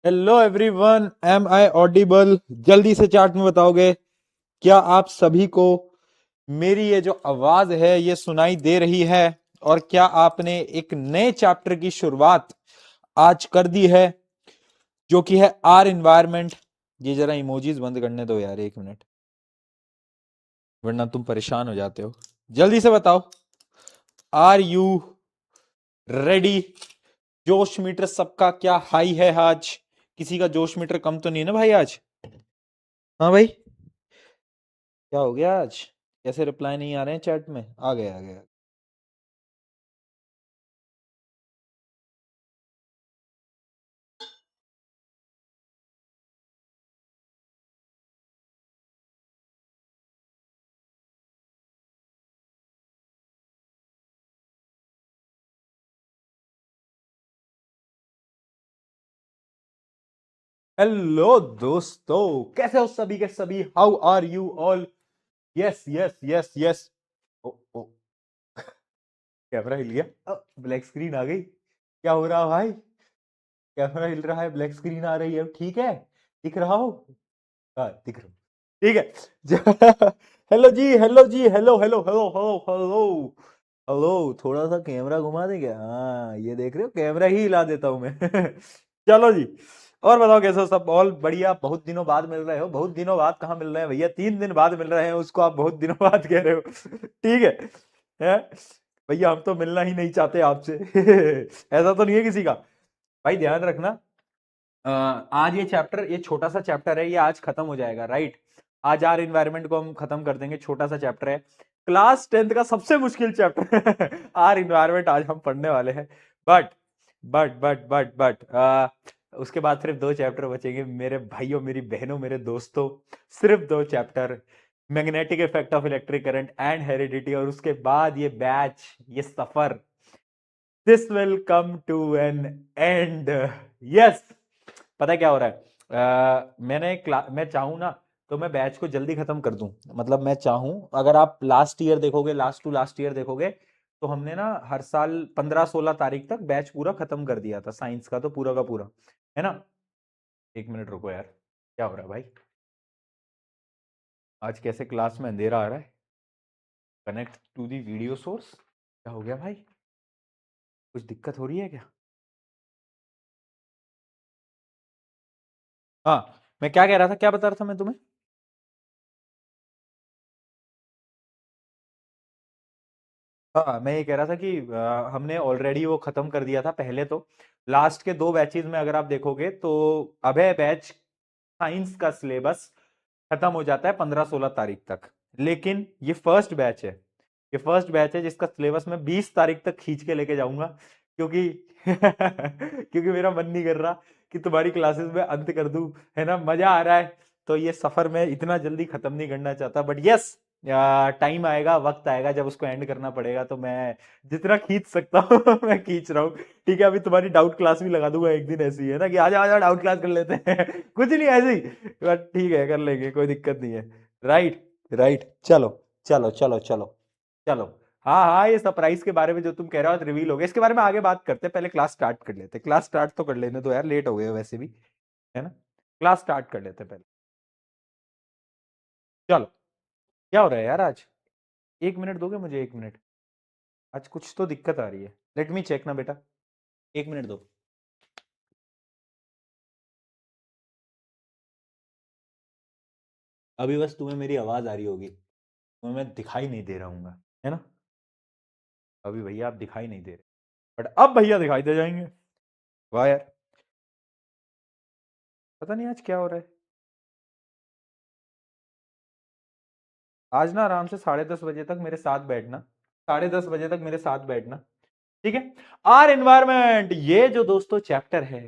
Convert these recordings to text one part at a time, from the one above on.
Hello everyone, am I audible? जल्दी से chat में बताओगे क्या आप सभी को मेरी ये जो आवाज है ये सुनाई दे रही है, और क्या आपने एक नए चैप्टर की शुरुआत आज कर दी है जो कि है आर इन्वायरमेंट। ये जरा इमोजीज बंद करने दो यार, एक मिनट, वरना तुम परेशान हो जाते हो। जल्दी से बताओ, आर यू रेडी? जोश मीटर सबका क्या हाई है आज? किसी का जोश मीटर कम तो नहीं है ना भाई आज? हाँ भाई, क्या हो गया आज? कैसे रिप्लाई नहीं आ रहे हैं चैट में? आ गए आ गए। हेलो दोस्तों, कैसे हो सभी के सभी? How are you all? Yes yes yes yes. ओ ओ, कैमरा हिल गया, ब्लैक स्क्रीन आ गई। क्या हो रहा है भाई? कैमरा हिल रहा है, ब्लैक स्क्रीन आ रही है, ठीक है? दिख रहा हो? हाँ दिख रहा हूं। ठीक है। हेलो जी, हेलो जी, hello hello hello hello hello hello. थोड़ा सा कैमरा घुमा दे क्या? हाँ, ये देख रहे हो, कैमरा ही हिला देता हूं मैं। चलो जी, और बताओ कैसे हो सब? ऑल बढ़िया? बहुत दिनों बाद मिल रहे हो। बहुत दिनों बाद कहाँ मिल रहे हैं भैया? 3 दिन बाद मिल रहे हैं, उसको आप बहुत दिनों बाद कह रहे हो। ठीक है? भैया हम तो मिलना ही नहीं चाहते आपसे। ऐसा तो नहीं है किसी का? भाई ध्यान रखना, आज ये चैप्टर, ये छोटा सा चैप्टर है, ये आज खत्म हो जाएगा, राइट? आज आर इन्वायरमेंट को हम खत्म कर देंगे। छोटा सा चैप्टर है, क्लास 10th का सबसे मुश्किल चैप्टर। आर इन्वायरमेंट आज हम पढ़ने वाले हैं। बट उसके बाद सिर्फ 2 चैप्टर बचेंगे मेरे भाइयों, मेरी बहनों, मेरे दोस्तों। सिर्फ 2 chapter, magnetic effect of electric current and heredity. और उसके बाद ये बैच, ये सफर, this will come to an end. Yes. पता है क्या हो रहा है? मैं चाहूं ना तो मैं बैच को जल्दी खत्म कर दूं। मतलब मैं चाहूं, अगर आप लास्ट ईयर देखोगे, लास्ट टू लास्ट ईयर देखोगे, तो हमने ना हर साल 15-16 तारीख तक बैच पूरा खत्म कर दिया था, साइंस का तो पूरा का पूरा, है ना? एक मिनट रुको यार, क्या हो रहा है भाई? आज कैसे क्लास में अंधेरा आ रहा है? Connect to the video source. क्या हो गया भाई? कुछ दिक्कत हो रही है क्या? हाँ, मैं क्या कह रहा था, क्या बता रहा था मैं तुम्हें? हाँ, मैं ये कह रहा था कि हमने ऑलरेडी वो खत्म कर दिया था पहले तो। लास्ट के 2 बैचेस में अगर आप देखोगे तो अभय बैच साइंस का सिलेबस खत्म हो जाता है 15-16 तारीख तक। लेकिन ये फर्स्ट बैच है, ये फर्स्ट बैच है जिसका सिलेबस मैं 20 तारीख तक खींच के लेके जाऊंगा, क्योंकि क्योंकि मेरा मन नहीं कर रहा कि तुम्हारी क्लासेस में अंत कर दूं, है ना? मजा आ रहा है, तो ये सफर मैं इतना जल्दी खत्म नहीं करना चाहता। बट यस, टाइम आएगा, वक्त आएगा जब उसको एंड करना पड़ेगा, तो मैं जितना खींच सकता हूँ मैं खींच रहा हूँ। ठीक है, अभी तुम्हारी डाउट क्लास भी लगा दूंगा एक दिन, ऐसी है ना कि आजा आजा डाउट क्लास कर लेते हैं। कुछ नहीं ऐसी, बट ठीक है, कर लेंगे, कोई दिक्कत नहीं है। राइट, राइट, चलो चलो चलो चलो चलो। हाँ हाँ, ये सरप्राइज के बारे में जो तुम कह रहे हो रिवील हो गया, इसके बारे में आगे बात करते हैं। पहले क्लास स्टार्ट कर लेते हैं, क्लास स्टार्ट तो कर लेने दो यार, लेट हो गए हो वैसे भी, है ना? क्लास स्टार्ट कर लेते हैं पहले। चलो, क्या हो रहा है यार आज? 1 मिनट दोगे मुझे? 1 मिनट, आज कुछ तो दिक्कत आ रही है। लेट मी चेक ना बेटा, 1 मिनट दो। अभी बस तुम्हें मेरी आवाज आ रही होगी, तुम्हें मैं दिखाई नहीं दे रहा हूँ, है ना? अभी भैया आप दिखाई नहीं दे रहे, बट अब भैया दिखाई दे जाएंगे। वाह यार, पता नहीं आज क्या हो रहा है। आज ना आराम से 10:30 बजे तक मेरे साथ बैठना, 10:30 बजे तक मेरे साथ बैठना, ठीक है? आर एनवायरमेंट, ये जो दोस्तों चैप्टर है,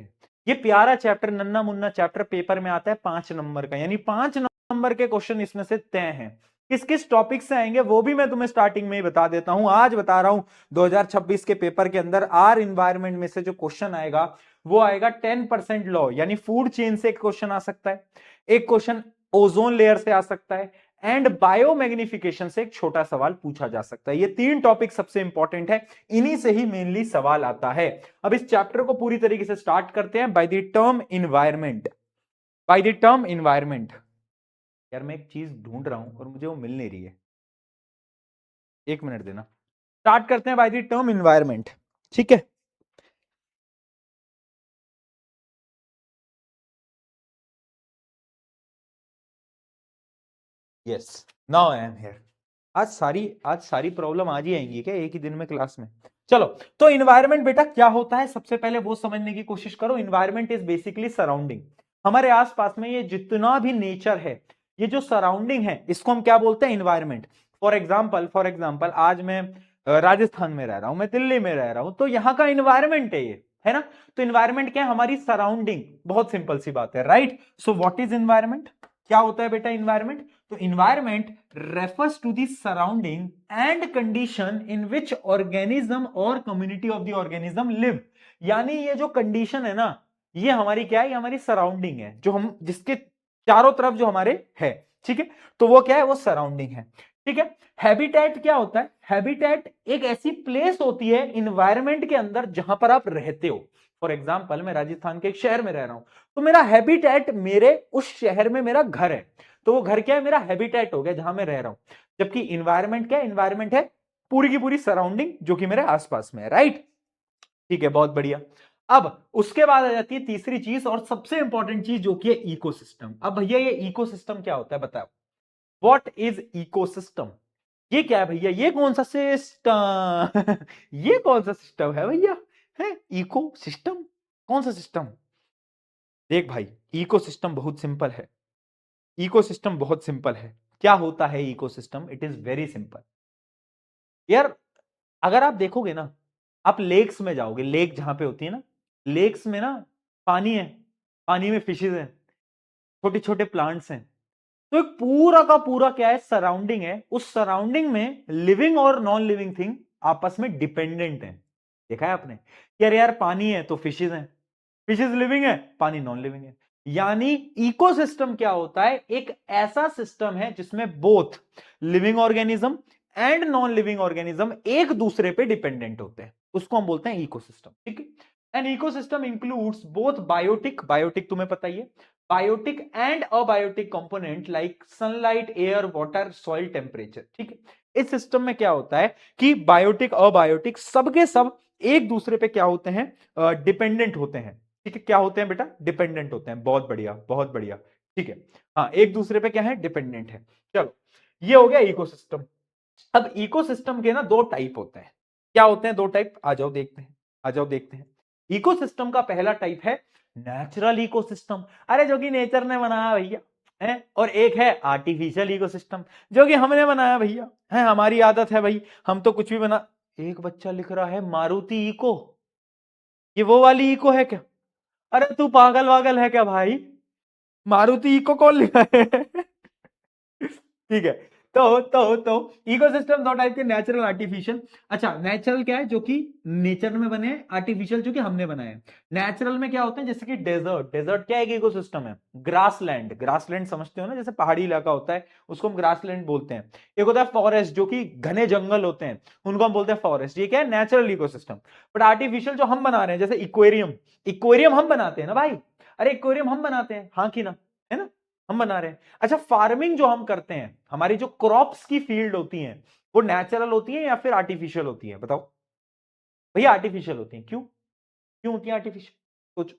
ये प्यारा चैप्टर, नन्ना मुन्ना चैप्टर, पेपर में आता है 5 नंबर का, यानी 5 नंबर के क्वेश्चन इसमें से तय हैं। किस किस टॉपिक से आएंगे वो भी मैं तुम्हें स्टार्टिंग में ही बता देता हूं, आज बता रहा हूं। 2026 के पेपर के अंदर आर इन्वायरमेंट में से जो क्वेश्चन आएगा वो आएगा 10% लॉ, यानी फूड चेन से एक क्वेश्चन आ सकता है, एक क्वेश्चन ओजोन लेयर से आ सकता है, एंड बायोमैग्निफिकेशन से एक छोटा सवाल पूछा जा सकता है। ये 3 टॉपिक सबसे इंपॉर्टेंट है, इन्हीं से ही मेनली सवाल आता है। अब इस चैप्टर को पूरी तरीके से स्टार्ट करते हैं by the term environment. By the term environment, यार मैं एक चीज ढूंढ रहा हूं और मुझे वो मिल नहीं रही है, 1 मिनट देना। स्टार्ट करते हैं बाय द टर्म इन्वायरमेंट, ठीक है। Yes, now I am here. आज सारी प्रॉब्लम आज ही आएंगी क्या एक ही दिन में क्लास में? चलो, तो इन्वायरमेंट बेटा क्या होता है, सबसे पहले वो समझने की कोशिश करो। इन्वायरमेंट इज बेसिकली सराउंडिंग, हमारे आसपास में ये जितना भी नेचर है, ये जो सराउंडिंग है, इसको हम क्या बोलते हैं? इन्वायरमेंट। फॉर एग्जाम्पल आज मैं राजस्थान में रह रहा हूं, मैं दिल्ली में रह रहा हूं, तो यहां का इन्वायरमेंट है ये, है ना? तो इन्वायरमेंट क्या है? हमारी सराउंडिंग। बहुत सिंपल सी बात है, right? So what is environment? क्या होता है बेटा इन्वायरमेंट? तो environment refers to the surrounding and condition in which organism और community of the organism live। यानी ये जो कंडीशन है ना, ये हमारी क्या है? ये हमारी सराउंडिंग है, जो हम जिसके चारों तरफ जो हमारे है, ठीक है? तो वो क्या है? वो सराउंडिंग है, ठीक है। हैबिटेट क्या होता है? हैबिटेट एक ऐसी प्लेस होती है इन्वायरमेंट के अंदर जहां पर आप रहते हो। फॉर एग्जाम्पल मैं राजस्थान के एक शहर में रह रहा हूं, तो मेरा हैबिटेट मेरे उस शहर में मेरा घर है, तो वो घर क्या है? मेरा हैबिटेट हो गया जहां मैं रह रहा हूं। जबकि इन्वायरमेंट क्या है? इन्वायरमेंट है पूरी की पूरी सराउंडिंग जो कि मेरे आसपास में है, राइट? ठीक है, बहुत बढ़िया। अब उसके बाद आ जाती है तीसरी चीज और सबसे इंपॉर्टेंट चीज, जो कि है इकोसिस्टम। अब भैया ये इकोसिस्टम क्या होता है बताओ? What is ecosystem? ये क्या है भैया? ये कौन सा सिस्टम ये कौन सा सिस्टम है भैया? है इको सिस्टम? कौन सा सिस्टम? देख भाई, इकोसिस्टम बहुत सिंपल है। इकोसिस्टम बहुत सिंपल है। क्या होता है ecosystem? It is very simple यार। अगर आप देखोगे ना, आप लेक्स में जाओगे, लेक जहां पे होती है ना, लेक्स में ना पानी है, पानी में फिशेज हैं, छोटे छोटे प्लांट्स हैं। तो एक पूरा का पूरा क्या है? सराउंडिंग है। उस सराउंडिंग में लिविंग और नॉन लिविंग थिंग आपस में डिपेंडेंट है। देखा है आपने? यार पानी है तो फिशेज हैं, फिशेज लिविंग है, पानी नॉन लिविंग है। यानी इकोसिस्टम क्या होता है? एक ऐसा सिस्टम है जिसमें both living organism and non living organism एक दूसरे पे डिपेंडेंट होते हैं, उसको हम बोलते हैं इकोसिस्टम, ठीक है। An ecosystem includes both biotic, biotic तुम्हें पता ही है, biotic and abiotic component like sunlight, air, water, soil, temperature, ठीक है। इस सिस्टम में क्या होता है कि बायोटिक अबायोटिक सबके सब एक दूसरे पे क्या होते हैं? डिपेंडेंट होते हैं, ठीक है। क्या होते हैं बेटा? डिपेंडेंट होते हैं। बहुत बढ़िया, बहुत बढ़िया, ठीक है। हाँ, एक दूसरे पे क्या है? डिपेंडेंट है। चलो, ये हो गया इकोसिस्टम। अब इकोसिस्टम के ना 2 टाइप होते हैं। क्या होते हैं 2 टाइप? आ जाओ देखते हैं, आ जाओ देखते हैं। इकोसिस्टम का पहला टाइप है नेचुरल इकोसिस्टम, अरे जो कि नेचर ने बनाया भैया, है। और एक है आर्टिफिशियल इकोसिस्टम, जो कि हमने बनाया भैया, है। हमारी आदत है भाई, हम तो कुछ भी बना। एक बच्चा लिख रहा है मारुति इको, ये वो वाली इको है क्या? अरे तू पागल वागल है क्या भाई? मारुति इको कौन लिखा है ठीक है। तो इकोसिस्टम 2 टाइप के, नेचुरल, आर्टिफिशियल। अच्छा, नेचुरल क्या है? जो कि नेचर में बने हैं। आर्टिफिशियल जो कि हमने बनाए हैं। नेचुरल में क्या होते हैं? जैसे कि डेजर्ट, डेजर्ट क्या है? एक इकोसिस्टम है। ग्रासलैंड, ग्रासलैंड समझते हो ना, जैसे पहाड़ी इलाका होता है, उसको हम ग्रासलैंड बोलते हैं। एक होता है फॉरेस्ट, जो कि घने जंगल होते हैं, उनको हम बोलते हैं फॉरेस्ट। ये क्या है? Natural ecosystem. बट आर्टिफिशियल जो हम बना रहे हैं, जैसे इक्वेरियम, इक्वेरियम हम बनाते हैं ना भाई, अरे इक्वेरियम हम बनाते हैं, हाँ कि ना, है ना? हम बना रहे हैं। अच्छा, फार्मिंग जो हम करते हैं, हमारी जो क्रॉप्स की फील्ड होती है, वो नेचुरल होती है या फिर आर्टिफिशियल होती है? बताओ भैया। आर्टिफिशियल होती है। क्यों? क्यों होती है आर्टिफिशियल? सोचो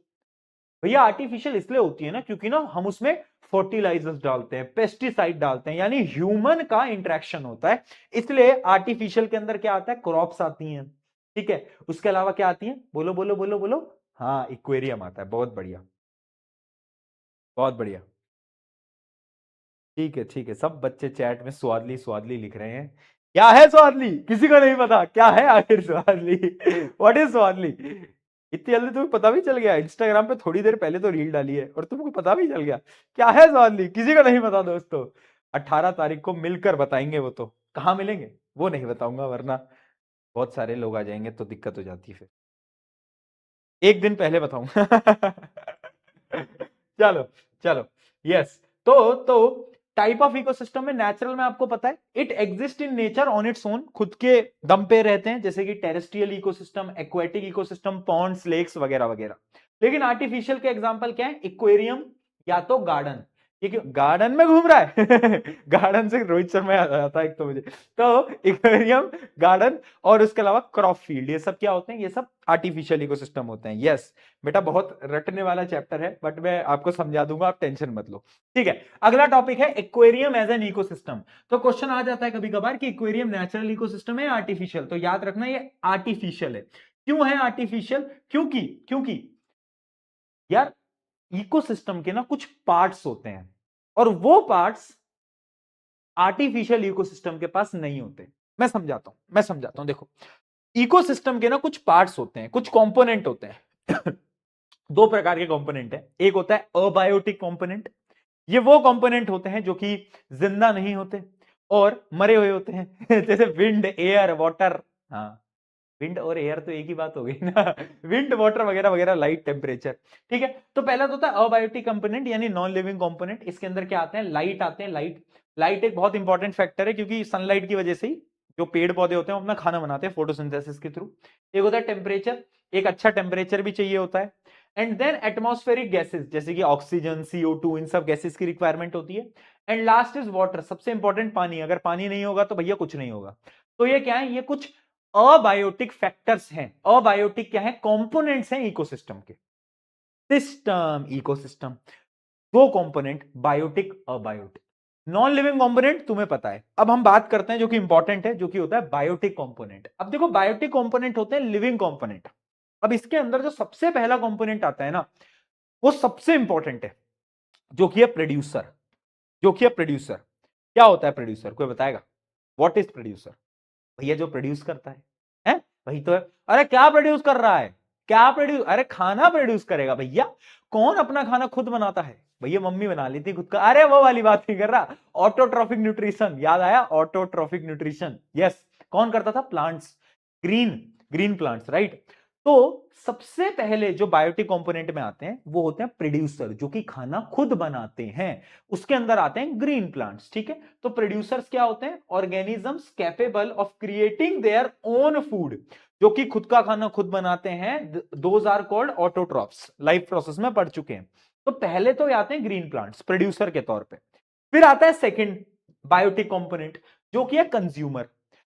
भैया। आर्टिफिशियल इसलिए होती है ना, क्योंकि ना हम उसमें फर्टिलाइजर्स डालते हैं, पेस्टिसाइड डालते हैं, यानी ह्यूमन का इंटरेक्शन होता है। इसलिए आर्टिफिशियल के अंदर क्या आता है? क्रॉप्स आती हैं, ठीक है। उसके अलावा क्या आती है? बोलो बोलो बोलो बोलो। हाँ, इक्वेरियम आता है। बहुत बढ़िया, बहुत बढ़िया, ठीक है, ठीक है। सब बच्चे चैट में स्वादली स्वादली लिख रहे हैं। क्या है स्वादली? किसी को नहीं पता क्या है आखिर स्वादली व्हाट इज स्वादली? इतनी जल्दी तुम्हें पता भी चल गया? इंस्टाग्राम पे थोड़ी देर पहले तो रील डाली है और तुमको पता भी चल गया क्या है स्वादली? किसी को नहीं पता दोस्तों। 18 तारीख को मिलकर बताएंगे। वो तो कहाँ मिलेंगे वो नहीं बताऊंगा, वरना बहुत सारे लोग आ जाएंगे तो दिक्कत हो जाती है फिर। एक दिन पहले बताऊंगा चलो, चलो। यस, तो टाइप ऑफ इकोसिस्टम में नेचुरल में आपको पता है it exist in nature on its own, खुद के दम पे रहते हैं, जैसे कि terrestrial ecosystem, aquatic ecosystem, ponds, lakes वगैरह वगैरह। लेकिन आर्टिफिशियल के एग्जांपल क्या है? एक्वेरियम या तो गार्डन। ये क्यों गार्डन में घूम रहा है? गार्डन से रोहित शर्मा याद आता है एक तो मुझे। तो एक्वेरियम, गार्डन और उसके अलावा क्रॉप फील्ड, ये सब क्या होते हैं? ये सब आर्टिफिशियल इकोसिस्टम होते हैं। यस बेटा, बहुत रटने वाला चैप्टर है बट मैं आपको समझा दूंगा, आप टेंशन मत लो। ठीक है, अगला टॉपिक है एक्वेरियम एज एन इकोसिस्टम। तो क्वेश्चन आ जाता है कभी कभार कि एक्वेरियम नेचुरल इकोसिस्टम है या आर्टिफिशियल? तो याद रखना ये आर्टिफिशियल है। क्यों है आर्टिफिशियल? क्योंकि क्योंकि यार इकोसिस्टम के ना कुछ पार्ट्स होते हैं और वो पार्ट्स आर्टिफिशियल इकोसिस्टम के पास नहीं होते। मैं समझाता हूं देखो, इकोसिस्टम के ना कुछ पार्ट्स होते हैं, कुछ कंपोनेंट होते हैं। दो प्रकार के कंपोनेंट है, एक होता है अबायोटिक कंपोनेंट, ये वो कंपोनेंट होते हैं जो कि जिंदा नहीं होते और मरे हुए होते हैं। जैसे विंड, एयर, वाटर। हाँ, विंड और एयर तो एक ही बात हो गई ना। विंड, वाटर वगैरह वगैरह, लाइट, टेम्परेचर। ठीक है, तो पहला तो होता है अबायोटिक कंपोनेंट यानी नॉन लिविंग कंपोनेंट। इसके अंदर क्या आते हैं? लाइट आते हैं। लाइट, लाइट एक बहुत इंपॉर्टेंट फैक्टर है क्योंकि सनलाइट की वजह से ही जो पेड़ पौधे होते हैं वो अपना खाना बनाते हैं फोटोसिंथेसिस के थ्रू। एक होता है टेम्परेचर, एक अच्छा टेम्परेचर भी चाहिए होता है। एंड देन एटमॉस्फेरिक गैसेस जैसे कि ऑक्सीजन, CO2, इन सब गैसेस की रिक्वायरमेंट होती है। एंड लास्ट इज वाटर, सबसे इंपॉर्टेंट पानी। अगर पानी नहीं होगा तो भैया कुछ नहीं होगा। तो ये क्या है? ये कुछ अबायोटिक फैक्टर्स हैं। अबायोटिक क्या है? कंपोनेंट्स हैं इकोसिस्टम के। सिस्टम, इकोसिस्टम, दो component, biotic, abiotic. Non living component तुम्हें पता है। अब हम बात करते हैं जो कि इंपॉर्टेंट है, जो कि होता है बायोटिक कंपोनेंट। अब देखो, बायोटिक कंपोनेंट होते हैं लिविंग कंपोनेंट। अब इसके अंदर जो सबसे पहला कंपोनेंट आता है ना, वो सबसे इंपॉर्टेंट है, जो कि है प्रोड्यूसर। जो कि है प्रोड्यूसर। क्या होता है प्रोड्यूसर? कोई बताएगा? What is producer? भैया जो प्रोड्यूस करता है वही तो है। अरे क्या प्रोड्यूस कर रहा है? क्या प्रोड्यूस? अरे खाना प्रोड्यूस करेगा भैया। कौन अपना खाना खुद बनाता है? भैया मम्मी बना लेती खुद का। अरे वो वाली बात नहीं कर रहा, ऑटोट्रॉफिक न्यूट्रिशन। याद आया? Autotrophic nutrition, yes. कौन करता था? Plants, green, green plants, right. तो सबसे पहले जो बायोटिक कंपोनेंट में आते हैं वो होते हैं प्रोड्यूसर, जो कि खाना खुद बनाते हैं। उसके अंदर आते हैं ग्रीन प्लांट्स। ठीक है, तो प्रोड्यूसर्स क्या होते हैं? Organisms capable of creating their own food, जो कि खुद का खाना खुद बनाते हैं। Those are called autotrophs, life process में पढ़ चुके हैं। तो पहले तो आते हैं ग्रीन प्लांट्स प्रोड्यूसर के तौर पे। फिर आता है सेकंड बायोटिक कंपोनेंट, जो कि है कंज्यूमर।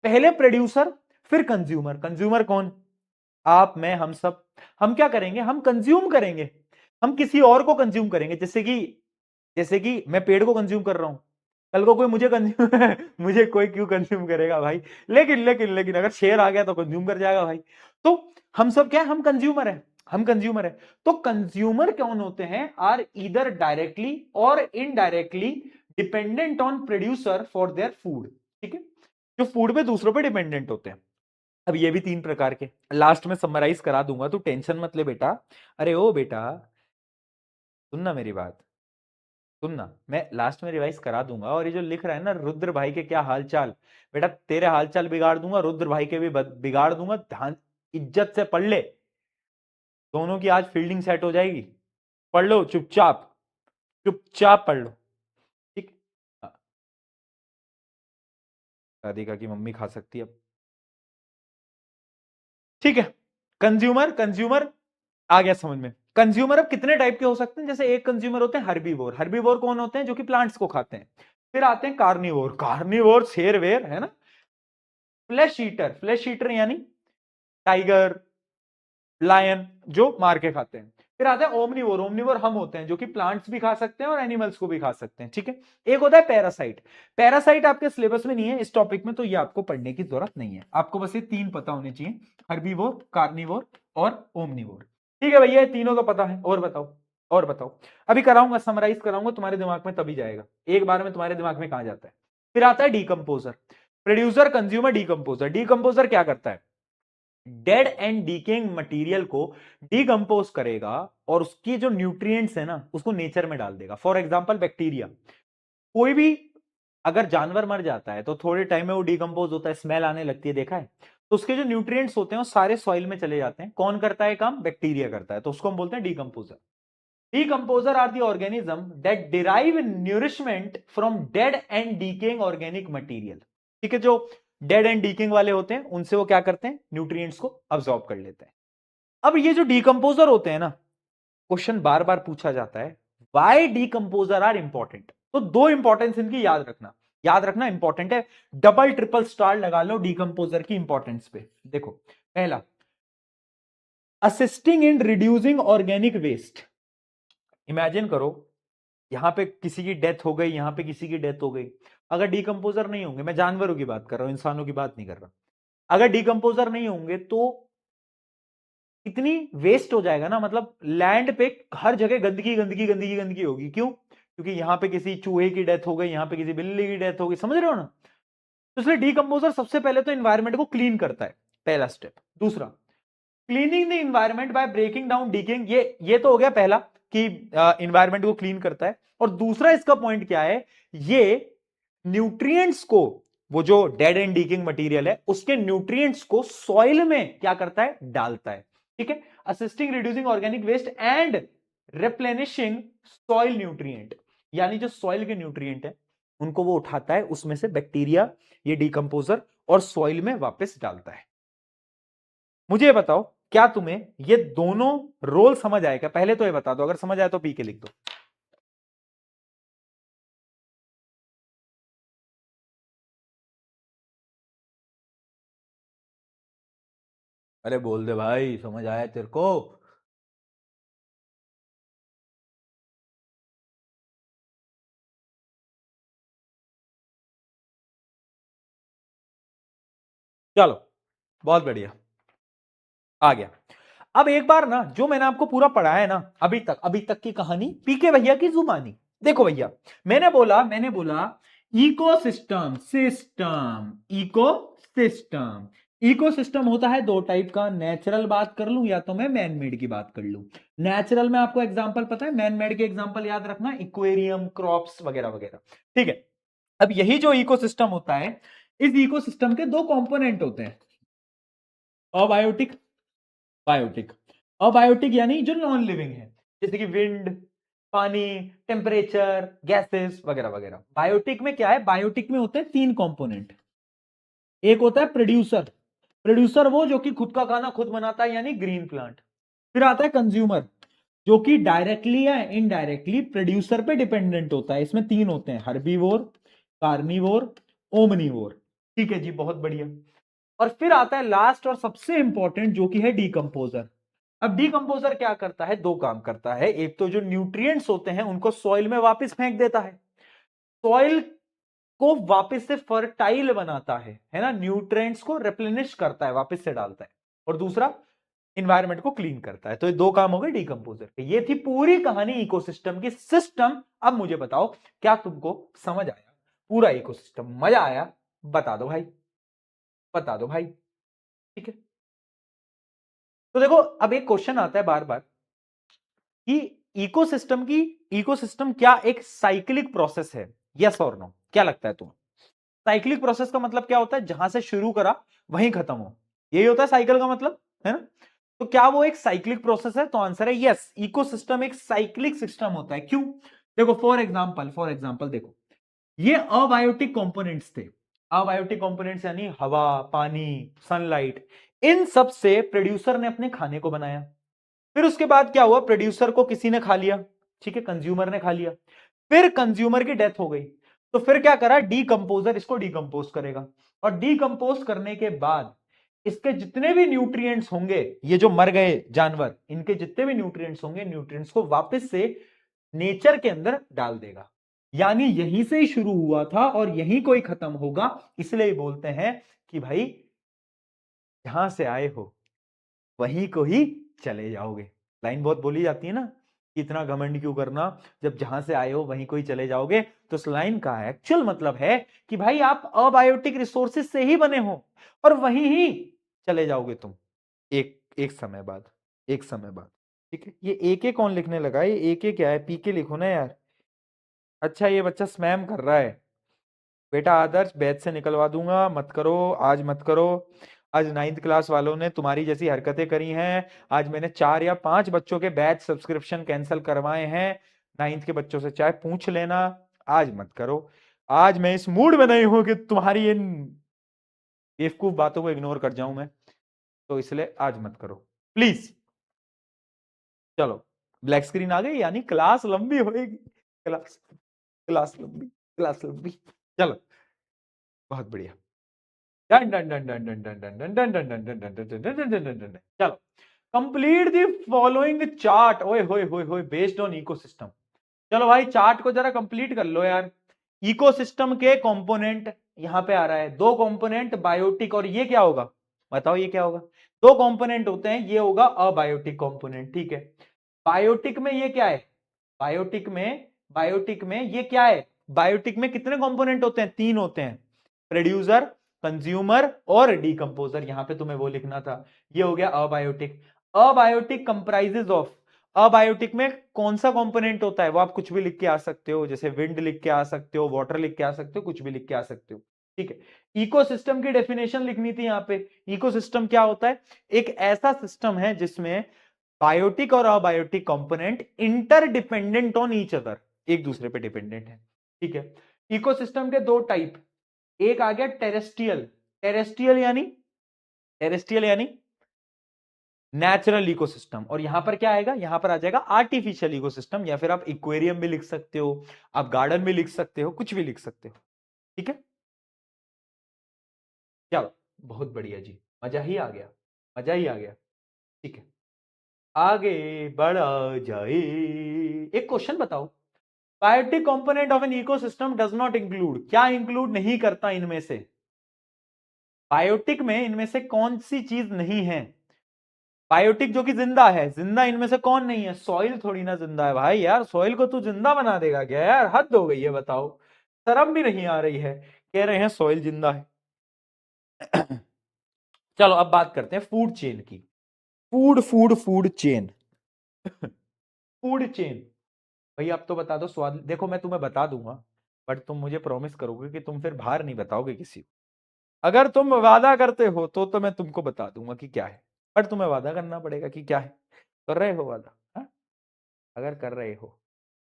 पहले प्रोड्यूसर, फिर कंज्यूमर। कंज्यूमर कौन? आप, मैं, हम सब। हम क्या करेंगे? हम कंज्यूम करेंगे। हम किसी और को कंज्यूम करेंगे। जैसे कि मैं पेड़ को कंज्यूम कर रहा हूं, कल को कोई मुझे कंज्यूम मुझे कोई क्यों कंज्यूम करेगा भाई? लेकिन अगर शेर आ गया तो कंज्यूम कर जाएगा भाई। तो हम सब क्या है? हम कंज्यूमर है। हम कंज्यूमर है। तो कंज्यूमर कौन होते हैं? आर ईदर डायरेक्टली और indirectly dependent on producer for their food. ठीक है, जो फूड पे दूसरों पे डिपेंडेंट होते हैं। अब ये भी तीन प्रकार के, लास्ट में समराइज करा दूंगा, तू टेंशन मत ले बेटा। अरे ओ बेटा, सुनना मेरी बात, सुनना, मैं लास्ट में रिवाइज करा दूंगा। और ये जो लिख रहा है ना रुद्र भाई के क्या हाल चाल, बेटा तेरे हाल चाल बिगाड़ दूंगा, रुद्र भाई के भी बिगाड़ दूंगा। ध्यान, इज्जत से पढ़ ले, दोनों की आज फील्डिंग सेट हो जाएगी। पढ़ लो चुपचाप, चुपचाप पढ़ लो। ठीक। हाँ, राधिका की मम्मी खा सकती है अब। ठीक है, कंज्यूमर, कंज्यूमर आ गया समझ में। कंज्यूमर अब कितने टाइप के हो सकते हैं? जैसे एक कंज्यूमर होते हैं हर्बीवोर। हर्बीवोर कौन होते हैं? जो कि प्लांट्स को खाते हैं। फिर आते हैं कार्निवोर। कार्निवोर शेर वेर है ना। फ्लैश ईटर, फ्लैश ईटर यानी टाइगर, लायन, जो मार के खाते हैं। फिर आता है ओमनीवोर। ओमनीवोर हम होते हैं जो कि प्लांट्स भी खा सकते हैं और एनिमल्स को भी खा सकते हैं। ठीक है, एक होता है पैरासाइट। पैरासाइट आपके सिलेबस में नहीं है इस टॉपिक में, तो ये आपको पढ़ने की जरूरत नहीं है। आपको बस ये तीन पता होने चाहिए, हर्बीवोर, कार्निवोर और ओमनीवोर। ठीक है भैया, ये तीनों का पता है। और बताओ, और बताओ। अभी कराऊंगा, समराइज कराऊंगा तुम्हारे दिमाग में, तभी जाएगा। एक बार में तुम्हारे दिमाग में कहां जाता है? फिर आता है decomposer. Producer, consumer, decomposer. Decomposer क्या करता है? डेड एंड डीकेइंग मटेरियल को डीकंपोज करेगा और उसकी जो न्यूट्रिएंट्स है ना उसको नेचर में डाल देगा। फॉर एग्जांपल बैक्टीरिया, कोई भी अगर जानवर मर जाता है तो थोड़े टाइम में वो डीकंपोज होता है, स्मेल आने लगती है, देखा है? तो उसके जो न्यूट्रिएंट्स होते हैं वो सारे सॉइल में चले जाते हैं। कौन करता है काम? बैक्टीरिया करता है। तो उसको हम बोलते हैं decomposer. Decomposer are the organism that derive nourishment from dead and decaying organic material. ठीक है, जो डेड एंड डीकिंग वाले होते हैं उनसे वो क्या करते हैं, न्यूट्रिएंट्स को अब्सॉर्ब कर लेते हैं। अब ये जो डीकंपोजर होते हैं ना, क्वेश्चन बार बार पूछा जाता है, व्हाई डीकंपोजर आर इंपॉर्टेंट। तो दो इंपॉर्टेंस इनकी याद रखना इंपॉर्टेंट है। डबल ट्रिपल स्टार लगा लो डीकंपोजर की इंपॉर्टेंस पे। देखो, पहला, assisting in reducing organic waste. Imagine करो, यहां पे किसी की डेथ हो गई, यहां पे किसी की डेथ हो गई, अगर डीकंपोजर नहीं होंगे, मैं जानवरों की बात कर रहा हूं, इंसानों की बात नहीं कर रहा, अगर डीकंपोजर नहीं होंगे तो इतनी वेस्ट हो जाएगा ना, मतलब लैंड पे हर जगह गंदगी गंदगी गंदगी गंदगी होगी। क्यों? क्योंकि यहां पे किसी चूहे की डेथ हो गई, यहां पे किसी बिल्ली की डेथ हो गई, समझ रहे हो ना। तो इसलिए डीकंपोजर सबसे पहले तो एनवायरमेंट को क्लीन करता है, पहला स्टेप। दूसरा, cleaning the environment by breaking down decaying, ये तो हो गया पहला कि इन्वायरमेंट को क्लीन करता है। और दूसरा इसका पॉइंट क्या है, ये न्यूट्रिएंट्स को, वो जो डेड एंड डीकिंग मटेरियल है उसके न्यूट्रिएंट्स को सॉइल में क्या करता है, डालता है। ठीक है, assisting reducing organic waste and replenishing soil nutrient, यानी जो सॉइल के न्यूट्रिएंट है उनको वो उठाता है, उसमें से बैक्टीरिया, ये डीकंपोजर, और सॉइल में वापस डालता है। मुझे ये बताओ, क्या तुम्हें ये दोनों रोल समझ आएगा? पहले तो ये बता दो, अगर समझ आए तो पी के लिख दो। अरे बोल दे भाई, समझ आया तेरे को? चलो, बहुत बढ़िया, आ गया। अब एक बार ना, जो मैंने आपको पूरा पढ़ाया है ना अभी तक की कहानी, पीके भैया की जुबानी। देखो भैया, मैंने बोला इकोसिस्टम, इकोसिस्टम। इकोसिस्टम होता है दो टाइप का, नेचुरल बात कर लूं या तो मैं मैन मेड की बात कर लूं। नेचुरल में आपको एग्जांपल पता है, मैन मेड के एग्जांपल याद रखना, इक्वेरियम, क्रॉप्स वगैरह वगैरह। ठीक है, अब यही जो इकोसिस्टम होता है, इस इकोसिस्टम के दो कंपोनेंट होते हैं, अबायोटिक, बायोटिक। अबायोटिक यानी जो नॉन लिविंग है, जैसे कि विंड, पानी, टेम्परेचर, गैसेस वगैरह वगैरह। बायोटिक में क्या है, बायोटिक में होते हैं तीन कंपोनेंट। एक होता है प्रोड्यूसर, प्रोड्यूसर वो जो कि खुद का खाना खुद बनाता है, यानी ग्रीन प्लांट। फिर आता है कंज्यूमर, जो कि डायरेक्टली या इनडायरेक्टली प्रोड्यूसर पे डिपेंडेंट होता है। इसमें तीन होते हैं, हर्बीवोर, कार्निवोर, ओमनीवोर। ठीक है जी, बहुत बढ़िया। और फिर आता है लास्ट और सबसे इंपॉर्टेंट, जो कि है डीकंपोजर। अब डीकंपोजर क्या करता है, दो काम करता है। एक तो जो न्यूट्रिएंट्स होते हैं उनको सॉइल में वापस फेंक देता है, सॉइल को वापस से फर्टाइल बनाता है ना, न्यूट्रिएंट्स को रिप्लेनिश करता है, वापस से डालता है। और दूसरा, इन्वायरमेंट को क्लीन करता है। तो ये दो काम हो गए डीकंपोजर के। ये थी पूरी कहानी इकोसिस्टम की, सिस्टम। अब मुझे बताओ, क्या तुमको समझ आया पूरा इकोसिस्टम? मजा आया? बता दो भाई, बता दो भाई। ठीक है, तो देखो, अब एक क्वेश्चन आता है बार बार कि इकोसिस्टम क्या एक साइक्लिक प्रोसेस है? यस और नो, क्या लगता है तुम्हें? साइक्लिक प्रोसेस का मतलब क्या होता है? जहां से शुरू करा वहीं खत्म हो, यही होता है साइकिल का मतलब, है ना। तो क्या वो एक साइक्लिक प्रोसेस है? तो आंसर है यस, इकोसिस्टम एक साइक्लिक सिस्टम होता है। क्यों? देखो, फॉर एग्जांपल देखो, ये अबायोटिक कंपोनेंट्स थे। अबायोटिक कंपोनेंट्स यानी हवा, पानी, सनलाइट, इन सब से प्रोड्यूसर ने अपने खाने को बनाया। फिर उसके बाद क्या हुआ, प्रोड्यूसर को किसी ने खा लिया, ठीक है, कंज्यूमर ने खा लिया। फिर कंज्यूमर की डेथ हो गई, तो फिर क्या करा, डीकंपोजर इसको डीकंपोज करेगा। और डीकंपोज करने के बाद इसके जितने भी न्यूट्रिएंट्स होंगे, ये जो मर गए जानवर, इनके जितने भी न्यूट्रिएंट्स होंगे, न्यूट्रिएंट्स को वापस से नेचर के अंदर डाल देगा। यानी यहीं से ही शुरू हुआ था और यहीं कोई खत्म होगा। इसलिए बोलते हैं कि भाई, जहां से आए हो वहीं को ही चले जाओगे। लाइन बहुत बोली जाती है ना कि इतना घमंड क्यों करना, जब जहां से आए हो वहीं को ही चले जाओगे। तो इस लाइन का एक्चुअल मतलब है कि भाई, आप अबायोटिक रिसोर्सेज से ही बने हो और वहीं ही चले जाओगे तुम, एक एक समय बाद, एक समय बाद। ठीक है, ये एक कौन लिखने लगा है? ये एक क्या है, पीके लिखो ना यार। अच्छा, ये बच्चा स्पैम कर रहा है। बेटा आदर्श, बैच से निकलवा दूंगा, मत करो आज, मत करो। आज 9th क्लास वालों ने तुम्हारी जैसी हरकतें करी हैं। आज मैंने 4 या 5 बच्चों के बैच सब्सक्रिप्शन कैंसिल करवाए हैं। 9th के बच्चों से चाहे पूछ लेना, आज मत करो। आज मैं इस मूड में नहीं हूं कि तुम्हारी इन बेवकूफ बातों को इग्नोर कर जाऊं मैं, तो इसलिए आज मत करो प्लीज। चलो, ब्लैक स्क्रीन आ गई, यानी क्लास लंबी होएगी। क्लास क्लास लंबी, क्लास लंबी। चलो, बहुत बढ़िया। Done done done done done done done done done done done done done done done done done done. चलो, कंप्लीट द फॉलोइंग चार्ट। ओए होए होए होए, बेस्ड ऑन इकोसिस्टम। चलो भाई, चार्ट को जरा कंप्लीट कर लो यार। इकोसिस्टम के कंपोनेंट यहां पे आ रहा है, 2 कंपोनेंट बायोटिक, और ये क्या होगा बताओ, ये क्या होगा? 2 कंपोनेंट होते हैं, ये होगा अबायोटिक कंपोनेंट, ठीक है। बायोटिक में ये क्या है? बायोटिक में ये क्या है? बायोटिक में कितने कंपोनेंट होते हैं? 3 होते हैं, प्रोड्यूसर, कंज्यूमर और डीकंपोजर। यहां पे तुम्हें वो लिखना था। ये हो गया abiotic. Abiotic comprises of, abiotic में कौन सा कंपोनेंट होता है? वो आप कुछ भी लिख के आ सकते हो, जैसे विंड लिख के आ सकते हो, वाटर लिख के आ सकते हो, कुछ भी लिख के आ सकते हो, ठीक है। इकोसिस्टम की डेफिनेशन लिखनी थी यहां पे। इकोसिस्टम क्या होता है? एक ऐसा सिस्टम है जिसमें बायोटिक और abiotic component interdependent on each other, एक दूसरे पे डिपेंडेंट है, ठीक है। इकोसिस्टम के 2 टाइप, एक आ गया टेरेस्ट्रियल। टेरेस्ट्रियल यानी नेचुरल इकोसिस्टम, और यहां पर क्या आएगा? यहां पर आ जाएगा आर्टिफिशियल इकोसिस्टम, या फिर आप इक्वेरियम भी लिख सकते हो, आप गार्डन भी लिख सकते हो, कुछ भी लिख सकते हो, ठीक है। चलो, बहुत बढ़िया जी, मजा ही आ गया, मजा ही आ गया, ठीक है। आगे बढ़ा जाए। एक क्वेश्चन बताओ, biotic component of an ecosystem does not include, क्या इंक्लूड नहीं करता इनमें से? बायोटिक में इनमें से कौन सी चीज नहीं है? बायोटिक जो कि जिंदा है, जिंदा इनमें से कौन नहीं है? सॉइल थोड़ी ना जिंदा है भाई, यार सॉइल को तू जिंदा बना देगा क्या यार? हद हो गई है, बताओ, शर्म भी नहीं आ रही है, कह रहे हैं सॉइल जिंदा है। चलो, अब बात करते हैं फूड चेन की। Food chain. Food chain. भाई अब तो बता दो स्वाद, देखो मैं तुम्हें बता दूंगा, बट तुम मुझे प्रॉमिस करोगे कि तुम फिर बाहर नहीं बताओगे किसी को। अगर तुम वादा करते हो तो मैं तुमको बता दूंगा कि क्या है, बट तुम्हें वादा करना पड़ेगा कि क्या है। कर रहे हो वादा? हाँ? अगर कर रहे हो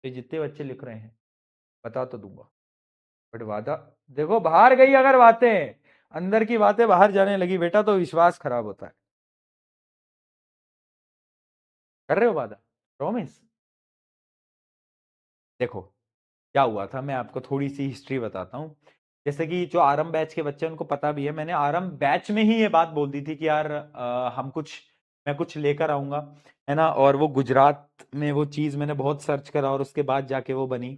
तो जितने बच्चे लिख रहे हैं बता तो दूंगा, बट वादा, देखो बाहर गई अगर बातें, अंदर की बातें बाहर जाने लगी बेटा, तो विश्वास खराब होता है। कर रहे हो वादा? प्रॉमिस? देखो, क्या हुआ था, मैं आपको थोड़ी सी हिस्ट्री बताता हूँ। जैसे कि जो आरंभ बैच के बच्चे हैं उनको पता भी है, मैंने आरंभ बैच में ही ये बात बोल दी थी कि यार हम कुछ, मैं कुछ लेकर आऊंगा, है ना। और वो गुजरात में वो चीज मैंने बहुत सर्च करा और उसके बाद जाके वो बनी।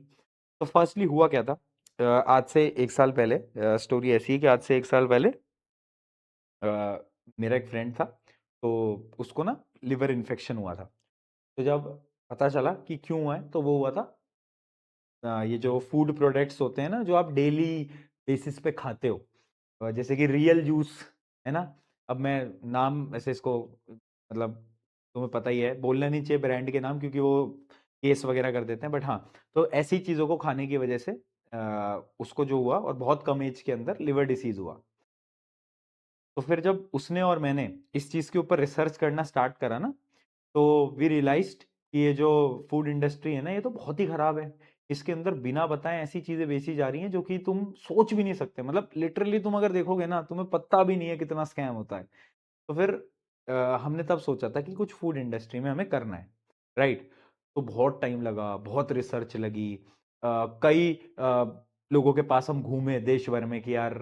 तो फर्स्टली हुआ क्या था, आज से 1 साल पहले, स्टोरी ऐसी है कि आज से 1 साल पहले मेरा एक फ्रेंड था, तो उसको ना लिवर इन्फेक्शन हुआ था। तो जब पता चला कि क्यों हुआ है, तो वो हुआ था ये जो फूड प्रोडक्ट्स होते हैं ना, जो आप डेली बेसिस पे खाते हो, जैसे कि रियल जूस, है ना। अब मैं नाम ऐसे इसको, मतलब तुम्हें पता ही है, बोलना नहीं चाहिए ब्रांड के नाम क्योंकि वो केस वगैरह कर देते हैं, बट हाँ, तो ऐसी चीज़ों को खाने की वजह से उसको जो हुआ, और बहुत कम एज के अंदर लिवर डिसीज हुआ। तो फिर जब उसने और मैंने इस चीज़ के ऊपर रिसर्च करना स्टार्ट करा ना, तो वी रियलाइज्ड कि ये जो फूड इंडस्ट्री है ना, ये तो बहुत ही खराब है। इसके अंदर बिना बताए ऐसी चीजें बेची जा रही हैं जो कि तुम सोच भी नहीं सकते, मतलब लिटरली तुम अगर देखोगे ना, तुम्हें पता भी नहीं है कितना स्कैम होता है। तो फिर हमने तब सोचा था कि कुछ फूड इंडस्ट्री में हमें करना है, राइट। तो बहुत टाइम लगा, बहुत रिसर्च लगी, कई लोगों के पास हम घूमे देश भर में कि यार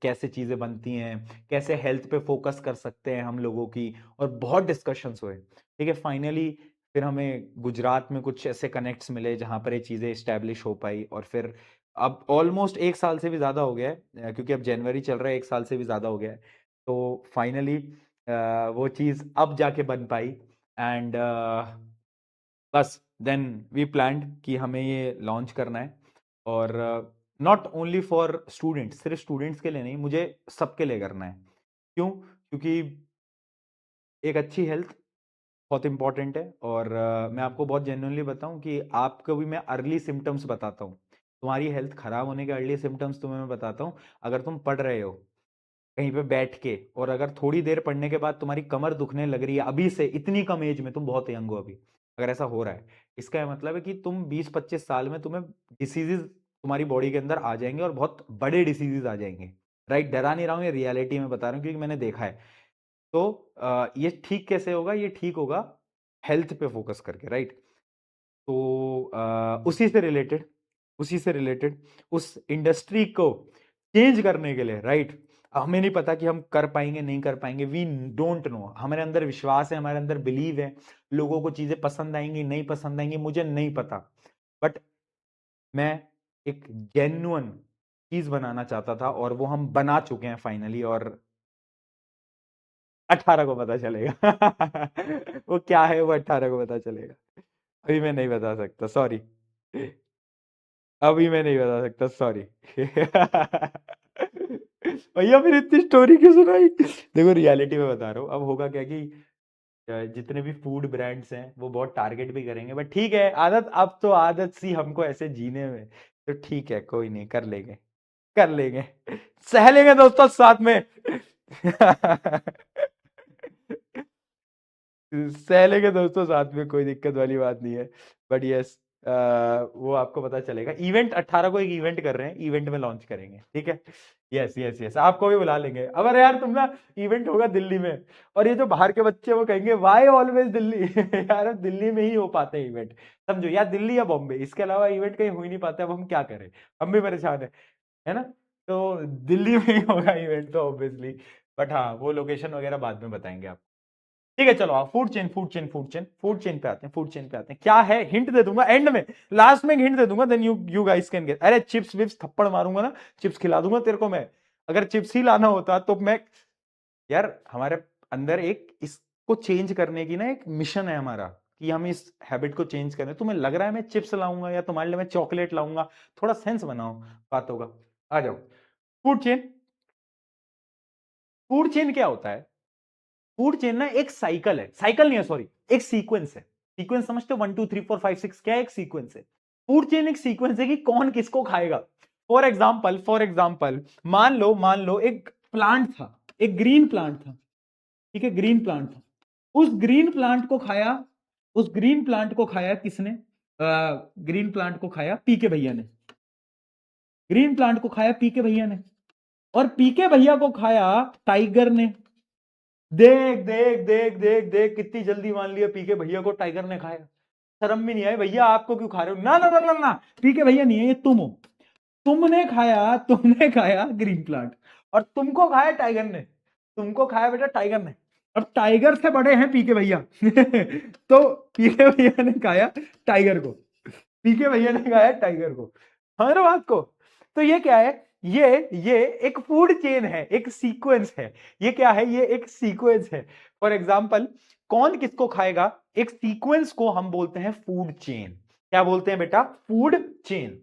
कैसे चीजें बनती हैं, कैसे हेल्थ पे फोकस कर सकते हैं हम लोगों की, और बहुत डिस्कशंस हुए, ठीक है। फाइनली फिर हमें गुजरात में कुछ ऐसे कनेक्ट्स मिले जहां पर ये चीजें इस्टेब्लिश हो पाई, और फिर अब ऑलमोस्ट 1 साल से भी ज्यादा हो गया है, क्योंकि अब जनवरी चल रहा है, 1 साल से भी ज्यादा हो गया है। तो फाइनली वो चीज अब जाके बन पाई, एंड बस देन वी प्लान्ड कि हमें ये लॉन्च करना है। और नॉट ओनली फॉर स्टूडेंट्स, सिर्फ स्टूडेंट्स के लिए नहीं, मुझे सबके लिए करना है। क्यों? क्योंकि एक अच्छी हेल्थ बहुत इंपॉर्टेंट है, और मैं आपको बहुत जेन्युइनली बताऊं कि आपको भी मैं अर्ली सिम्टम्स बताता हूँ, तुम्हारी हेल्थ खराब होने के अर्ली सिम्टम्स तुम्हें मैं बताता हूँ। अगर तुम पढ़ रहे हो कहीं पे बैठ के, और अगर थोड़ी देर पढ़ने के बाद तुम्हारी कमर दुखने लग रही है अभी से, इतनी कम एज में, तुम बहुत यंग हो अभी, अगर ऐसा हो रहा है, इसका मतलब है कि तुम 20-25 साल में तुम्हें डिसीजेज तुम्हारी बॉडी के अंदर आ जाएंगे, और बहुत बड़े डिसीजेज आ जाएंगे। राइट, डरा नहीं रहा हूँ, ये रियलिटी में बता रहा हूँ क्योंकि मैंने देखा है। तो ये ठीक कैसे होगा? ये ठीक होगा हेल्थ पे फोकस करके, राइट। तो उसी से रिलेटेड उस इंडस्ट्री को चेंज करने के लिए, राइट, हमें नहीं पता कि हम कर पाएंगे नहीं कर पाएंगे, वी डोंट नो, हमारे अंदर विश्वास है, हमारे अंदर बिलीव है, लोगों को चीजें पसंद आएंगी नहीं पसंद आएंगी मुझे नहीं पता, बट मैं एक जेन्युइन चीज बनाना चाहता था, और वो हम बना चुके हैं फाइनली, और 18 को पता चलेगा। वो क्या है, वो 18 को पता चलेगा। अभी मैं नहीं बता सकता, सॉरी। अभी मैं नहीं बता सकता, सॉरी। भैया फिर इतनी स्टोरी क्यों सुनाई? देखो रियलिटी में बता रहा हूँ, अब होगा क्या कि जितने भी फूड ब्रांड्स हैं वो बहुत टारगेट भी करेंगे, बट ठीक है, आदत, अब तो आदत सी हमको ऐसे जीने में, तो ठीक है, कोई नहीं, कर लेंगे, कर लेंगे, सह लेंगे दोस्तों साथ में। सह लेंगे दोस्तों साथ में, कोई दिक्कत वाली बात नहीं है। बट यस, वो आपको पता चलेगा, इवेंट 18 को एक इवेंट कर रहे हैं, इवेंट में लॉन्च करेंगे, ठीक है। यस यस यस, आपको भी बुला लेंगे। अब अरे यार तुम ना, इवेंट होगा दिल्ली में, और ये जो बाहर के बच्चे वो कहेंगे वाई ऑलवेज दिल्ली। यार अब दिल्ली में ही हो पाते हैं इवेंट, समझो, या दिल्ली या बॉम्बे, इसके अलावा इवेंट कहीं हो ही नहीं पाते, अब हम क्या करें, हम भी परेशान है ना। तो दिल्ली में ही होगा इवेंट तो ऑब्वियसली, बट हाँ वो लोकेशन वगैरह बाद में बताएंगे आप। ठीक है, चलो आप फूड चेन पे आते हैं, फूड चेन पे आते हैं, क्या है, हिंट दे दूंगा एंड में, लास्ट में हिंट दे दूंगा, then you guys can get. अरे चिप्स विप्स थप्पड़ मारूंगा ना, चिप्स खिला दूंगा तेरे को मैं, अगर चिप्स ही लाना होता तो मैं, यार हमारे अंदर एक इसको चेंज करने की ना एक मिशन है हमारा, कि हम इस हैबिट को चेंज करें। तुम्हें लग रहा है मैं चिप्स लाऊंगा या तुम्हारे लिए मैं चॉकलेट लाऊंगा? थोड़ा सेंस बनाओ बातों का, आ जाओ। फूड चेन, फूड चेन क्या होता है? फूड चेन ना एक साइकिल है, साइकिल नहीं है सॉरी, एक सीक्वेंस है। सीक्वेंस समझते हो, 1 2 3 4 5 6, क्या है? एक सीक्वेंस है। फूड चेन एक सीक्वेंस है कि कौन किसको खाएगा। फॉर एग्जाम्पल मान लो एक प्लांट था, एक ग्रीन प्लांट था, ठीक है, ग्रीन प्लांट था। उस ग्रीन प्लांट को खाया, उस ग्रीन प्लांट को खाया किसने? ग्रीन प्लांट को खाया पीके भैया ने, ग्रीन प्लांट को खाया पीके भैया ने, और पीके भैया को खाया टाइगर ने। देख देख देख देख देख, कितनी जल्दी मान लिया पीके भैया को टाइगर ने खाया। शर्म भी नहीं आई भैया, आपको क्यों खा रहे हो? ना ना ना ना ना, पीके भैया नहीं है, ये तुम हो। तुमने खाया ग्रीन प्लांट, और तुमको खाया टाइगर ने, तुमको खाया बेटा टाइगर ने। अब टाइगर से बड़े हैं पीके भैया। तो पीके भैया ने खाया टाइगर को, पीके भैया ने खाया टाइगर को, समझ रहे हो बात को? तो ये क्या है? ये एक फूड चेन है, एक सीक्वेंस है। ये क्या है? ये एक सीक्वेंस है। फॉर एग्जाम्पल, कौन किसको खाएगा, एक सीक्वेंस को हम बोलते हैं फूड चेन। क्या बोलते हैं बेटा? Food chain.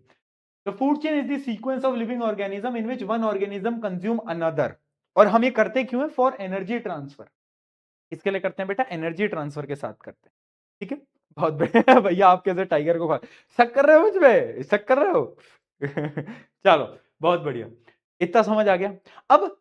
The food chain is the sequence of living organism in which one organism consume another. और हम ये करते क्यों है? For energy transfer. इसके लिए करते हैं बेटा, एनर्जी ट्रांसफर के साथ करते हैं, ठीक है। बहुत बढ़िया। भैया आप कैसे टाइगर को खा, शक कर रहे हो मुझ पे, शक कर रहे हो? चलो, बहुत बढ़िया, इतना समझ आ गया। अब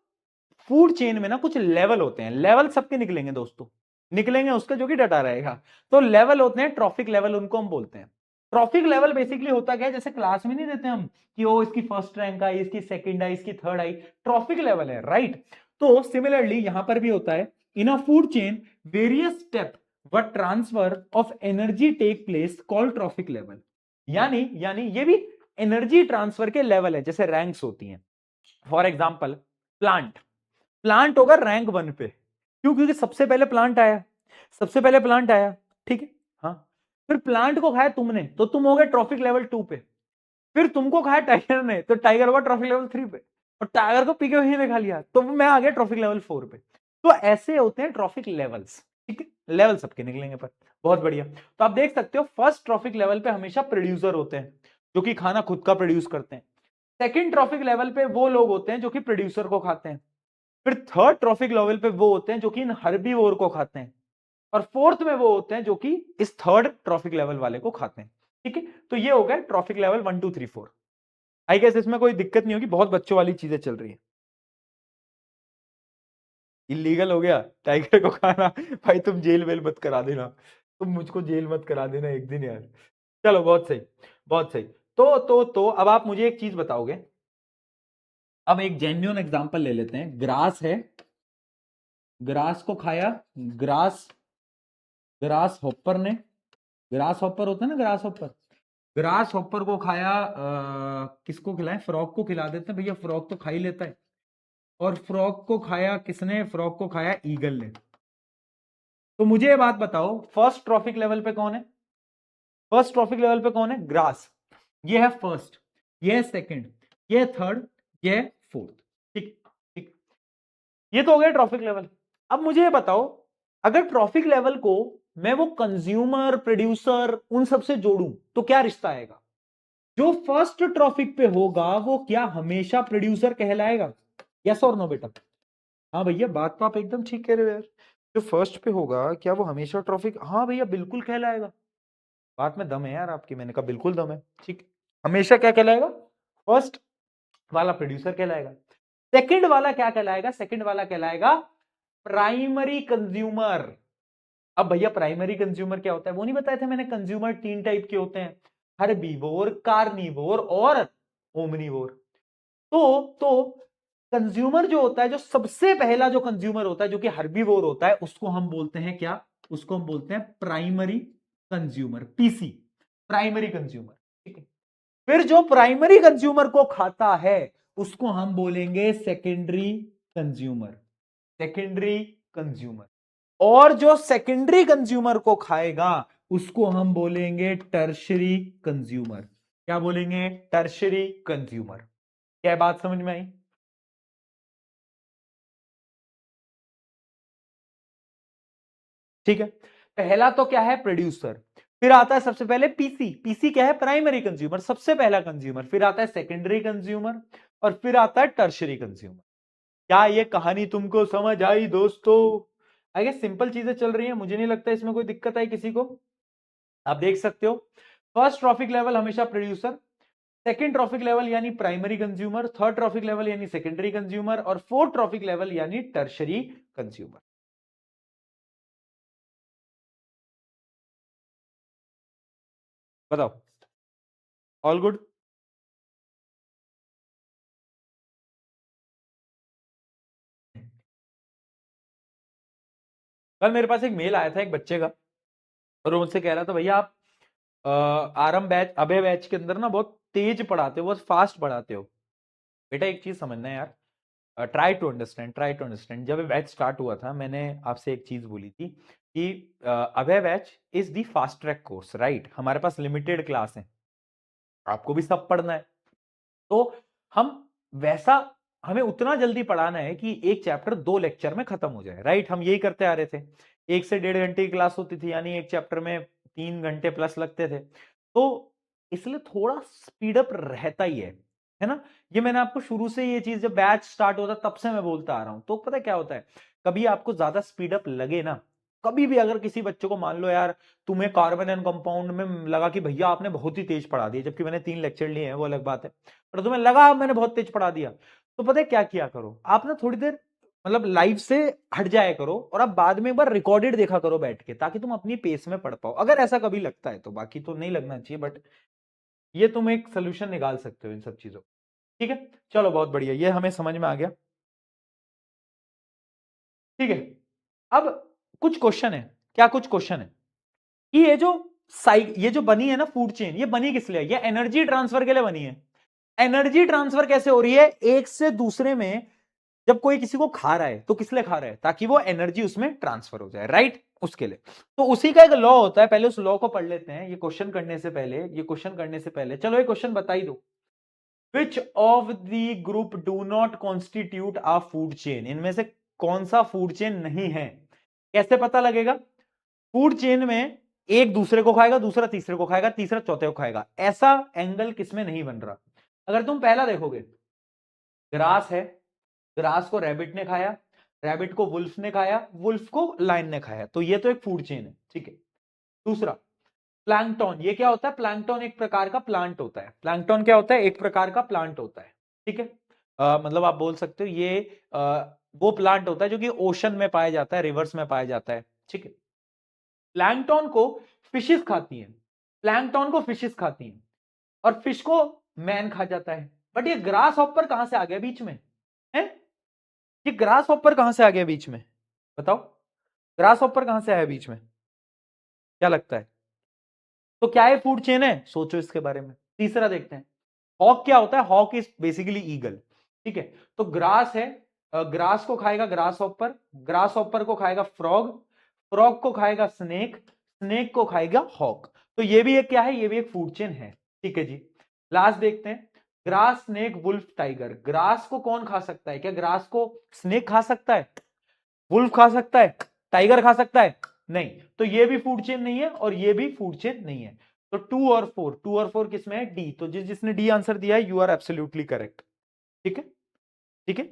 फूड चेन में ना कुछ लेवल होते हैं, लेवल सबके निकलेंगे दोस्तों, निकलेंगे उसका जो कि डटा रहेगा। तो लेवल होते हैं, ट्रॉफिक लेवल उनको हम बोलते हैं। ट्रॉफिक लेवल बेसिकली होता क्या है, जैसे क्लास में नहीं देते हम कि ओ इसकी फर्स्ट रैंक आई, इसकी सेकंड आई, इसकी थर्ड आई, ट्रॉफिक लेवल है, राइट। तो सिमिलरली यहां पर भी होता है, in a food chain various step what transfer of energy take place called trophic level। यानी ये भी एनर्जी ट्रांसफर के लेवल है, जैसे रैंक्स होती हैं। फॉर एग्जांपल, प्लांट, प्लांट होगा रैंक 1 पे, क्यों? क्योंकि सबसे पहले प्लांट आया, सबसे पहले प्लांट आया, ठीक है। हाँ, फिर प्लांट को खाया तुमने, तो तुम हो गए ट्रॉफिक लेवल 2 पे। फिर तुमको खाया टाइगर ने, तो टाइगर हुआ ट्रॉफिक लेवल 3 पे, और टाइगर को पीके वही ने खा लिया, तो मैं आ गया ट्रॉफिक लेवल 4 पे। तो ऐसे होते हैं ट्रॉफिक लेवल्स, ठीक है। लेवल सबके निकलेंगे पर, बहुत बढ़िया। तो आप देख सकते हो, फर्स्ट ट्रॉफिक लेवल पे हमेशा प्रोड्यूसर होते हैं जो कि खाना खुद का प्रोड्यूस करते हैं। सेकंड ट्रॉफिक लेवल पे वो लोग होते हैं जो कि प्रोड्यूसर को खाते हैं। फिर थर्ड ट्रॉफिक लेवल पे वो होते हैं जो कि इन हर्बीवोर को खाते हैं। और फोर्थ में वो होते हैं जो कि इस थर्ड ट्रॉफिक लेवल वाले को खाते हैं, ठीक है। तो ये हो गया ट्रॉफिक लेवल 1 2 3 4। आई गेस इसमें कोई दिक्कत नहीं होगी, बहुत बच्चों वाली चीजें चल रही है। इलीगल हो गया टाइगर को खाना। भाई तुम जेल वेल मत करा देना, तुम मुझको जेल मत करा देना एक दिन यार। चलो बहुत सही, बहुत सही। तो अब आप मुझे एक चीज बताओगे, अब एक जेन्युइन एग्जांपल ले लेते हैं। ग्रास है, ग्रास को खाया, ग्रास ग्रास हॉपर ने, ग्रास हॉपर होता है ना, ग्रास हॉपर, ग्रास हॉपर को खाया। किसको खिलाए? फ्रॉग को खिला देते हैं भैया, फ्रॉग तो खा ही लेता है। और फ्रॉग को खाया किसने? फ्रॉग को खाया ईगल ने। तो मुझे ये बात बताओ, फर्स्ट ट्रॉफिक लेवल पे कौन है? फर्स्ट ट्रॉफिक लेवल पे कौन है? ग्रास। ये है फर्स्ट, ये है सेकंड, ये है थर्ड, ये है फोर्थ। ठीक ठीक, ये तो हो गया ट्रॉफिक लेवल। अब मुझे ये बताओ, अगर ट्रॉफिक लेवल को मैं वो कंज्यूमर प्रोड्यूसर उन सबसे जोड़ूं तो क्या रिश्ता आएगा? जो फर्स्ट ट्रॉफिक पे होगा वो क्या हमेशा प्रोड्यूसर कहलाएगा? यस और नो बेटा? हाँ भैया, बात तो आप एकदम ठीक कह रहे हो यार। जो फर्स्ट पे होगा क्या वो हमेशा ट्रॉफिक? हाँ भैया बिल्कुल कहलाएगा। बात में दम है यार आपकी, मैंने कहा बिल्कुल दम है। ठीक, हमेशा क्या कहलाएगा? फर्स्ट वाला प्रोड्यूसर कहलाएगा। सेकंड वाला क्या कहलाएगा? सेकंड वाला कहलाएगा प्राइमरी कंज्यूमर। अब भैया प्राइमरी कंज्यूमर क्या होता है वो नहीं बताए थे मैंने? कंज्यूमर 3 टाइप के होते हैं, हर्बीवोर, कार्निवोर और ओमनीवोर। तो कंज्यूमर जो होता है, जो सबसे पहला जो कंज्यूमर होता है, जो कि हर्बीवोर होता है, उसको हम बोलते हैं क्या? उसको हम बोलते हैं primary consumer, PC, primary consumer. ठीक है, फिर जो प्राइमरी कंज्यूमर को खाता है उसको हम बोलेंगे सेकेंडरी कंज्यूमर, सेकेंडरी कंज्यूमर। और जो सेकेंडरी कंज्यूमर को खाएगा उसको हम बोलेंगे टर्शरी कंज्यूमर। क्या बोलेंगे? Tertiary consumer. क्या बात समझ में आई? ठीक है, पहला तो क्या है? प्रोड्यूसर। फिर आता है सबसे पहले पीसी। पीसी क्या है? प्राइमरी कंज्यूमर, सबसे पहला कंज्यूमर। फिर आता है सेकेंडरी कंज्यूमर और फिर आता है टर्शरी कंज्यूमर। क्या ये कहानी तुमको समझ आई दोस्तों? आई गेस सिंपल चीजें चल रही हैं, मुझे नहीं लगता इसमें कोई दिक्कत आई किसी को। आप देख सकते हो, फर्स्ट ट्रॉफिक लेवल हमेशा प्रोड्यूसर, सेकंड ट्रॉफिक लेवल यानी primary consumer, third trophic level यानी सेकेंडरी कंज्यूमर और फोर्थ ट्रॉफिक लेवल यानी टर्शरी कंज्यूमर। बताओ, ऑल गुड? कल मेरे पास एक मेल आया था एक बच्चे का, और वो मुझसे कह रहा था भैया आप आरम बैच, अभय बैच के अंदर ना बहुत तेज पढ़ाते हो, बहुत फास्ट पढ़ाते हो। बेटा एक चीज समझना है यार, try to understand, try to understand. जब बैच स्टार्ट हुआ था मैंने आपसे एक चीज बोली थी कि Abhay batch is the fast track course, right? हमारे पास लिमिटेड क्लास है, आपको भी सब पढ़ना है, तो हम वैसा, हमें उतना जल्दी पढ़ाना है कि एक चैप्टर 2 लेक्चर में खत्म हो जाए, राइट? हम यही करते आ रहे थे। 1 से 1.5 घंटे की क्लास होती थी, यानी एक चैप्टर में 3 घंटे प्लस लगते थे। तो इसलिए थोड़ा स्पीड अप रहता ही है ना? ये मैंने आपको शुरू से, ये चीज जब बैच स्टार्ट होता तब से मैं बोलता आ रहा हूं। तो पता क्या होता है, कभी आपको ज्यादा स्पीड अप लगे ना, कभी भी अगर किसी बच्चे को मान लो यार, तुम्हें कार्बन एंड कंपाउंड में लगा कि भैया आपने बहुत ही तेज पढ़ा दिया, जबकि मैंने 3 लेक्चर लिए हैं, वो अलग बात है, पर तुम्हें लगा मैंने बहुत तेज पढ़ा दिया, तो पता है क्या किया करो आप ना, थोड़ी देर मतलब लाइव से हट जाया करो और आप बाद में एक बार रिकॉर्डेड देखा करो बैठ के, ताकि तुम अपनी पेस में पढ़ पाओ, अगर ऐसा कभी लगता है तो। बाकी तो नहीं लगना चाहिए, बट ये तुम एक सोल्यूशन निकाल सकते हो इन सब चीजों। ठीक है, चलो बहुत बढ़िया, ये हमें समझ में आ गया। ठीक है, अब कुछ क्वेश्चन है। क्या कुछ क्वेश्चन है कि ये जो बनी है ना फूड चेन, ये बनी किस लिए? ये एनर्जी ट्रांसफर के लिए बनी है। एनर्जी ट्रांसफर कैसे हो रही है? एक से दूसरे में जब कोई किसी को खा रहा है तो किस लिए खा रहा है? ताकि वो एनर्जी उसमें ट्रांसफर हो जाए, राइट? उसके लिए। तो उसी का एक लॉ होता है, पहले उस लॉ को पढ़ लेते हैं। ये क्वेश्चन करने से पहले, ये क्वेश्चन करने से पहले चलो ये क्वेश्चन बता ही दो। Which of the group do not constitute a food chain? इनमें से कौन सा फूड चेन नहीं है? कैसे पता लगेगा? फूड चेन में एक दूसरे को खाएगा, दूसरा तीसरे को खाएगा, तीसरा चौथे को खाएगा, ऐसा एंगल किसमें नहीं बन रहा। अगर तुम पहला देखोगे, ग्रास है, ग्रास को रैबिट ने खाया, रैबिट को वुल्फ ने खाया, वुल्फ को लायन ने खाया, तो ये तो एक फूड चेन है। ठीक है, दूसरा प्लैंकटन। ये क्या होता है? प्लैंकटन एक प्रकार का प्लांट होता है। प्लैंकटन क्या होता है? एक प्रकार का प्लांट होता है। ठीक है, मतलब आप बोल सकते हो ये वो प्लांट होता है जो कि ओशन में पाया जाता है, रिवर्स में पाया जाता है, ठीक है। प्लैंकटन को फिशेस खाती हैं, प्लैंकटन को फिशेस खाती हैं, और फिश को मैन खा जाता है। बट ये ग्रास हॉपर कहां से आ गया बीच में है? ये ग्रास हॉपर कहां से आ गया बीच में, बताओ, ग्रास हॉपर कहां से आया बीच में, क्या लगता है? तो क्या ये फूड चेन है, सोचो इसके बारे में। तीसरा देखते हैं, हॉक क्या होता है? हॉक इज बेसिकली ईगल, ठीक है। तो ग्रास है, ग्रास को खाएगा ग्रास हॉपर, ग्रास हॉपर को खाएगा फ्रॉग, फ्रॉग को खाएगा स्नेक, स्नेक को खाएगा हॉक। तो ये भी एक क्या है, ये भी एक फूड चेन है, ठीक है जी। लास्ट देखते हैं, grass, snake, wolf, tiger. Grass को कौन खा सकता है? क्या ग्रास को स्नेक खा सकता है, वुल्फ खा सकता है, टाइगर खा सकता है? नहीं। तो ये भी फूड चेन नहीं है और ये भी फूड चेन नहीं है। तो 2 और 4 किसमें है? डी। तो जिसने डी आंसर दिया है, यू आर एब्सोल्युटली करेक्ट, ठीक है, ठीक है।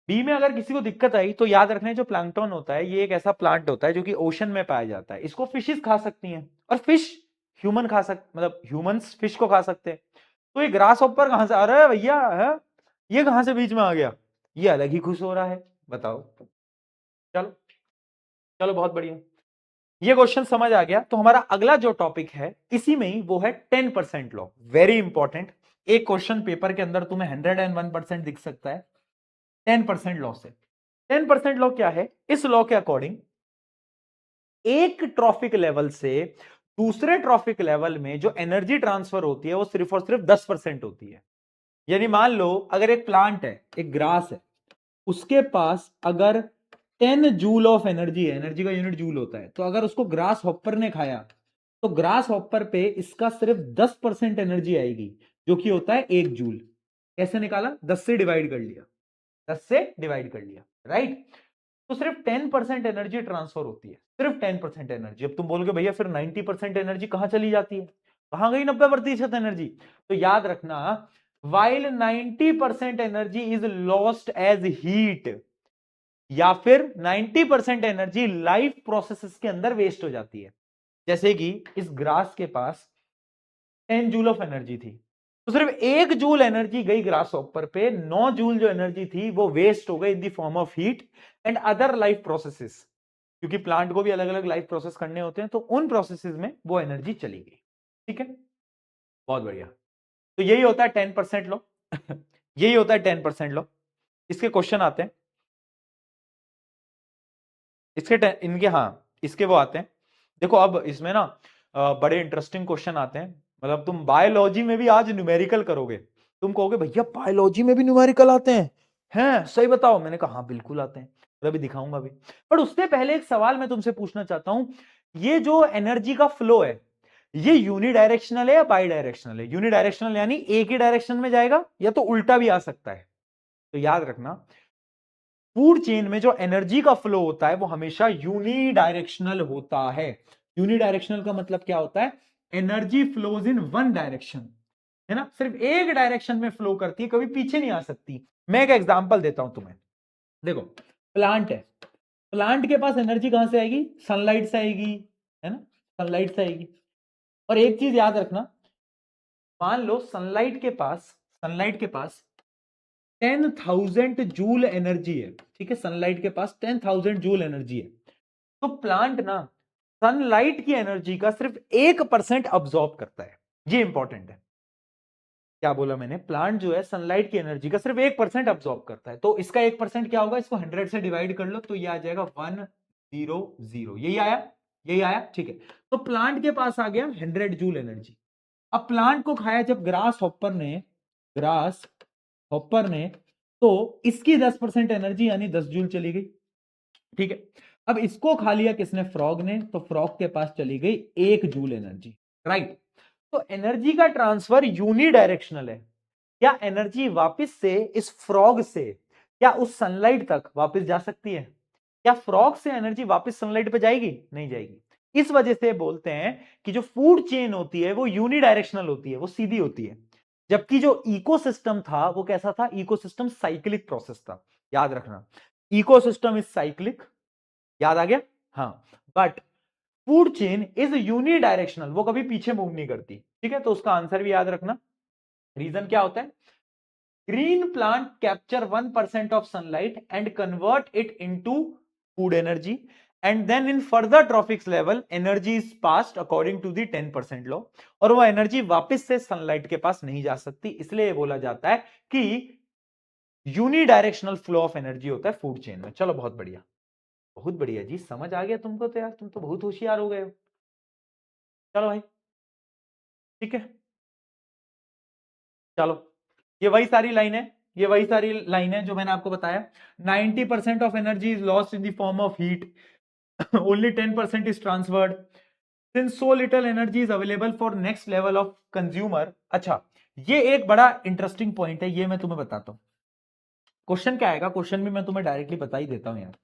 बी में अगर किसी को दिक्कत आई तो याद रखना है, जो प्लैंकटन होता है ये एक ऐसा प्लांट होता है जो कि ओशन में पाया जाता है। इसको फिशेस खा सकती हैं, और फिश ह्यूमन खा सक मतलब ह्यूमंस फिश को खा सकते हैं। तो ये ग्रास हॉपर कहां से, अरे भैया है, ये कहां से बीच में आ गया? ये अलग ही खुश हो रहा है, बताओ। चलो, चलो बहुत बढ़िया, ये क्वेश्चन समझ आ गया। तो हमारा अगला जो टॉपिक है इसी में ही, वो है 10% लॉ। वेरी इंपॉर्टेंट, एक क्वेश्चन पेपर के अंदर तुम्हें 101% दिख सकता है 10% लॉ से। 10% लॉ क्या है? इस लॉ के अकॉर्डिंग एक ट्रॉफिक लेवल से दूसरे ट्रॉफिक लेवल में जो एनर्जी ट्रांसफर होती है वो सिर्फ और सिर्फ 10% होती है। यानी मान लो अगर एक प्लांट है, एक ग्रास है, उसके पास अगर 10 जूल ऑफ एनर्जी है, एनर्जी का यूनिट जूल होता है, तो अगर उसको ग्रास हॉपर ने खाया तो ग्रास हॉपर पे इसका सिर्फ 10% एनर्जी आएगी, जो कि होता है 1 जूल। कैसे निकाला? 10 से डिवाइड कर लिया, 10 से डिवाइड कर लिया, राइट। तो सिर्फ 10% एनर्जी ट्रांसफर होती है, सिर्फ 10% एनर्जी। अब तुम बोलोगे भैया फिर 90% एनर्जी कहां चली जाती है, कहां गई 90% एनर्जी? तो याद रखना, while 90% energy is lost as heat, या फिर 90% एनर्जी लाइफ प्रोसेसेस के अंदर वेस्ट हो जाती है। जैसे कि इस ग्रास के पास 10 जूल ऑफ एनर्जी थी, तो सिर्फ 1 जूल एनर्जी गई ग्रास हॉपर पे, 9 जूल जो एनर्जी थी वो वेस्ट हो गई in the form of heat and other life processes, क्योंकि प्लांट को भी अलग अलग लाइफ प्रोसेस करने होते हैं, तो उन प्रोसेसेस में वो एनर्जी चली गई, ठीक है। बहुत बढ़िया, तो यही होता है 10% लो यही होता है 10% लो। इसके क्वेश्चन आते हैं, इनके, हाँ इसके वो आते हैं। देखो अब इसमें ना बड़े इंटरेस्टिंग क्वेश्चन आते हैं। मतलब तुम बायोलॉजी में भी आज न्यूमेरिकल करोगे, तुम कहोगे भैया बायोलॉजी में भी न्यूमेरिकल आते हैं सही बताओ? मैंने कहा हाँ बिल्कुल आते हैं, और अभी दिखाऊंगा भी। पर उससे पहले एक सवाल मैं तुमसे पूछना चाहता हूं, ये जो एनर्जी का फ्लो है ये यूनिडायरेक्शनल है या बाई डायरेक्शनल है? यूनिडायरेक्शनल यानी एक ही डायरेक्शन में जाएगा, या तो उल्टा भी आ सकता है। तो याद रखना, फूड चेन में जो एनर्जी का फ्लो होता है वो हमेशा यूनिडायरेक्शनल होता है। यूनिडायरेक्शनल का मतलब क्या होता है? Energy flows in one direction, है ना, सिर्फ एक डायरेक्शन में फ्लो करती है, कभी पीछे नहीं आ सकती। मैं एक एग्जांपल देता हूं तुम्हें, देखो प्लांट है, प्लांट के पास एनर्जी कहां से आएगी? सनलाइट से आएगी, है ना, सनलाइट से आएगी। और एक चीज याद रखना, मान लो सनलाइट के पास 10,000 जूल एनर्जी है, ठीक है, सनलाइट के पास 10,000 जूल एनर्जी है। तो प्लांट ना सनलाइट की एनर्जी का सिर्फ 1% अब्सॉर्ब करता है। ये इंपॉर्टेंट है, क्या बोला मैंने? प्लांट जो है सनलाइट की एनर्जी का सिर्फ 1% अब्सॉर्ब करता है। तो इसका 1% क्या होगा? इसको 100 से डिवाइड कर लो तो ये आ जाएगा 100, यही आया, यही आया, ठीक है। तो प्लांट के पास आ गया 100 जूल एनर्जी। अब प्लांट को खाया जब ग्रास हॉपर ने, तो इसकी 10% एनर्जी यानी 10 जूल चली गई, ठीक है। अब इसको खा लिया किसने? फ्रॉग ने, तो फ्रॉग के पास चली गई 1 जूल एनर्जी, राइट। तो एनर्जी का ट्रांसफर यूनिडायरेक्शनल है। क्या एनर्जी वापस से इस फ्रॉग से क्या उस सनलाइट तक वापस जा सकती है? क्या फ्रॉग से एनर्जी वापस सनलाइट पे जाएगी? नहीं जाएगी। इस वजह से बोलते हैं कि जो फूड चेन होती है वो यूनिडायरेक्शनल होती है, वो सीधी होती है। जबकि जो इकोसिस्टम था वो कैसा था? इकोसिस्टम साइक्लिक प्रोसेस था, याद रखना, इकोसिस्टम इज साइक्लिक, याद आ गया? हाँ, but food chain is unidirectional, वो कभी पीछे मूव नहीं करती, ठीक है। तो उसका आंसर भी याद रखना। रीजन क्या होता है? green plant capture 1% of sunlight and convert it into food energy, and then in further trophic level energy is passed according to the 10% law, और वो एनर्जी वापस से सनलाइट के पास नहीं जा सकती, इसलिए बोला जाता है कि यूनिडायरेक्शनल फ्लो ऑफ एनर्जी होता है फूड चेन में। चलो बहुत बढ़िया, बहुत बढ़िया जी, समझ आ गया तुमको तो यार, तुम तो बहुत होशियार हो गए हो। चलो भाई ठीक है, चलो ये वही सारी लाइन है, ये वही सारी लाइन है जो मैंने आपको बताया। 90% of energy is lost in the form of heat, only 10% is transferred, since so little energy is available for next level of consumer. अच्छा, ये एक बड़ा इंटरेस्टिंग पॉइंट है, ये मैं तुम्हें बताता हूं। क्वेश्चन क्या आएगा, क्वेश्चन भी मैं तुम्हें डायरेक्टली बता ही देता हूं यार।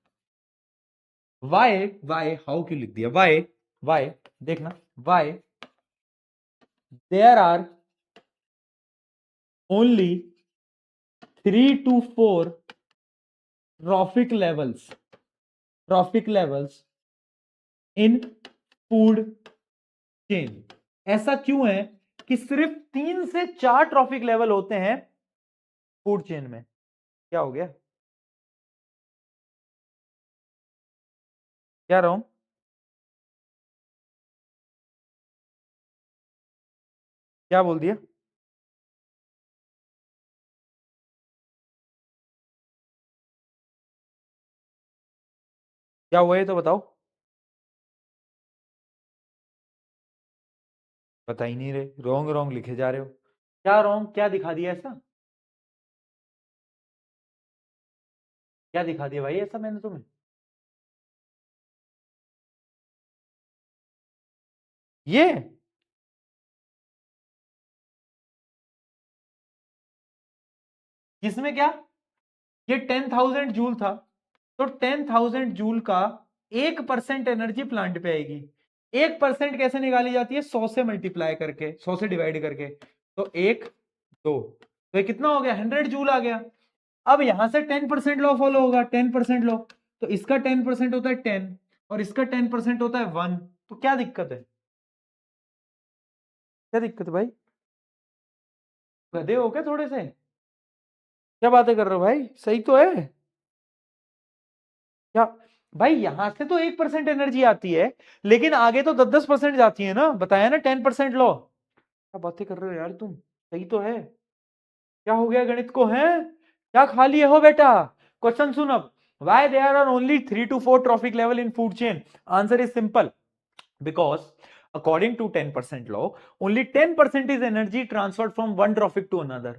वाई हाउ क्यों लिख दिया, वाई देखना, why there are only 3 to 4 trophic levels in food chain. ऐसा क्यों है कि सिर्फ 3 से 4 ट्रॉफिक लेवल होते हैं फूड चेन में? क्या हो गया, क्या रहा, क्या बोल दिया? क्या हुआ ये तो बताओ, बता ही नहीं रहे, रॉन्ग रॉन्ग लिखे जा रहे हो। क्या रॉन्ग, क्या दिखा दिया ऐसा, क्या दिखा दिया भाई ऐसा मैंने तुम्हें? ये किसमें क्या, ये 10,000 जूल था, तो 10,000 जूल का 1% एनर्जी प्लांट पे आएगी। 1% कैसे निकाली जाती है, 100 से मल्टीप्लाई करके, 100 से डिवाइड करके, तो 1 2, तो ये कितना हो गया, 100 जूल आ गया। अब यहां से 10% लॉ फॉलो होगा, 10% लॉ, तो इसका 10% होता है 10 और इसका 10% होता है 1, तो क्या दिक्कत है, क्या दिक्कत है भाई, गधे हो क्या थोड़े से, क्या बातें कर रहे हो भाई, सही तो है क्या? भाई यहां से तो 1% एनर्जी आती है, लेकिन आगे तो 10-10% जाती है ना, बताया ना 10% लो, क्या बातें कर रहे हो यार तुम, सही तो है, क्या हो गया गणित को है, क्या खा लिए हो बेटा? क्वेश्चन सुन अब, why there are only 3 to 4 trophic level in food chain? Answer is simple, because according to 10% law only 10% is energy transferred from one trophic to another।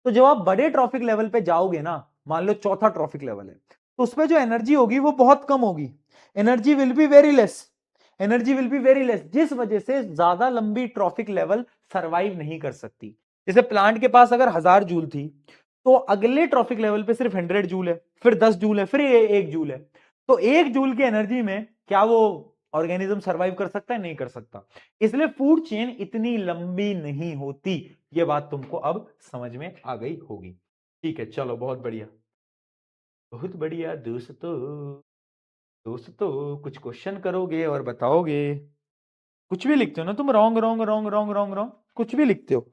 तो जब आप बड़े ट्रॉफिक लेवल पे जाओगे ना, मान लो चौथा ट्रॉफिक लेवल है, तो उसमें जो एनर्जी होगी वो बहुत कम होगी, energy will be very less, energy will be very less, जिस वजह से ज्यादा लंबी ट्रॉफिक लेवल सरवाइव नहीं कर सकती। जैसे प्लांट के पास अगर 1000 जूल थी, तो अगले ट्रॉफिक लेवल पे सिर्फ 100 जूल है, फिर 10 जूल है, फिर 1 जूल है, तो 1 जूल की एनर्जी में क्या वो ऑर्गेनिज्म सरवाइव कर सकता है, नहीं कर सकता, इसलिए फूड चेन इतनी लंबी नहीं होती। ये बात तुमको अब समझ में आ गई होगी, ठीक है, चलो बहुत बढ़िया, बहुत बढ़िया दोस्तों, दोस्तों कुछ क्वेश्चन करोगे और बताओगे, कुछ भी लिखते हो ना तुम, wrong wrong wrong wrong wrong wrong, कुछ भी लिखते हो।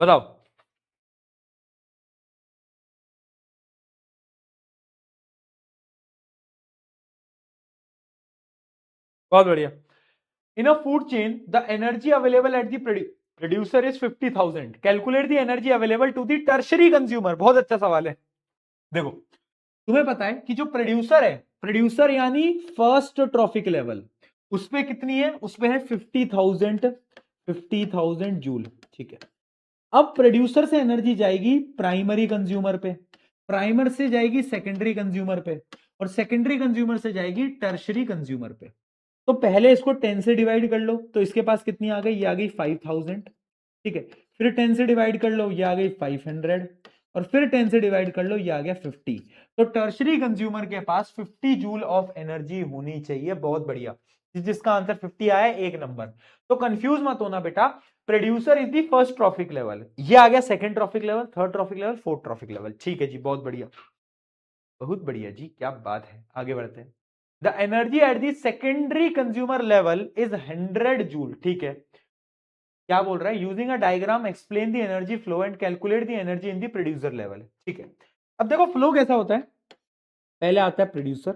बताओ, बहुत बढ़िया। In a food chain, the energy available at the producer is 50,000. Calculate the energy available to the tertiary consumer। बहुत अच्छा सवाल है। देखो, तुम्हें पता है कि जो प्रोड्यूसर है, प्रोड्यूसर यानी फर्स्ट ट्रॉफिक लेवल, उस पे कितनी है, उस पे है 50,000 जूल, ठीक है। अब प्रोड्यूसर से एनर्जी जाएगी प्राइमरी कंज्यूमर पे, प्राइमर से जाएगी सेकेंडरी कंज्यूमर पे, और सेकेंडरी कंज्यूमर से जाएगी टर्शरी कंज्यूमर पे। तो पहले इसको 10 से डिवाइड कर लो, तो इसके पास कितनी आ गई, ये आ गई 5000, ठीक है। फिर 10 से डिवाइड कर लो, ये आ गई 500, और फिर 10 से डिवाइड कर लो, ये आ गया 50। तो टर्शरी कंज्यूमर के पास 50 जूल ऑफ एनर्जी होनी चाहिए। बहुत बढ़िया, जिसका आंसर 50 आया, एक नंबर। तो कंफ्यूज मत होना बेटा, producer is the first trophic level, ये आ गया second trophic level, third trophic level, fourth trophic level. ठीक है जी, बहुत बढ़िया, बहुत बढ़िया जी, क्या बात है। आगे बढ़ते हैं। The energy at the secondary consumer level is 100 joule. ठीक है, क्या बोल रहा है, using a diagram explain the energy flow and calculate the energy in the producer level. ठीक है, अब देखो फ्लो कैसा होता है। पहले आता है प्रोड्यूसर,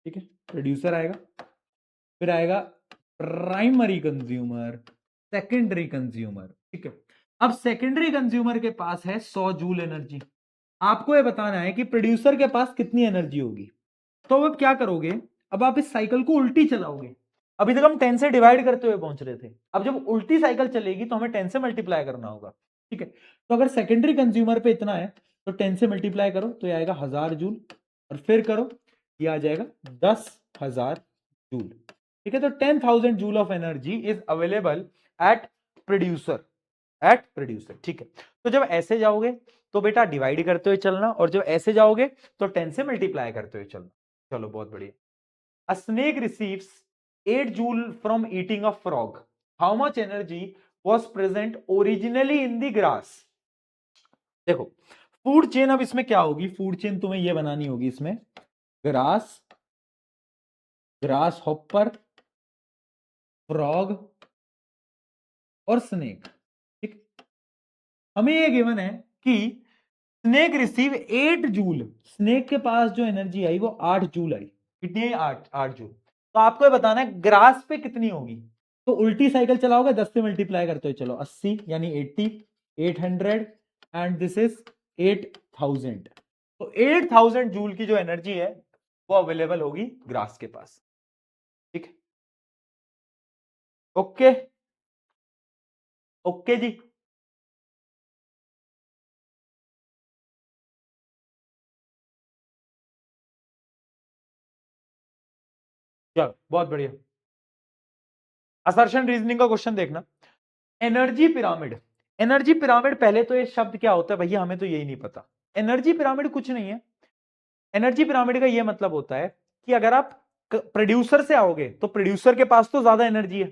ठीक है, प्रोड्यूसर आएगा, फिर आएगा प्राइमरी कंज्यूमर, सेकेंडरी कंज्यूमर। ठीक है, अब सेकेंडरी कंज्यूमर के पास है 100 जूल एनर्जी। आपको यह बताना है कि प्रोड्यूसर के पास कितनी एनर्जी होगी। तो अब क्या करोगे, अब आप इस साइकिल को उल्टी चलाओगे। अभी तक हम 10 से डिवाइड करते हुए पहुंच रहे थे, अब जब उल्टी साइकिल चलेगी तो हमें 10 से मल्टीप्लाई करना होगा। ठीक है, तो अगर सेकेंडरी कंज्यूमर पे इतना है तो 10 से मल्टीप्लाई करो तो ये आएगा 1000 जूल, और फिर करो ये आ जाएगा 10,000 जूल। ठीक है, तो 10,000 joule of energy is available at producer, at producer. ठीक है, तो जब ऐसे जाओगे तो बेटा डिवाइड करते हुए चलना, और जब ऐसे जाओगे तो 10 से मल्टीप्लाई करते हुए चलना। चलो बहुत बढ़िया। A snake receives 8 joule from eating a frog. How much energy was present originally in the grass? देखो फूड चेन, अब इसमें क्या होगी, फूड चेन तुम्हें ये बनानी होगी इसमें, ग्रास, ग्रास हॉपर, फ्रॉग और स्नेक। ठीक, हमें ये गिवन है कि स्नेक रिसीव 8 जूल, स्नेक के पास जो एनर्जी आई वो 8 जूल आई। कितनी आई, 8 जूल। तो आपको ये बताना है ग्रास पे कितनी होगी। तो उल्टी साइकिल चलाओगे, 10 से मल्टीप्लाई करते हुए चलो, 80 यानी 80, 800 एंड दिस इज 8000। तो 8000 जूल की जो एनर्जी है वो अवेलेबल होगी ग्रास के पास। ठीक है, ओके, ओके जी। चलो बहुत बढ़िया, असर्शन रीजनिंग का क्वेश्चन देखना। एनर्जी पिरामिड, एनर्जी पिरामिड, पहले तो ये शब्द क्या होता है भैया, हमें तो यही नहीं पता। एनर्जी पिरामिड कुछ नहीं है। एनर्जी पिरामिड का ये मतलब होता है कि अगर आप प्रोड्यूसर से आओगे तो प्रोड्यूसर के पास तो ज्यादा एनर्जी है,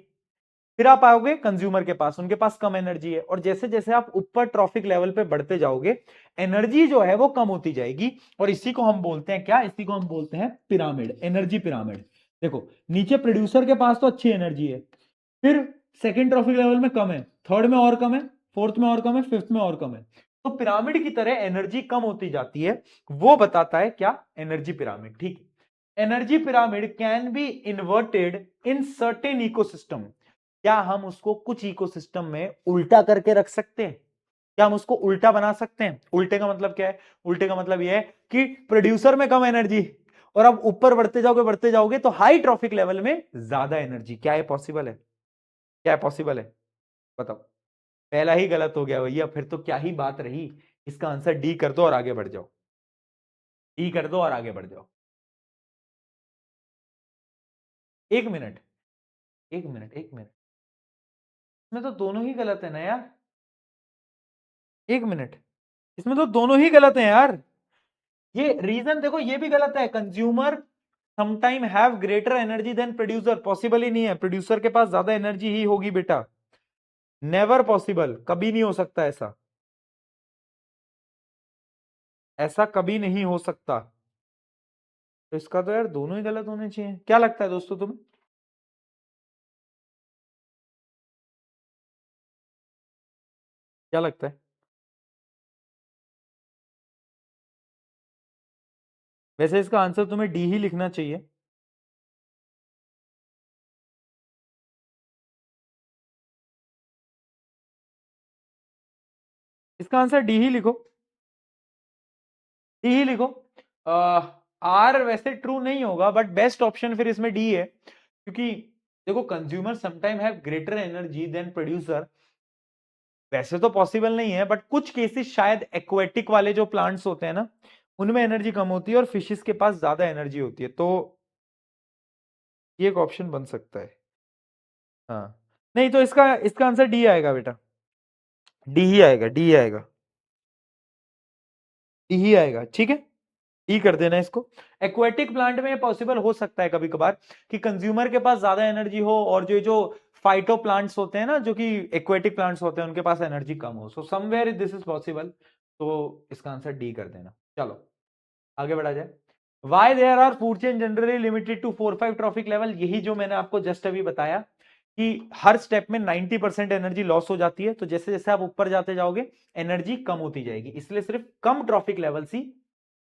फिर आप आओगे कंज्यूमर के पास, उनके पास कम एनर्जी है, और जैसे जैसे आप ऊपर ट्रॉफिक लेवल पे बढ़ते जाओगे एनर्जी जो है वो कम होती जाएगी, और इसी को हम बोलते हैं क्या, इसी को हम बोलते हैं पिरामिड, एनर्जी पिरामिड। देखो नीचे प्रोड्यूसर के पास तो अच्छी एनर्जी है, फिर सेकेंड ट्रॉफिक लेवल में कम है, थर्ड में और कम है, फोर्थ में और कम है, फिफ्थ में और कम है। तो पिरामिड की तरह एनर्जी कम होती जाती है, वो बताता है क्या, एनर्जी पिरामिड। ठीक, energy pyramid can be inverted in certain ecosystem. क्या हम उसको कुछ इकोसिस्टम में उल्टा करके रख सकते हैं, क्या हम उसको उल्टा बना सकते हैं। उल्टे का मतलब क्या है, उल्टे का मतलब यह है कि प्रोड्यूसर में कम एनर्जी और अब ऊपर बढ़ते जाओगे तो हाई ट्रॉफिक लेवल में ज्यादा एनर्जी। क्या है पॉसिबल है, क्या है पॉसिबल है, बताओ। पहला ही गलत हो गया भैया, फिर तो क्या ही बात रही। इसका आंसर डी कर दो और आगे बढ़ जाओ, डी कर दो और आगे बढ़ जाओ। एक मिनट, एक मिनट, एक मिनट, इसमें तो दोनों ही गलत है ना यार। एक मिनट, इसमें तो दोनों ही गलत है यार। ये रीजन देखो, ये भी गलत है, consumer sometime have greater energy than producer, possible ही नहीं है, प्रोड्यूसर के पास ज्यादा एनर्जी ही होगी बेटा, नेवर पॉसिबल, कभी नहीं हो सकता ऐसा, ऐसा कभी नहीं हो सकता। तो इसका तो यार दोनों ही गलत होने चाहिए। क्या लगता है दोस्तों तुम्हें, क्या लगता है। वैसे इसका आंसर तुम्हें डी ही लिखना चाहिए। इसका आंसर डी ही लिखो, डी ही लिखो। आर वैसे ट्रू नहीं होगा, बट बेस्ट ऑप्शन फिर इसमें डी है, क्योंकि देखो consumer sometime have greater energy than producer, वैसे तो पॉसिबल नहीं है, बट कुछ केसेस शायद एक्वेटिक वाले जो प्लांट्स होते हैं ना उनमें एनर्जी कम होती है और फिशेस के पास ज्यादा एनर्जी होती है, तो ये एक ऑप्शन बन सकता है। हाँ, नहीं तो इसका इसका आंसर डी आएगा बेटा, डी ही आएगा, डी आएगा। ही आएगा, ठीक है, ई कर देना इसको। एक्वेटिक प्लांट में पॉसिबल हो सकता है कभी कभार कि कंज्यूमर के पास ज्यादा एनर्जी हो और जो जो फाइटो प्लांट्स होते हैं ना, जो कि एक्वेटिक प्लांट्स होते हैं, उनके पास एनर्जी कम हो। So somewhere this is possible, तो इसका आंसर डी कर देना। चलो आगे बढ़ा जाए। Why there are food chain generally limited to 4-5 trophic level, यही जो मैंने आपको जस्ट अभी बताया कि हर स्टेप में 90% एनर्जी लॉस हो जाती है, तो जैसे जैसे आप ऊपर जाते जाओगे एनर्जी कम होती जाएगी, इसलिए सिर्फ कम ट्रॉफिक लेवल ही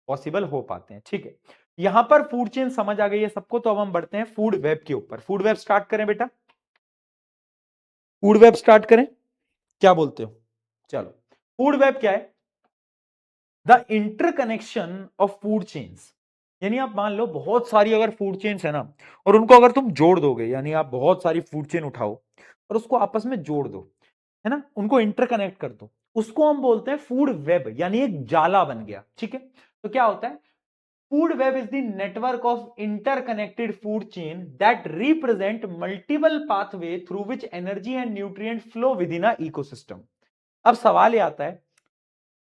पॉसिबल हो पाते हैं, ठीक है। यहां पर फूड चेन समझ आ गई है सबको, तो अब हम बढ़ते हैं फूड वेब के ऊपर। फूड वेब स्टार्ट करें बेटा, फूड वेब स्टार्ट करें, क्या बोलते हो? चलो, फूड वेब क्या है? The interconnection of food chains, यानी आप मान लो बहुत सारी अगर फूड चेन्स है ना, और उनको अगर तुम जोड़ दोगे, यानी आप बहुत सारी फूड चेन उठाओ और उसको आपस में जोड़ दो, है ना, उनको इंटरकनेक्ट कर दो, उसको हम बोलते हैं फूड वेब, यानी एक जाला बन गया, ठीक है। तो क्या होता है? Food web is the network of interconnected food chain that represent multiple pathway through which energy and nutrient flow within a ecosystem. अब सवाल ये आता है,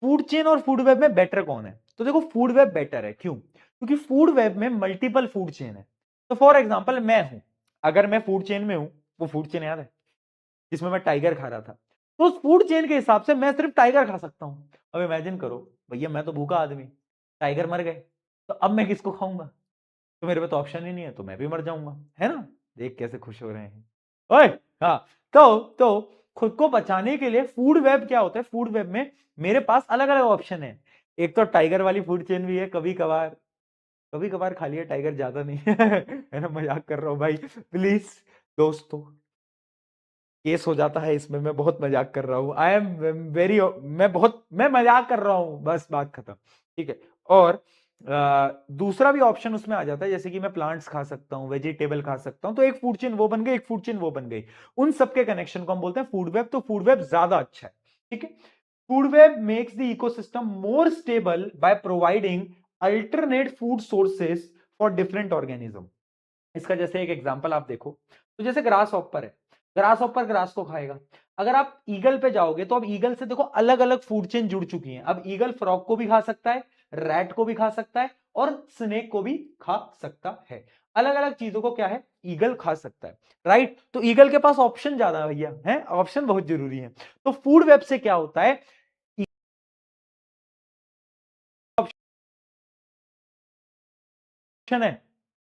फूड चेन और फूड वेब में बेटर कौन है? तो देखो फूड वेब बेटर है, क्यों? क्योंकि फूड वेब में मल्टीपल फूड चेन है। तो फॉर एग्जांपल मैं हूं, अगर मैं फूड चेन में हूं, वो फूड चेन याद है जिसमें मैं टाइगर खा रहा था, तो उस फूड चेन के हिसाब से मैं सिर्फ टाइगर खा सकता हूं। अब इमेजिन करो भैया, मैं तो भूखा आदमी, टाइगर मर गए, तो अब मैं किसको खाऊंगा? तो मेरे पे तो ऑप्शन ही नहीं है, तो मैं भी मर जाऊंगा, है ना। देख कैसे खुश हो रहे हैं। ओए, हाँ, तो खुद को बचाने के लिए फूड वेब क्या होता है? फूड वेब में मेरे पास अलग अलग ऑप्शन है। एक तो टाइगर वाली फूड चेन भी है, कभी कभार, कभी कभार खा लिया टाइगर, ज्यादा नहीं है ना, मजाक कर रहा हूं भाई, प्लीज दोस्तों, केस हो जाता है इसमें, मैं बहुत मजाक कर रहा हूं, आई एम वेरी, मैं मजाक कर रहा हूं, बस बात खत्म, ठीक है। और दूसरा भी ऑप्शन उसमें आ जाता है, जैसे कि मैं प्लांट्स खा सकता हूं, वेजिटेबल खा सकता हूं, तो एक फूड चेन वो बन गई, एक फूड चेन वो बन गई, उन सबके कनेक्शन को हम बोलते हैं फूड वेब। तो फूड वेब ज्यादा अच्छा है, ठीक है। Food web makes the ecosystem more stable by providing alternate food sources for different organism. इसका जैसे एक एग्जांपल आप देखो, तो जैसे ग्रास हॉपर है, ग्रास हॉपर ग्रास को खाएगा। अगर आप ईगल पे जाओगे तो अब ईगल से देखो अलग अलग फूड चेन जुड़ चुकी हैं। अब ईगल फ्रॉग को भी खा सकता है, रैट को भी खा सकता है, और स्नेक को भी खा सकता है। अलग अलग चीजों को क्या है, ईगल खा सकता है, राइट। तो ईगल के पास ऑप्शन ज्यादा है भैया, है, ऑप्शन बहुत जरूरी है। तो फूड वेब से क्या होता है, ऑप्शन है,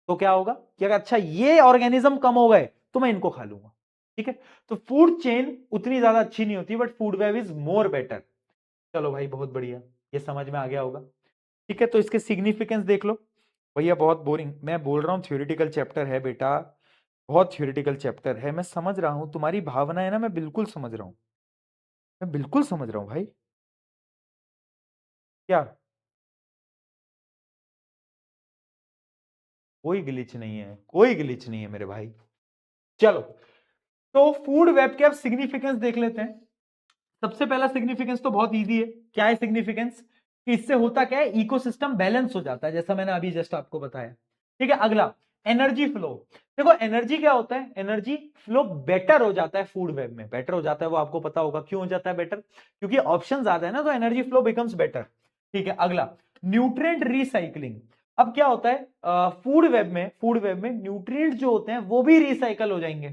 तो क्या होगा कि अगर अच्छा ये ऑर्गेनिज्म कम हो गए तो मैं इनको खा लूंगा, ठीक है। तो फूड चेन उतनी ज्यादा अच्छी नहीं होती, but food web is more better. चलो भाई बहुत बढ़िया, ये समझ में आ गया होगा, ठीक है। तो इसके सिग्निफिकेंस देख लो भैया, बहुत बोरिंग मैं बोल रहा हूँ, थ्योरेटिकल चैप्टर है बेटा, बहुत थ्योरेटिकल चैप्टर है, मैं समझ रहा हूं तुम्हारी भावना है ना, मैं बिल्कुल समझ रहा हूं, मैं बिल्कुल समझ रहा हूं भाई। क्या? कोई ग्लिच नहीं है, कोई ग्लिच नहीं है मेरे भाई। चलो, तो फूड वेब के अब सिग्निफिकेंस देख लेते हैं। सबसे पहला सिग्निफिकेंस तो बहुत इजी है, क्या है सिग्निफिकेंस? कि इससे होता क्या है, इकोसिस्टम बैलेंस हो जाता है, जैसा मैंने अभी जस्ट आपको बताया, ठीक है। अगला, एनर्जी फ्लो। देखो एनर्जी क्या होता है, एनर्जी फ्लो बेटर हो जाता है फूड वेब में, बेटर हो जाता है, वो आपको पता होगा क्यों हो जाता है बेटर, क्योंकि ऑप्शन ज्यादा है ना, तो एनर्जी फ्लो बिकम्स बेटर, ठीक है। अगला, न्यूट्रिएंट रिसाइकलिंग। अब क्या होता है फूड वेब में न्यूट्रिएंट जो होते हैं वो भी रिसाइकल हो जाएंगे।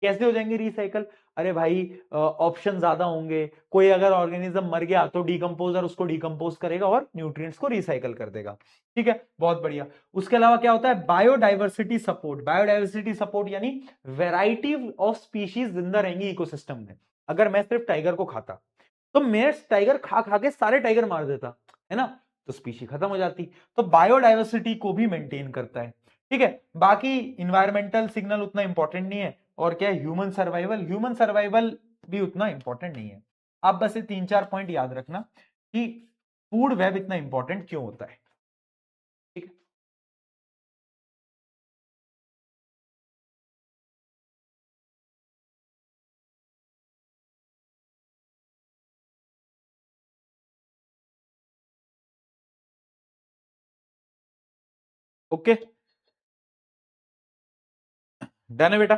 कैसे हो जाएंगे रिसाइकल? अरे भाई, ऑप्शन ज्यादा होंगे, कोई अगर ऑर्गेनिज्म मर गया तो डिकम्पोजर उसको डिकम्पोज करेगा और न्यूट्रिएंट्स को रिसाइकल कर देगा, ठीक है, बहुत बढ़िया। उसके अलावा क्या होता है, बायोडाइवर्सिटी सपोर्ट। बायोडाइवर्सिटी सपोर्ट यानी वेराइटी ऑफ स्पीशीज जिंदा रहेंगी इकोसिस्टम में। अगर मैं सिर्फ टाइगर को खाता, तो मैं टाइगर खा खा के सारे टाइगर मार देता, है ना, तो स्पीशी खत्म हो जाती। तो बायोडाइवर्सिटी को भी मेंटेन करता है, ठीक है। बाकी इन्वायरमेंटल सिग्नल उतना इंपॉर्टेंट नहीं है, और क्या है, ह्यूमन सर्वाइवल भी उतना इंपॉर्टेंट नहीं है। आप बस ये 3-4 पॉइंट याद रखना कि फूड वेब इतना इंपॉर्टेंट क्यों होता है, ठीक है। ओके, डन है बेटा।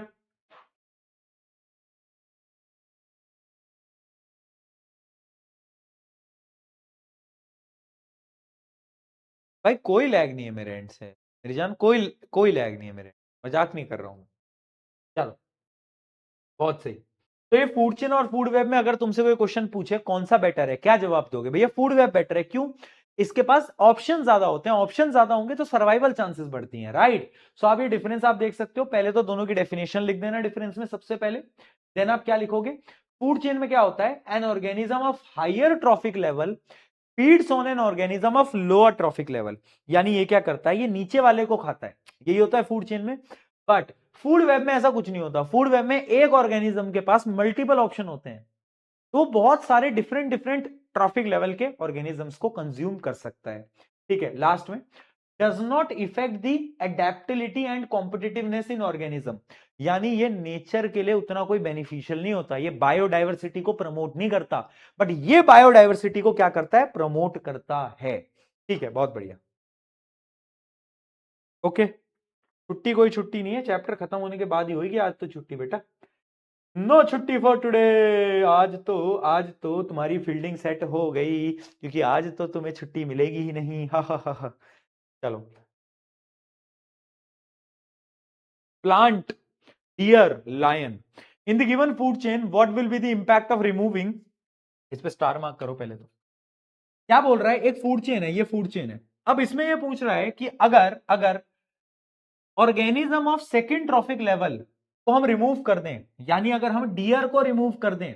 भाई कोई लैग नहीं है मेरे एंड से मेरी जान, कोई लैग नहीं है मेरे, मजाक नहीं कर रहा हूं। चलो बहुत सही। तो ये फूड चेन और फूड वेब में अगर तुमसे कोई क्वेश्चन पूछे कौन सा बेटर है, क्या जवाब दोगे? भैया फूड वेब बेटर है। क्यों? इसके पास ऑप्शन ज्यादा होते हैं, ऑप्शन ज्यादा होंगे तो सर्वाइवल चांसेस बढ़ती हैं, राइट? सो आप ये डिफरेंस आप देख सकते हो। पहले तो दोनों की डेफिनेशन लिख देना डिफरेंस में सबसे पहले, देन आप क्या लिखोगे? फूड चेन में क्या होता है? An organism of higher trophic level feeds on an organism of lower trophic level. यानी ये क्या करता है? ये नीचे वाले को खाता है, यही होता है फूड चेन में। बट फूड वेब में ऐसा कुछ नहीं होता। फूड वेब में एक ऑर्गेनिज्म के पास मल्टीपल ऑप्शन होते हैं, तो बहुत सारे डिफरेंट डिफरेंट ट्रॉफिक लेवल के ऑर्गेनिजम्स को कंज्यूम कर सकता है। ठीक है, लास्ट में does not affect the adaptability and competitiveness in organism. यानी ये नेचर के लिए उतना कोई बेनिफिशियल नहीं होता, ये बायोडाइवर्सिटी को प्रमोट नहीं करता, बट ये बायोडाइवर्सिटी को क्या करता है? प्रमोट करता है। ठीक है, बहुत बढ़िया। ओके, छुट्टी कोई छुट्टी नहीं है, चैप्टर खत्म होने के बाद ही होगी आज तो छुट्टी बेटा। नो छुट्टी फॉर टुडे। आज तो तुम्हारी फील्डिंग सेट हो गई, क्योंकि आज तो तुम्हें छुट्टी मिलेगी ही नहीं। हा हा हा हा। चलो, plant, deer, lion in the given food chain what will be the impact of removing. इस पे स्टार मार्क करो पहले तो। क्या बोल रहा है? एक फूड चेन है, ये फूड चेन है। अब इसमें ये पूछ रहा है कि अगर अगर organism of second trophic level को हम रिमूव कर दें, यानी अगर हम डियर को रिमूव कर दें,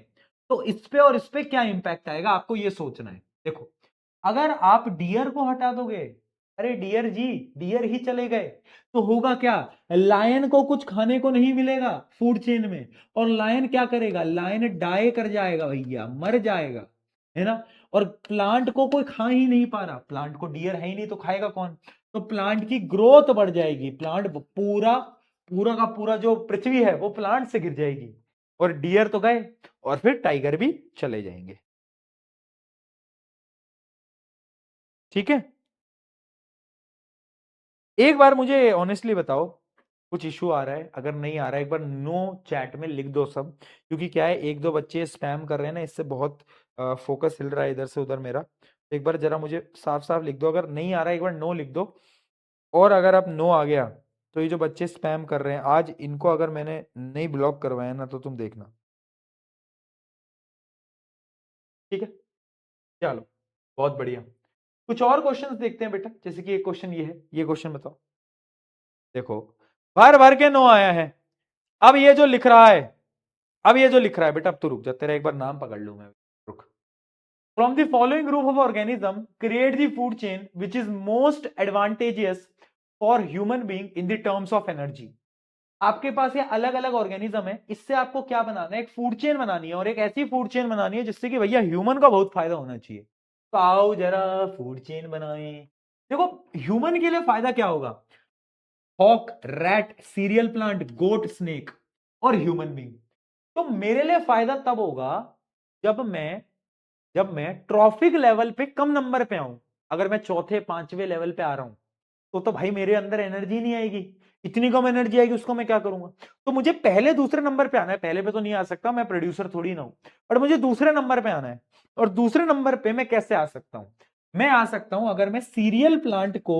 तो इस पे और इस पे क्या इंपैक्ट आएगा, आपको ये सोचना है। देखो, अगर आप डियर को हटा दोगे, अरे डियर जी, डियर ही चले गए, तो होगा क्या? लायन को कुछ खाने को नहीं मिलेगा फूड चेन में, और लायन क्या करेगा? लायन डाई कर जाएगा भैया, मर जाएगा, है ना? और प्लांट को कोई खा ही नहीं पा रहा, प्लांट को डियर है ही नहीं तो खाएगा कौन? तो प्लांट की ग्रोथ बढ़ जाएगी, प्लांट पूरा पूरा का पूरा जो पृथ्वी है वो प्लांट से गिर जाएगी, और डियर तो गए, और फिर टाइगर भी चले जाएंगे। ठीक है, एक बार मुझे ऑनेस्टली बताओ, कुछ इशू आ रहा है? अगर नहीं आ रहा है, एक बार नो चैट में लिख दो सब, क्योंकि क्या है, एक दो बच्चे स्पैम कर रहे हैं ना, इससे बहुत फोकस हिल रहा है इधर से उधर मेरा। एक बार जरा मुझे साफ साफ लिख दो, अगर नहीं आ रहा है एक बार नो लिख दो। और अगर आप नो आ गया, तो ये जो बच्चे स्पैम कर रहे हैं आज, इनको अगर मैंने नहीं ब्लॉक करवाया ना, तो तुम देखना। ठीक है, चलो बहुत बढ़िया। कुछ और क्वेश्चंस देखते हैं बेटा, जैसे कि एक क्वेश्चन ये है, ये क्वेश्चन बताओ। देखो, भर भर के नो आया है। अब ये जो लिख रहा है, अब ये जो लिख रहा है बेटा, अब तो रुक जा, तेरा एक बार नाम पकड़ लू मैं, रुक। From the following group of organism create the food chain which is most advantageous for human being in the terms of energy. आपके पास ये अलग अलग ऑर्गेनिज्म है, इससे आपको क्या बनाना है? एक फूड चेन बनानी है, और एक ऐसी फूड चेन बनानी है जिससे कि भैया ह्यूमन का बहुत फायदा होना चाहिए। तो आओ जरा फूड चेन बनाएं। देखो, ह्यूमन के लिए फायदा क्या होगा? हॉक, रैट, सीरियल प्लांट, गोट, स्नेक और ह्यूमन बीइंग। तो मेरे लिए फायदा तब होगा जब मैं ट्रॉफिक लेवल पे कम नंबर पे आऊं। अगर मैं चौथे पांचवें लेवल पे आ रहा हूं, तो भाई मेरे अंदर एनर्जी नहीं आएगी, इतनी कम एनर्जी आएगी, उसको मैं क्या करूंगा? तो मुझे पहले दूसरे नंबर पे आना है, पहले पे तो नहीं आ सकता, मैं प्रोड्यूसर थोड़ी ना हूं, पर मुझे दूसरे नंबर पे आना है। और दूसरे नंबर पे मैं कैसे आ सकता हूं? मैं आ सकता हूं अगर मैं सीरियल प्लांट को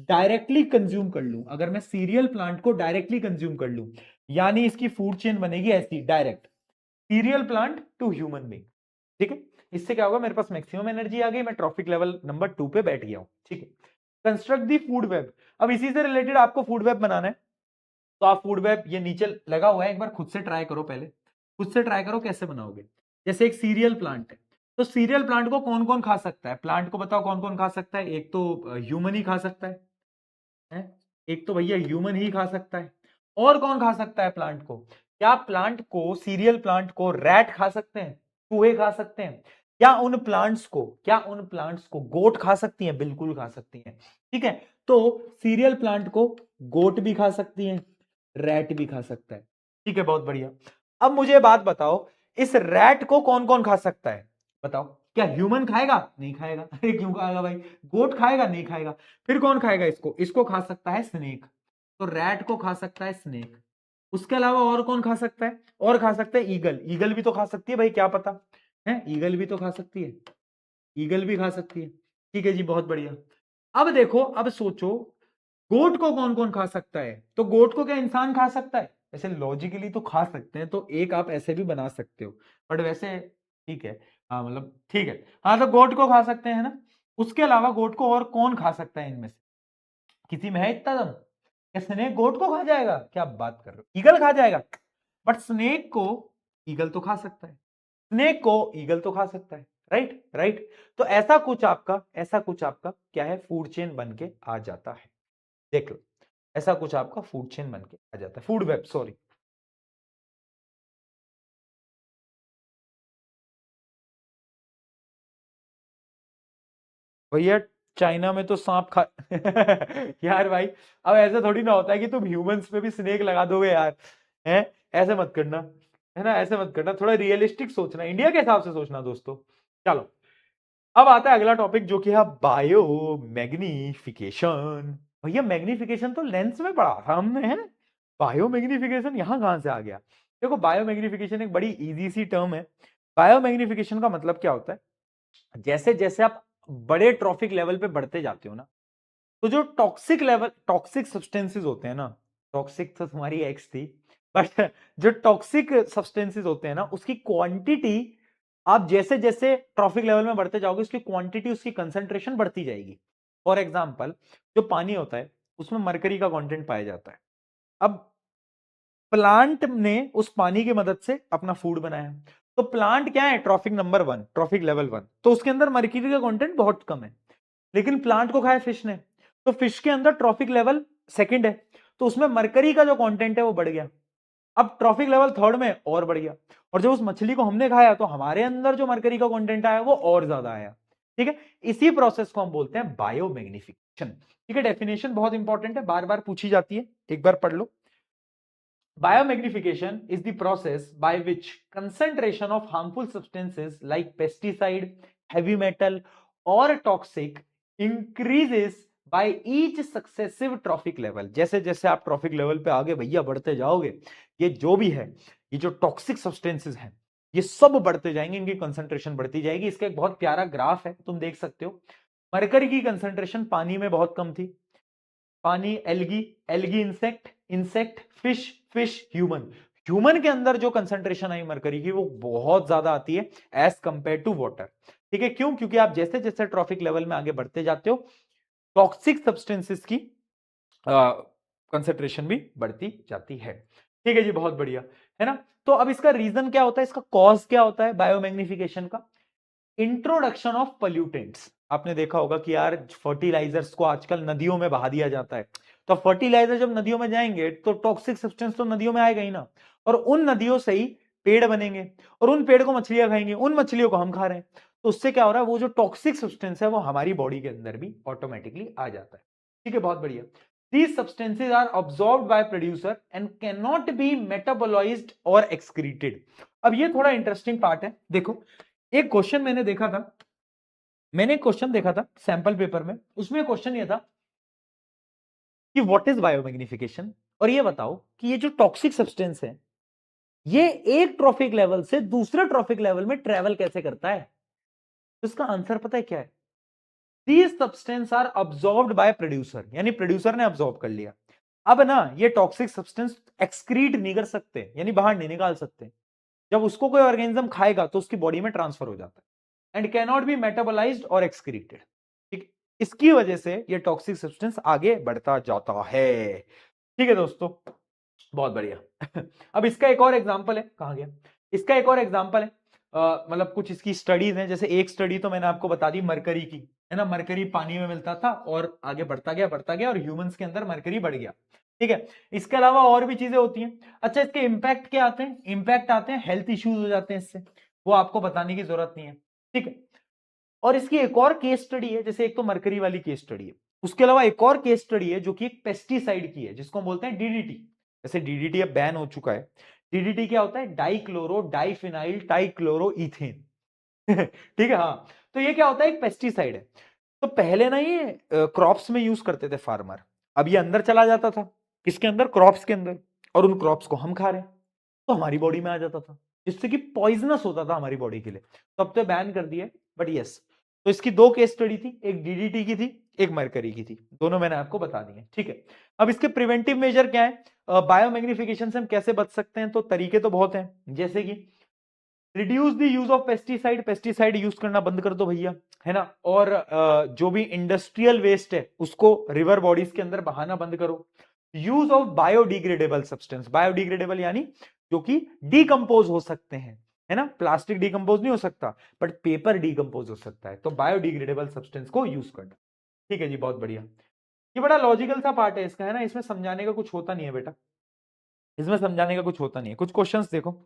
डायरेक्टली कंज्यूम कर लूं, अगर मैं सीरियल प्लांट को डायरेक्टली कंज्यूम कर लूं, यानी इसकी फूड चेन बनेगी ऐसी, direct cereal plant to human being. ठीक है, इससे क्या होगा? मेरे पास मैक्सिमम एनर्जी आ गई, मैं ट्रॉफिक लेवल नंबर 2 पे बैठ गया हूं। ठीक है, कंस्ट्रक्ट दी फूड वेब। अब इसी से रिलेटेड आपको फूड वेब बनाना है, तो आप फूड वेब ये नीचे लगा हुआ है, एक बार खुद से ट्राई करो, पहले खुद से ट्राई करो कैसे बनाओगे। जैसे एक सीरियल प्लांट है, तो सीरियल प्लांट को कौन कौन खा सकता है? प्लांट को बताओ कौन कौन खा सकता है? एक तो ह्यूमन ही खा सकता है? एक तो भैया ह्यूमन ही खा सकता है, और कौन खा सकता है प्लांट को? क्या प्लांट को, सीरियल प्लांट को रैट खा सकते हैं, चूहे खा सकते हैं? क्या उन प्लांट्स को गोट खा सकती हैं? बिल्कुल खा सकती हैं। ठीक है, तो सीरियल प्लांट को गोट भी खा सकती हैं, रैट भी खा सकता है। ठीक है, बहुत बढ़िया। अब मुझे बात बताओ, इस रैट को कौन कौन खा सकता है? बताओ, क्या ह्यूमन खाएगा? नहीं खाएगा। अरे क्यों खाएगा भाई? गोट खाएगा? नहीं खाएगा। फिर कौन खाएगा इसको? इसको खा सकता है स्नेक। तो रैट को खा सकता है स्नेक। उसके अलावा और कौन खा सकता है? और खा सकता है ईगल। ईगल भी तो खा सकती है भाई, क्या पता है, ईगल भी तो खा सकती है, ईगल भी खा सकती है। ठीक है जी, बहुत बढ़िया। अब देखो, अब सोचो गोट को कौन कौन खा सकता है? तो गोट को क्या इंसान खा सकता है? ऐसे लॉजिकली तो खा सकते हैं, तो एक आप ऐसे भी बना सकते हो, बट वैसे ठीक है। हाँ मतलब ठीक है, हाँ तो गोट को खा सकते हैं ना। उसके अलावा गोट को और कौन खा सकता है इनमें से? किसी में है इतना दम? क्या स्नेक गोट को खा जाएगा? क्या बात कर रहे हो, ईगल खा जाएगा? बट स्नेक को ईगल तो खा सकता है, स्नेक को ईगल तो खा सकता है, राइट राइट। तो ऐसा कुछ आपका क्या है, फूड चेन बन के आ जाता है। देख लो, ऐसा कुछ आपका फूड चेन बन के आ जाता है, फूड वेब, सॉरी। भैया चाइना में तो सांप खा यार भाई, अब ऐसा थोड़ी ना होता है कि तुम ह्यूमंस पे भी स्नेक लगा दोगे यार, हैं? ऐसे मत करना, है ना, ऐसे मत करना, थोड़ा रियलिस्टिक सोचना, इंडिया के हिसाब से सोचना दोस्तों। चलो, अब आता है अगला टॉपिक जो कि है बायो मैग्निफिकेशन। भैया मैग्निफिकेशन तो लेंस में पढ़ा था हमने, है? बायो मैग्निफिकेशन यहां कहां से आ गया? देखो, बायो मैग्निफिकेशन एक बड़ी इजी सी टर्म है। बायो मैग्निफिकेशन का मतलब क्या होता है? जैसे जैसे आप बड़े ट्रॉफिक लेवल पे बढ़ते जाते हो ना, तो जो टॉक्सिक सब्सटेंसेस होते हैं ना, टॉक्सिक तो तुम्हारी एक्स थी, बट जो टॉक्सिक सब्सटेंसेस होते हैं ना, उसकी क्वांटिटी आप जैसे जैसे ट्रॉफिक लेवल में बढ़ते जाओगे, उसकी क्वांटिटी, उसकी कंसंट्रेशन बढ़ती जाएगी। फॉर एग्जाम्पल, जो पानी होता है उसमें मरकरी का कंटेंट पाया जाता है। अब प्लांट ने उस पानी की मदद से अपना फूड बनाया, तो प्लांट क्या है, ट्रॉफिक नंबर 1, ट्रॉफिक लेवल 1, तो उसके अंदर मरकरी का कंटेंट बहुत कम है। लेकिन प्लांट को खाया फिश ने, तो फिश के अंदर ट्रॉफिक लेवल सेकंड है, तो उसमें मरकरी का जो कंटेंट है वो बढ़ गया। अब ट्रॉफिक लेवल थर्ड में और बढ़ गया, और जब उस मछली को हमने खाया तो हमारे अंदर जो मरकरी का कंटेंट आया वो और ज्यादा आया। ठीक है, इसी प्रोसेस को हम बोलते हैं बायोमैग्निफिकेशन। ठीक है, डेफिनेशन बहुत इंपॉर्टेंट है, बार बार पूछी जाती है, एक बार पढ़ लो। Biomagnification is the process by which concentration of harmful substances like pesticide, heavy metal, or toxic increases by each successive trophic level। जैसे जैसे आप ट्रॉफिक लेवल पे आगे भैया बढ़ते जाओगे, ये जो भी है, ये जो टॉक्सिक सब्सटेंसेस हैं, ये सब बढ़ते जाएंगे, इनकी कंसंट्रेशन बढ़ती जाएगी। इसका एक बहुत प्यारा ग्राफ है, तुम देख सकते हो। मरकरी की कंसंट्रेशन पानी में बहुत कम थी, पानी, algae, algae insect, insect fish, fish human, human के अंदर जो कंसंट्रेशन आई मरकरी की वो बहुत ज्यादा आती है एज कंपेयर टू वाटर। ठीक है, क्यों? क्योंकि आप जैसे जैसे ट्रॉफिक लेवल में आगे बढ़ते जाते हो, टॉक्सिक सब्सटेंसेस की कंसंट्रेशन भी बढ़ती जाती है। ठीक है जी, बहुत बढ़िया, है ना। तो अब इसका रीजन क्या होता है, इसका कॉज क्या होता है बायोमैग्निफिकेशन का? Introduction of pollutants. आपने देखा होगा कि यार फर्टिलाइजर्स को आजकल नदियों में बहा दिया जाता है, तो फर्टिलाइजर जब नदियों में जाएंगे तो टॉक्सिक सब्सटेंस तो नदियों में आएगा ही ना, और उन नदियों से ही पेड़ बनेंगे, और उन पेड़ को मछलियां खाएंगी, उन मछलियों को हम खा रहे हैं, तो उससे क्या हो रहा है, वो जो टॉक्सिक सब्सटेंस है वो हमारी बॉडी के अंदर भी ऑटोमेटिकली आ जाता है। ठीक है, बहुत बढ़िया। These substances are absorbed by producer and cannot be metabolized or excreted। अब ये थोड़ा इंटरेस्टिंग पार्ट है, देखो, एक क्वेश्चन मैंने एक क्वेश्चन देखा था सैंपल पेपर में, उसमें क्वेश्चन ये था कि व्हाट इज बायोमैग्निफिकेशन, और ये बताओ कि ये जो टॉक्सिक सब्सटेंस है ये एक ट्रॉफिक लेवल से दूसरे ट्रॉफिक लेवल में ट्रेवल कैसे करता है? तो इसका आंसर पता है क्या है? These substance are absorbed by producer, यानी प्रोड्यूसर ने अब्सॉर्ब कर लिया। अब ना ये टॉक्सिक सब्सटेंस एक्सक्रीट नहीं कर सकते, यानी बाहर नहीं निकाल सकते, जब उसको कोई ऑर्गेनिज्म खाएगा तो उसकी बॉडी में ट्रांसफर हो जाता है, and can not be metabolised और एक्सक्रीटेड। ठीक, इसकी वजह से ये टॉक्सिक सब्सटेंस आगे बढ़ता जाता है। ठीक है दोस्तों, बहुत बढ़िया अब इसका एक और एग्जांपल है, कहां गया, इसका एक और एग्जांपल है, मतलब कुछ इसकी स्टडीज हैं। जैसे एक स्टडी तो मैंने आपको बता दी मरकरी की, है ना, मरकरी पानी में मिलता था और आगे बढ़ता गया और ह्यूमंस के अंदर मरकरी बढ़ गया। ठीक है, इसके अलावा और भी चीजें होती हैं। अच्छा, इसके इंपैक्ट क्या आते हैं? इंपैक्ट आते हैं, हेल्थ इश्यूज हो जाते हैं इससे, वो आपको बताने की जरूरत नहीं है। ठीक है, और इसकी एक और केस स्टडी है, जैसे एक तो मरकरी वाली केस स्टडी है, उसके अलावा एक और केस स्टडी है जो कि एक पेस्टिसाइड की है, जिसको हम बोलते हैं डीडीटी। जैसे डीडीटी अब बैन हो चुका है, डीडीटी क्या होता है? डाइक्लोरो डाइफिनाइल टाइक्लोरो इथेन ठीक है, हाँ, तो ये क्या होता है? एक पेस्टिसाइड है। तो पहले ना ये क्रॉप्स में यूज करते थे फार्मर, अब ये अंदर चला जाता था, किसके अंदर? क्रॉप्स के अंदर, और उन क्रॉप्स को हम खा रहे हैं, तो हमारी बॉडी में आ जाता था, जिससे कि पॉइजनस होता था हमारी बॉडी के लिए, तो अब तो बैन कर दिया। बट यस, तो इसकी दो केस स्टडी थी, एक डीडीटी की थी, एक मरकरी की थी, दोनों मैंने आपको बता दी है, ठीक है। अब इसके प्रिवेंटिव मेजर क्या है, बायोमैग्निफिकेशन से हम कैसे बच सकते हैं, तो तरीके तो बहुत हैं, जैसे कि reduce the use of pesticide, pesticide use करना बंद कर दो भैया, है ना। और जो भी इंडस्ट्रियल वेस्ट है उसको रिवर बॉडीज के अंदर बहाना बंद करो। Use of biodegradable substance, biodegradable यानी जो कि डिकम्पोज हो सकते हैं, है ना। प्लास्टिक डिकम्पोज नहीं हो सकता बट पेपर डिकम्पोज हो सकता है, तो बायोडिग्रेडेबल सब्सटेंस को यूज करना, ठीक है जी, बहुत बढ़िया। ये बड़ा लॉजिकल सा पार्ट है इसका, है ना, इसमें समझाने का कुछ होता नहीं है बेटा, इसमें समझाने का कुछ होता नहीं है। कुछ क्वेश्चंस देखो,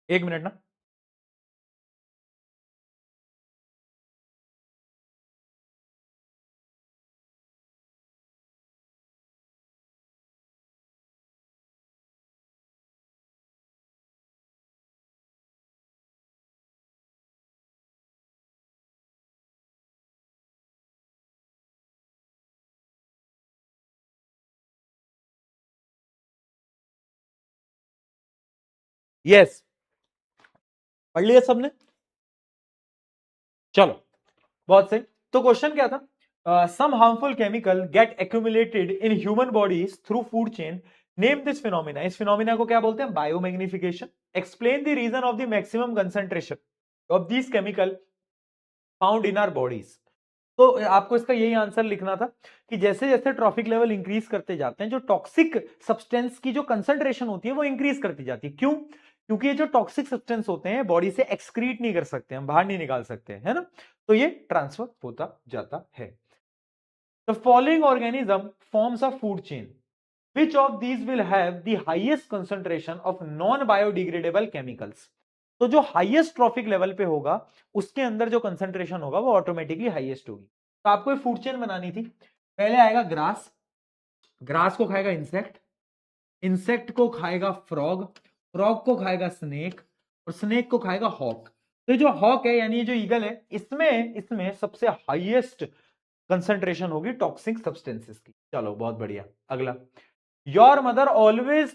एक मिनट ना। यस, पढ़ लिया सबने, चलो बहुत सही। तो क्वेश्चन क्या था, some harmful chemical get accumulated in human bodies through food chain, name this phenomena. इस फिनोमिना को क्या बोलते हैं, biomagnification. Explain the reason of the maximum concentration of this chemical found in our bodies. तो आपको इसका यही आंसर लिखना था कि जैसे जैसे ट्रॉफिक लेवल इंक्रीज करते जाते हैं, जो टॉक्सिक सब्सटेंस की जो कंसंट्रेशन होती है वो इंक्रीज करती जाती है। क्यों? क्योंकि ये जो टॉक्सिक सब्सटेंस होते हैं बॉडी से एक्सक्रीट नहीं कर सकते, हम बाहर नहीं निकाल सकते, है ना, तो ये ट्रांसफर होता जाता है। The following organism forms a food chain, which of these will have the highest concentration of non biodegradable chemicals। तो जो हाईएस्ट ट्रॉफिक लेवल पे होगा उसके अंदर जो कंसंट्रेशन होगा वो ऑटोमेटिकली हाईएस्ट होगी। तो आपको एक फूड चेन बनानी थी, पहले आएगा ग्रास, ग्रास को खाएगा इंसेक्ट, इंसेक्ट को खाएगा फ्रॉग, फ्रॉग को खाएगा स्नेक, और स्नेक को खाएगा हॉक। तो ये जो हॉक है यानी ये जो ईगल है, इसमें इसमें सबसे हाईएस्ट कंसंट्रेशन होगी टॉक्सिक सब्सटेंसेस की। चलो बहुत बढ़िया, अगला। Your mother always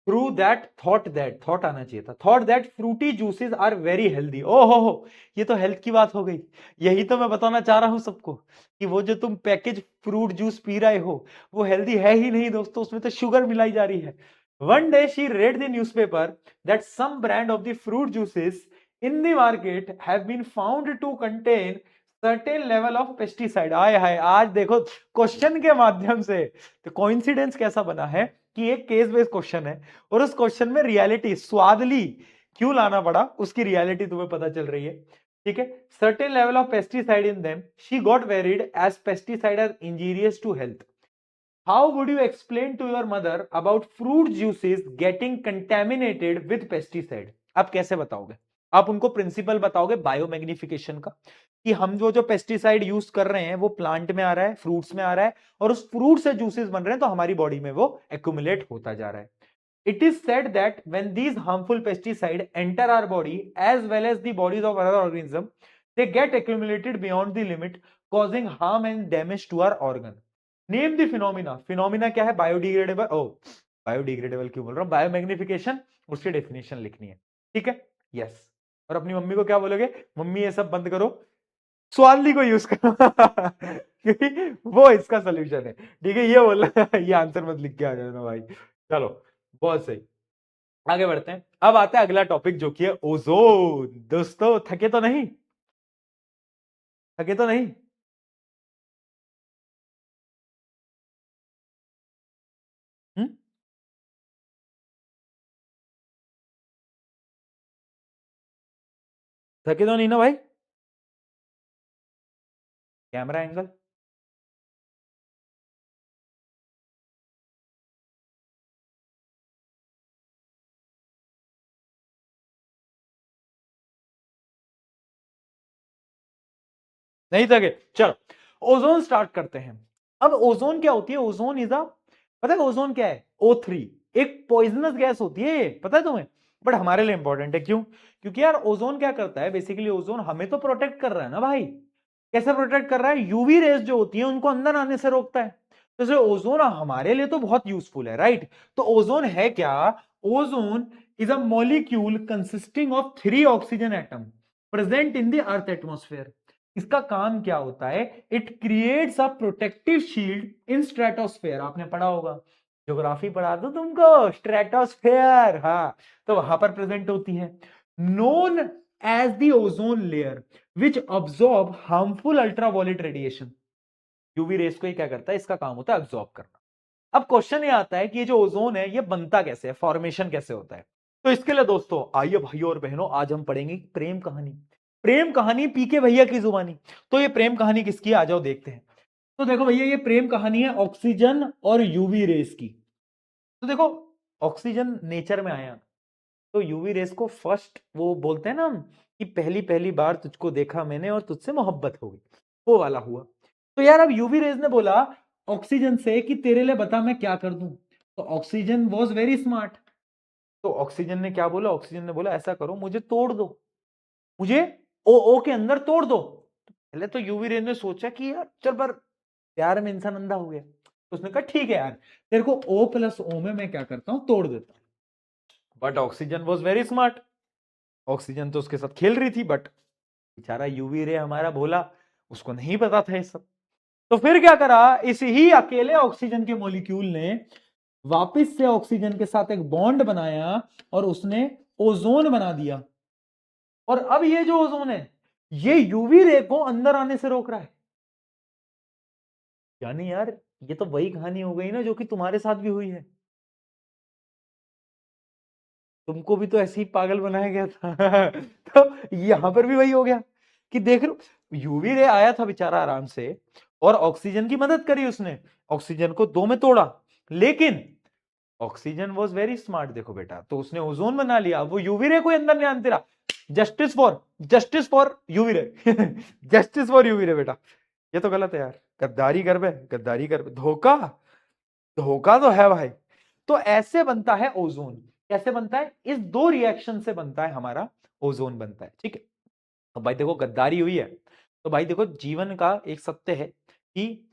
through that that thought आना चाहिए था, thought that fruity juices are very healthy. ओ हो, ये तो हेल्थ की बात हो गई। यही तो मैं बताना चाह रहा हूं सबको कि वो जो तुम पैकेज फ्रूट जूस पी रहे हो वो हेल्दी है ही नहीं दोस्तों, उसमें तो शुगर मिलाई जा रही है। One day she read the newspaper that some brand of the fruit juices in the market have been found to contain certain level of pesticide. आए हाय, आज देखो क्वेश्चन के माध्यम से तो कोइंसिडेंस कैसा बना है कि एक केस बेस्ड क्वेश्चन है और उस क्वेश्चन में रियलिटी स्वादली क्यों लाना पड़ा, उसकी रियलिटी तुम्हें पता चल रही है, ठीक है। Certain level of pesticide in them, she got worried as pesticide are injurious to health. How would you explain to your mother about fruit juices getting contaminated with pesticide. आप कैसे बताओगे, आप उनको प्रिंसिपल बताओगे बायोमैग्निफिकेशन का कि हम जो जो पेस्टिसाइड यूज कर रहे हैं वो प्लांट में आ रहा है, फ्रूट्स में आ रहा है, और उस फ्रूट से जूसेस बन रहे हैं तो हमारी बॉडी में वो एक्यूमुलेट होता जा रहा है। It is said that when these harmful pesticides enter our body as well as the bodies of other organisms, they get accumulated beyond the limit, causing harm and damage to our organ. Name the phenomena. Phenomena क्या है? Biodegradable. Oh, biodegradable क्यों बोल रहा हूं? Biomagnification, उसकी definition लिखनी है, ठीक है। यस, और अपनी मम्मी को क्या बोलोगे, मम्मी ये सब बंद करो, स्वादली को यूज करो क्योंकि वो इसका सोल्यूशन है, ठीक है। ये बोलना ये आंसर मत लिख के आ जाना भाई। चलो बहुत सही, आगे बढ़ते हैं। अब आता है अगला टॉपिक जो कि है ओजोन। दोस्तों थके तो नहीं, थके तो नहीं? हुँ? थके तो नहीं ना भाई? कैमरा एंगल नहीं थके, चलो ओजोन स्टार्ट करते हैं। अब ओजोन क्या होती है, ओजोन इज अ, पता है ओजोन क्या है, O3, एक पॉइजनस गैस होती है ये, पता है तुम्हें, बट हमारे लिए इंपॉर्टेंट है। क्यों? क्योंकि यार ओजोन क्या करता है, बेसिकली ओजोन हमें तो प्रोटेक्ट कर रहा है ना भाई, कैसे प्रोटेक्ट कर रहा है? यूवी रेज जो होती है उनको अंदर आने से रोकता है। तो जैसे ओजोन हमारे लिए तो बहुत यूजफुल है, राइट? तो ओजोन है क्या? Ozone is a molecule consisting of 3 oxygen atom present in the earth atmosphere. इसका काम क्या होता है? It creates a protective shield in stratosphere. आपने पढ़ा होगा, ज्योग्राफी पढ़ा दो तुमको, स्ट्रेटोस्फेयर, हाँ, तो वहां पर प्रेजेंट होती है। Known as the ozone layer which absorb harmful ultraviolet radiation. UV rays को ही क्या करता है? इसका काम होता है ऑब्जॉर्ब करना। अब क्वेश्चन ये आता है कि ये जो ओजोन है ये बनता कैसे है, फॉर्मेशन कैसे होता है? तो इसके लिए दोस्तों आइए भाइयों और बहनों, आज हम पढ़ेंगे प्रेम कहानी। प्रेम कहानी पीके भैया की जुबानी। तो ये प्रेम कहानी किसकी है? आ जाओ देखते हैं। तो देखो भैया, ये प्रेम कहानी है ऑक्सीजन और यूवी रेस की। तो देखो, ऑक्सीजन नेचर में आया तो यूवी रेस को फर्स्ट वो बोलते हैं ना कि पहली पहली बार तुझको देखा मैंने और तुझसे मोहब्बत हो गई, वो वाला हुआ। तो यार अब यूवी रेस ने बोला ऑक्सीजन से कि तेरे लिए बता मैं क्या कर दूं। तो ऑक्सीजन वॉज वेरी स्मार्ट। तो ऑक्सीजन ने क्या बोला? ऑक्सीजन ने बोला ऐसा करो, मुझे तोड़ दो, मुझे ओ ओ के अंदर तोड़ दो। तो पहले तो यूवी रेस ने सोचा कि यार चल, पर प्यार में इंसान अंधा हो गया। तो उसने कहा ठीक है यार, तेरे को O प्लस O में मैं क्या करता हूं, तोड़ देता हूं। But oxygen was very smart. Oxygen तो उसके साथ खेल रही थी, बट बेचारा यूवी रे हमारा भोला, उसको नहीं पता था ये सब। तो फिर क्या करा, इस ही अकेले ऑक्सीजन के मॉलिक्यूल ने वापस से ऑक्सीजन के साथ एक बॉन्ड बनाया और उसने ओजोन बना दिया। और अब ये जो ओजोन है ये यूवी रे को अंदर आने से रोक रहा है। यानी यार ये तो वही कहानी हो गई ना जो कि तुम्हारे साथ भी हुई है। तुमको भी तो ऐसे ही पागल बनाया गया था। तो यहां पर भी वही हो गया कि देख लो, यूवी रे आया था बेचारा आराम से और ऑक्सीजन की मदद करी उसने, ऑक्सीजन को दो में तोड़ा। लेकिन ऑक्सीजन वॉज वेरी स्मार्ट, देखो बेटा, तो उसने ओजोन बना लिया, वो यूवी रे को अंदर नहीं आने रहा। Justice for UV ray. Justice for UV ray बेटा, ये तो गलत है यार, गद्दारी कर बे, गद्दारी कर बे, धोखा, धोखा तो है भाई। तो ऐसे बनता है ओजोन। कैसे बनता है? इस दो रिएक्शन से बनता है हमारा ओजोन बनता है, ठीक है। तो भाई देखो गद्दारी हुई है, तो भाई देखो जीवन का एक सत्य है कि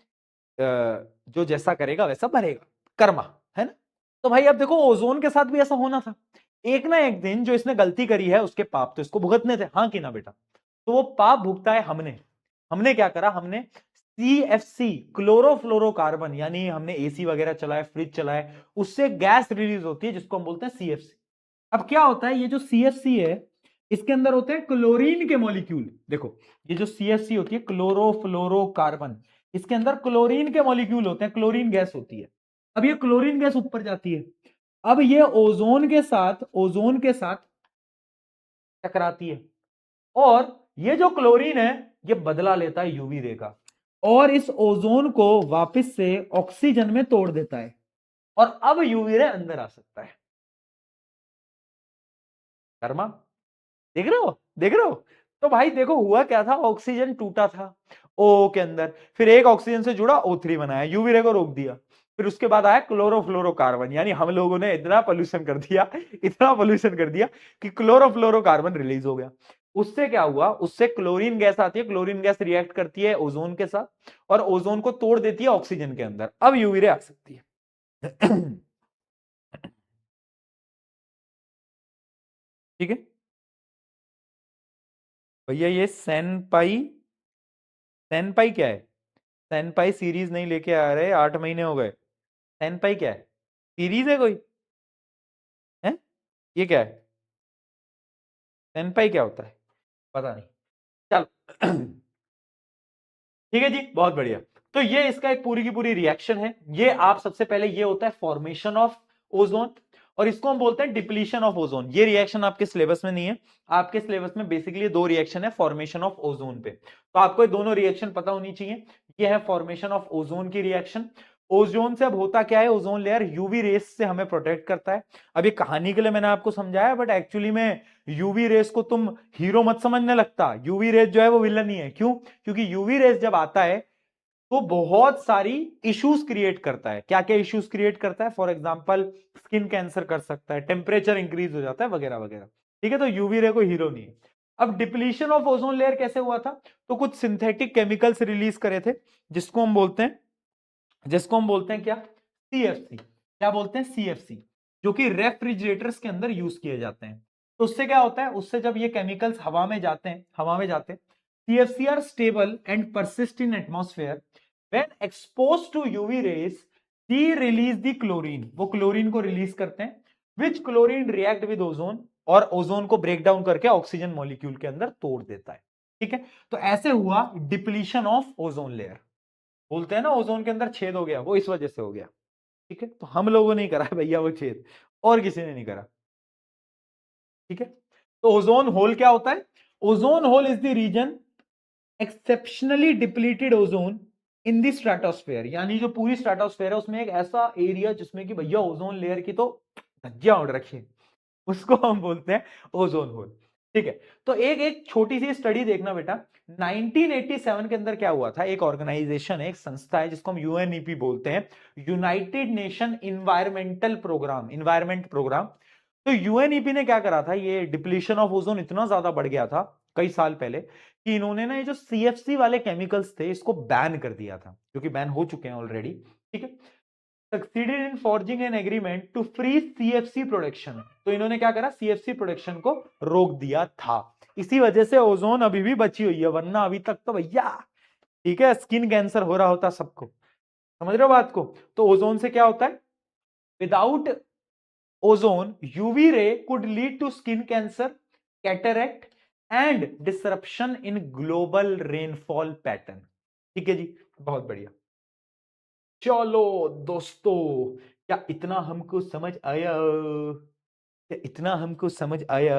जो जैसा करेगा वैसा भरेगा, कर्मा, है ना। तो भाई अब देखो ओजोन के साथ भी ऐसा होना था। एक ना एक दिन जो इसने गलती करी है उसके पाप तो इसको भुगतने थे, हाँ कि ना बेटा। तो वो पाप भुगता है हमने। हमने क्या करा? हमने CFC, क्लोरोफ्लोरोकार्बन, यानी हमने एसी वगैरह चलाए, फ्रिज चलाए, उससे गैस रिलीज होती है जिसको हम बोलते हैं CFC। अब क्या होता है, ये जो CFC है इसके अंदर होते हैं क्लोरीन के मॉलिक्यूल। देखो ये जो CFC होती है क्लोरोफ्लोरोकार्बन, इसके अंदर क्लोरीन के मॉलिक्यूल होते हैं, क्लोरीन गैस होती है। अब ये क्लोरीन गैस ऊपर जाती है, अब ये ओजोन के साथ टकराती है और ये जो क्लोरीन है ये बदला लेता है यूवी रे का और इस ओजोन को वापस से ऑक्सीजन में तोड़ देता है और अब यूवी रे अंदर आ सकता है। कर्मा, देख रहे हो, देख रहे हो। तो भाई देखो हुआ क्या था, ऑक्सीजन टूटा था ओ के अंदर, फिर एक ऑक्सीजन से जुड़ा O3 बनाया, यूवी रे को रोक दिया। फिर उसके बाद आया क्लोरोफ्लोरोकार्बन, यानी हम लोगों ने इतना पोल्यूशन कर दिया, इतना पोल्यूशन कर दिया कि क्लोरोफ्लोरोकार्बन रिलीज हो गया। उससे क्या हुआ, उससे क्लोरीन गैस आती है, क्लोरीन गैस रिएक्ट करती है ओजोन के साथ और ओजोन को तोड़ देती है ऑक्सीजन के अंदर, अब यूवी रे आ सकती है। ठीक है भैया, ये सैनपाई, सैनपाई क्या है? सैनपाई सीरीज नहीं लेके आ रहे, 8 महीने हो गए। सैनपाई क्या है? सीरीज है कोई? है? ये क्या है? सैनपाई क्या होता है? पता नहीं, चल। ठीक है जी, बहुत बढ़िया। तो ये इसका एक पूरी की पूरी रिएक्शन है। ये आप सबसे पहले, ये होता है फॉर्मेशन ऑफ ओजोन और इसको हम बोलते हैं डिप्लीशन ऑफ ओजोन। ये रिएक्शन आपके सिलेबस में नहीं है, आपके सिलेबस में बेसिकली दो रिएक्शन है फॉर्मेशन ऑफ ओजोन पे, तो आपको ये दोनों रिएक्शन पता होनी चाहिए। ये है फॉर्मेशन ऑफ ओजोन की रिएक्शन। ओजोन से अब होता क्या है, ओजोन लेयर यूवी रेस से हमें प्रोटेक्ट करता है। अब ये कहानी के लिए मैंने आपको समझाया, बट एक्चुअली में यूवी रेस को तुम हीरो मत समझने लगता, यूवी रेस जो है वो विलन ही है। क्यों? क्योंकि यूवी रेस जब आता है तो बहुत सारी इश्यूज क्रिएट करता है। क्या क्या इश्यूज क्रिएट करता है? फॉर एग्जांपल स्किन कैंसर कर सकता है, टेम्परेचर इंक्रीज हो जाता है, वगैरह वगैरह। ठीक है, तो यूवी रे को हीरो नहीं है। अब डिप्लीशन ऑफ ओजोन लेयर कैसे हुआ था? तो कुछ सिंथेटिक केमिकल्स रिलीज करे थे, जिसको हम बोलते हैं क्या? सीएफसी। क्या बोलते हैं? सीएफसी, जो कि रेफ्रिजरेटर्स के अंदर यूज किए जाते हैं। तो उससे क्या होता है? उससे जब ये केमिकल्स हवा में जाते हैं, CFC are stable and persist in atmosphere. When expose to UV rays, they release the chlorine, वो क्लोरीन को रिलीज करते हैं, which chlorine react with ozone, और ओजोन को ब्रेक डाउन करके ऑक्सीजन मॉलिक्यूल के अंदर तोड़ देता है। ठीक है, तो ऐसे हुआ डिप्लीशन ऑफ ओजोन लेयर। बोलते हैं ना ओजोन के अंदर छेद हो गया, वो इस वजह से हो गया। ठीक है, तो हम लोगों ने नहीं करा है भैया वो छेद, और किसी ने नहीं करा। ठीक है, तो ओजोन होल क्या होता है? Ozone hole is the region exceptionally depleted ozone in the stratosphere, यानी जो पूरी स्ट्रेटोस्फेयर है उसमें एक ऐसा एरिया जिसमें कि भैया ओजोन लेयर की तो धज्जियां उड़ रखी है, उसको हम बोलते हैं ओजोन होल। ठीक है, तो एक एक छोटी सी स्टडी देखना बेटा। 1987 के अंदर क्या हुआ था? एक ऑर्गेनाइजेशन है, एक संस्था है जिसको हम यूएनईपी बोलते हैं, United Nation environmental programme, environment programme. तो यूएनईपी ने क्या करा था? ये डिप्लीशन ऑफ ओजोन इतना ज्यादा बढ़ गया था कई साल पहले कि इन्होंने ना ये जो सीएफसी वाले केमिकल्स थे इसको बैन कर दिया था, जो कि बैन हो चुके हैं ऑलरेडी। ठीक है, succeeded in forging an agreement to free CFC production. तो इन्होंने क्या करा? सीएफसी प्रोडक्शन को रोक दिया था। इसी वजह से ओजोन अभी भी बची हुई है, वरना अभी तक तो भैया ठीक है स्किन कैंसर हो रहा होता सबको। समझ रहे हो बात को? तो ओजोन से क्या होता है? Without ozone UV ray could lead to skin cancer, cataract and disruption in global rainfall pattern. ठीक है जी, बहुत बढ़िया। चलो दोस्तों, क्या इतना हमको समझ आया? क्या इतना हमको समझ आया?